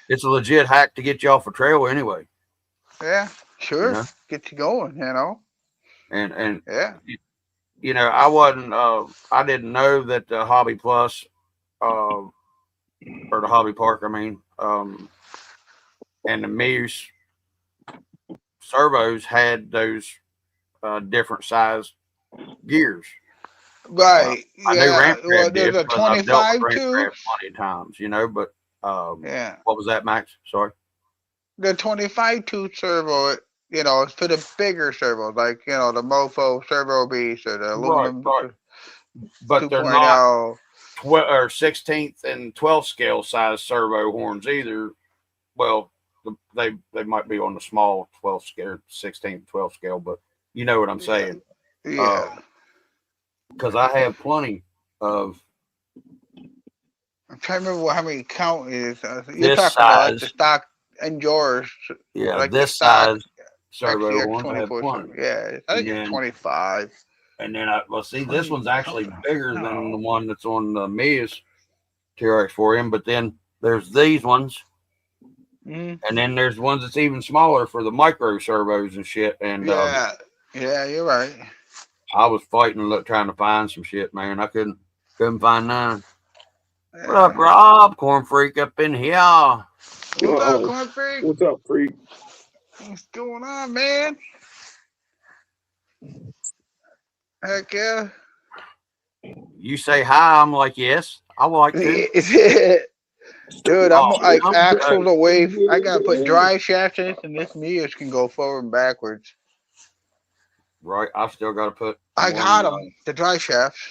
it's a legit hack to get you off a trail anyway. Yeah, sure. You know? Get you going, you know. And yeah, you know, I didn't know that the Hobby Plus, or the Hobby Park, I mean, and the Muse servos had those different size gears. Right. I knew Ramp Crab did there's a because I've dealt 25 with Ramp too. Crab plenty of times, you know, but Yeah. what was that, Max? Sorry. The 25 tooth servo, you know, it's for the bigger servos, like, you know, the Mofo Servo Beast or the aluminum Right. But they're 2.0. not 16th and 12th scale size servo horns either. Well, they might be on the small 12th scale, 16th, 12th scale, but you know what I'm saying. Yeah. Because I have plenty of. I'm trying to remember how many count is. You're this talking size, about like the stock Endurers. Yeah, like this size servo XCX horns I have 24. plenty. Yeah, I think it's 25. And then see, this one's actually bigger than the one that's on the Mia's TRX4M, but then there's these ones. And then there's ones that's even smaller for the micro servos and shit. And yeah, you're right. I was fighting, trying to find some shit, man. I couldn't find none. Yeah. What up, Rob? Corn Freak up in here. What's up, Corn Freak? What's up, Freak? What's going on, man? Heck yeah. You say hi, I'm like, yes, I would like to. Dude, I'm like axles away. I gotta put dry shafts in it, and this Mia's can go forward and backwards. Right, I've still got to put. I got them, the dry shafts.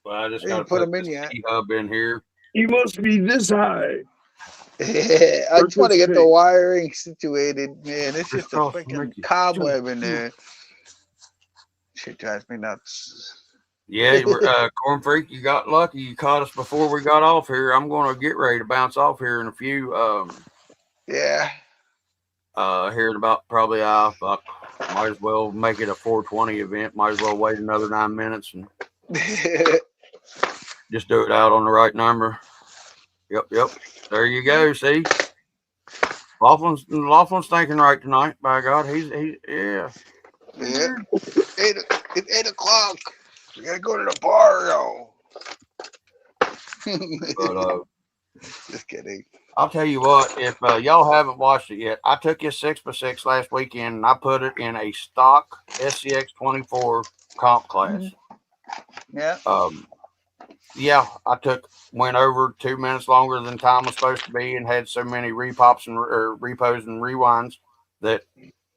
But I just got to put them in yet. Hub in here. You must be this high. Yeah, I just want to get the wiring situated, man. It's just a freaking cobweb in there. Shit drives me nuts. Yeah, Corn Freak, you got lucky. You caught us before we got off here. I'm going to get ready to bounce off here in a few. Yeah. Here in about probably might as well make it a 420 event. Might as well wait another 9 minutes and just do it out on the right number. Yep. There you go. See, Laughlin's thinking right tonight. By God, he's yeah. It's 8 o'clock. We gotta go to the bar, yo. But just kidding. I'll tell you what, if y'all haven't watched it yet, I took his 6x6 last weekend and I put it in a stock SCX 24 comp class. Yeah. Yeah, I went over 2 minutes longer than time was supposed to be and had so many repos and rewinds that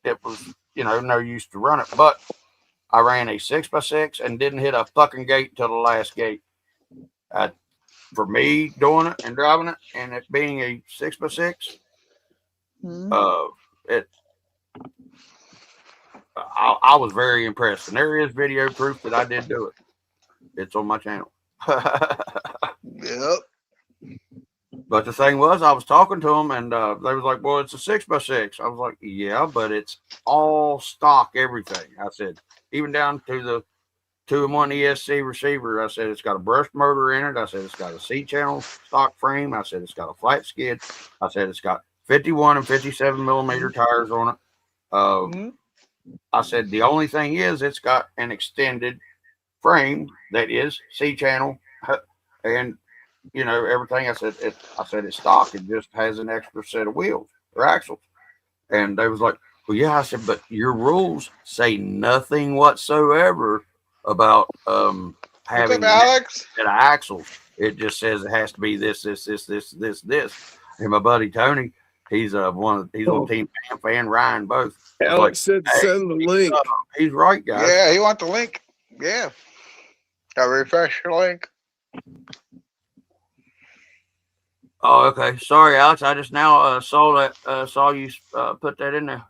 it was, no use to run it. But I ran a 6x6 and didn't hit a fucking gate till the last gate. For me doing it and driving it and it being a 6x6, I was very impressed. And there is video proof that I did do it. It's on my channel. Yep. But the thing was, I was talking to them and they was like, well, it's a 6x6. I was like, yeah, but it's all stock, everything. I said, even down to the 2-in-1 ESC receiver. I said, it's got a brushed motor in it. I said, it's got a C-channel stock frame. I said, it's got a flat skid. I said, it's got 51 and 57 millimeter tires on it. I said, the only thing is it's got an extended frame that is C-channel and, everything. I said, it's stock. It just has an extra set of wheels or axles. And they was like, well, yeah. I said, but your rules say nothing whatsoever about having Alex? an axle. It just says it has to be this. And my buddy Tony, he's on Team Fan, Ryan both. Alex said send the link. He's right, guys. Yeah, he wants the link. Yeah. Got to refresh your link. Oh, okay. Sorry, Alex. I just now saw you put that in there.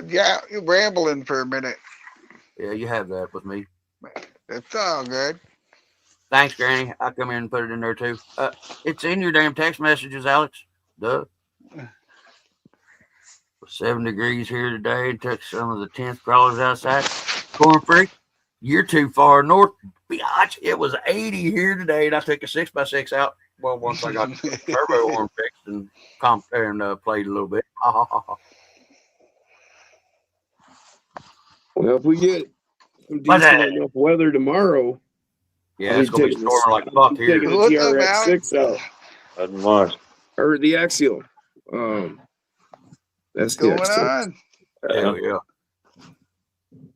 Yeah, you're rambling for a minute. Yeah, you have that with me. It's all good. Thanks, Granny. I'll come in and put it in there too. It's in your damn text messages, Alex. Duh. 7 degrees here today. Took some of the 10th crawlers outside. Corn Freak, you're too far north. Biatch, it was 80 here today, and I took a 6x6 out. Well, once I got the turbo horn fixed and played a little bit. Well, if we get some decent enough weather tomorrow, yeah, it's gonna be storming like fuck here. Taking the TRX6 out. That's much. Or the Axial. That's the What's going on? Hell yeah.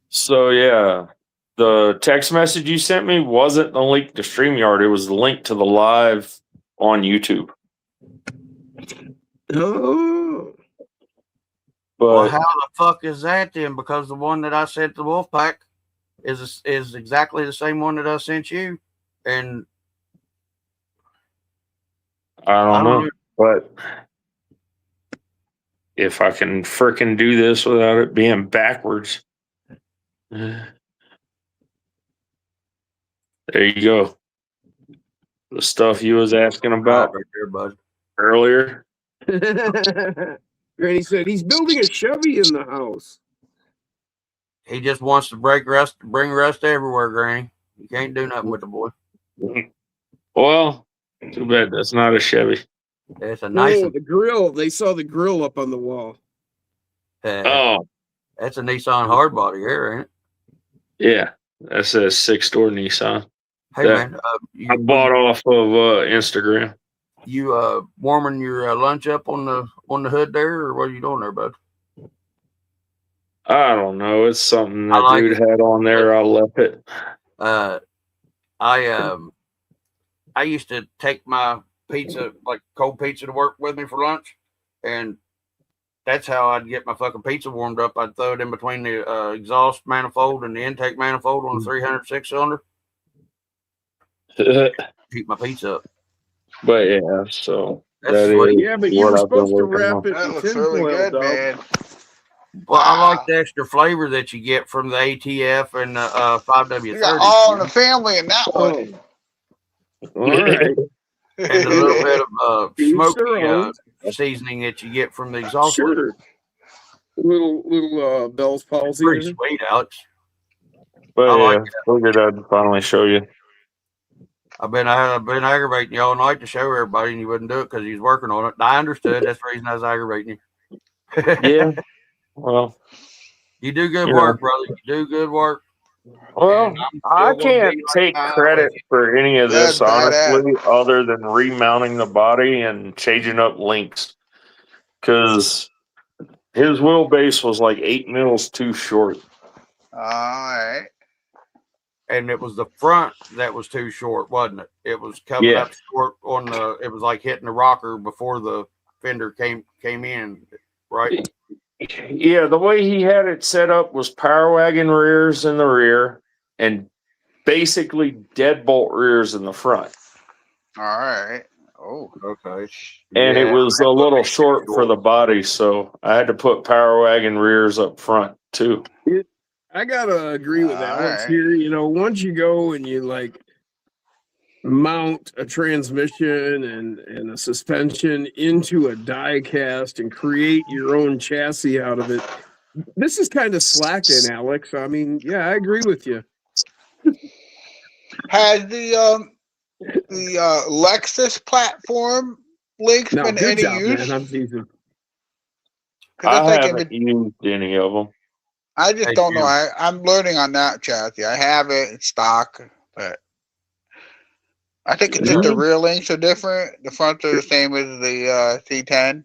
So yeah, the text message you sent me wasn't the link to StreamYard. It was the link to the live on YouTube. Oh. But Well, how the fuck is that then? Because the one that I sent to Wolfpack is exactly the same one that I sent you, and I don't know. But if I can frickin' do this without it being backwards. There you go. The stuff you was asking about right there, bud. earlier. Granny said he's building a Chevy in the house. He just wants to bring rust everywhere, Granny. You can't do nothing with the boy. Well, too bad that's not a Chevy. It's a nice the grill. They saw the grill up on the wall. Oh, that's a Nissan hardbody here, ain't it? yeah. That's a 6-door Nissan. Hey, man. I bought off of Instagram. You warming your lunch up on the hood there, or what are you doing there, bud? I don't know. It's something that dude had on there. I left it. I used to take my pizza, like cold pizza, to work with me for lunch, and that's how I'd get my fucking pizza warmed up. I'd throw it in between the exhaust manifold and the intake manifold on the 306 cylinder. Heat my pizza up. But yeah, so that's sweet. Yeah, but you were supposed to wrap it. That looks really good, man. Well, I like the extra flavor that you get from the ATF and 5W30. You got all in the family in that one. All right. And a little bit of smoky seasoning that you get from the exhaust. Sure. Little Bell's palsy. Pretty sweet, Alex. But I figured I'd finally show you. I've been aggravating you all night to show everybody, and you wouldn't do it because you was working on it. I understood. That's the reason I was aggravating you. Yeah. Well, you do good work, brother. You do good work. Well, I can't take credit for any of this, honestly, other than remounting the body and changing up links. Because his wheelbase was like 8 mils too short. All right. And it was the front that was too short, wasn't it? It was coming up short on the. It was like hitting the rocker before the fender came in, right? Yeah, the way he had it set up was power wagon rears in the rear and basically deadbolt rears in the front. All right. Oh, okay. And it was a little short for the body, so I had to put power wagon rears up front too. I gotta agree with Alex here. You know, once you go and you like mount a transmission and a suspension into a die cast and create your own chassis out of it, this is kind of slacking, Alex. I mean, yeah, I agree with you. Has the Lexus platform links been any use? Man, I'm teasing. I haven't used any of them. I just don't know. I'm learning on that chassis. I have it in stock, but I think it's just the rear links are different. The fronts are the same as the C10.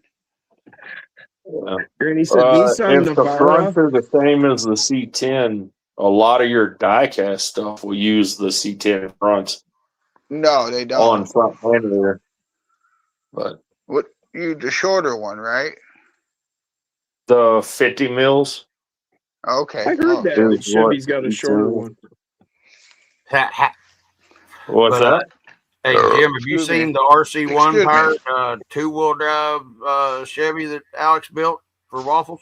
And he said, Nissan if the fronts are the same as the C10, a lot of your die-cast stuff will use the C10 fronts. No, they don't. On front and rear. But the shorter one, right? The 50 mils. Okay. I heard that. Chevy's got a shorter one. What's that? Hey, Jim, have you seen the RC1 powered 2-wheel drive Chevy that Alex built for Waffles?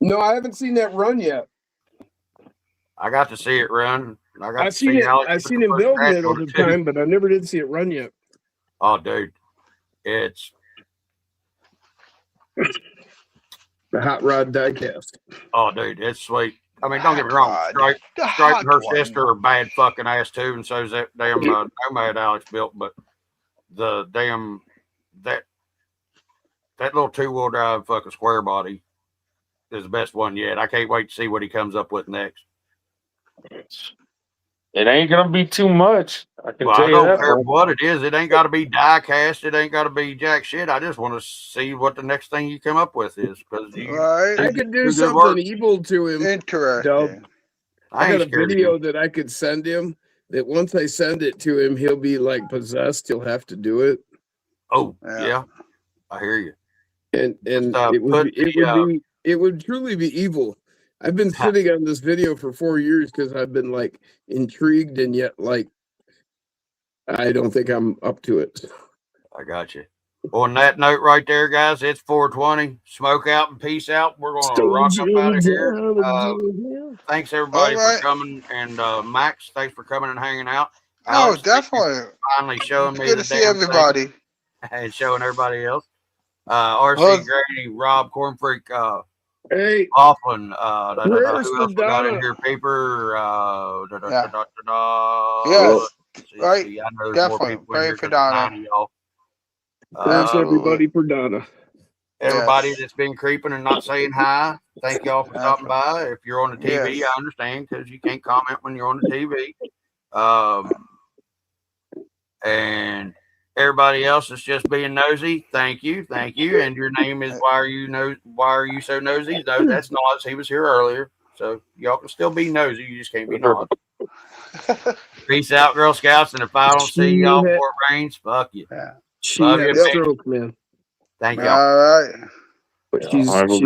No, I haven't seen that run yet. I got to see it run. And I got I've to seen see it. Alex I've put seen the him first building crash it on over too. time, but I never did see it run yet. Oh, dude, it's The hot rod diecast. oh, dude, it's sweet. I mean, don't get me wrong. God, Stripe the and her hot one. sister are bad fucking ass too, and so's that damn Nomad Alex built. But the damn that little 2-wheel drive fucking square body is the best one yet. I can't wait to see what he comes up with next. It ain't gonna be too much. I can Well, tell I you don't that. care much. what it is. It ain't got to be die cast. It ain't got to be jack shit. I just want to see what the next thing you come up with is, because you Right? I could do good something work. evil to him. Interesting. I ain't got a scared of video you. that I could send him. That once I send it to him, he'll be like possessed. He'll have to do it, Oh Yeah. yeah, I hear you. and Just, it would truly be evil. I've been sitting on this video for 4 years because I've been like intrigued, and yet like I don't think I'm up to it. I got you. On that note right there, guys, it's 4:20. Smoke out and peace out. We're going to rock up out of here. Thanks, everybody, All right. for coming. And Max, thanks for coming and hanging out. Oh, Alex, thank you definitely. for finally showing me Good the to see damn everybody. thing and showing everybody else. RC, Well- Grady, Rob, Corn Freak, Hey, Laughlin, prayers who for else we got in Donna. here? Paper, Yes. See, Right. I know there's Definitely. more people in Pray here for 'cause there's Donna. 9 of y'all. Prayers everybody for Donna. Everybody Yes. that's been creeping and not saying hi, thank y'all for stopping by. If you're on the TV, Yes. I understand, because you can't comment when you're on the TV. And everybody else that's just being nosy, thank you. And your name is why are you so nosy? No, that's Noz. He was here earlier, so y'all can still be nosy. You just can't be Noz. Peace out, Girl Scouts. And if I don't see y'all before it rains, fuck you. Yeah. She Love had you, a baby. stroke, man. Thank y'all. All right. But Yeah, I will she's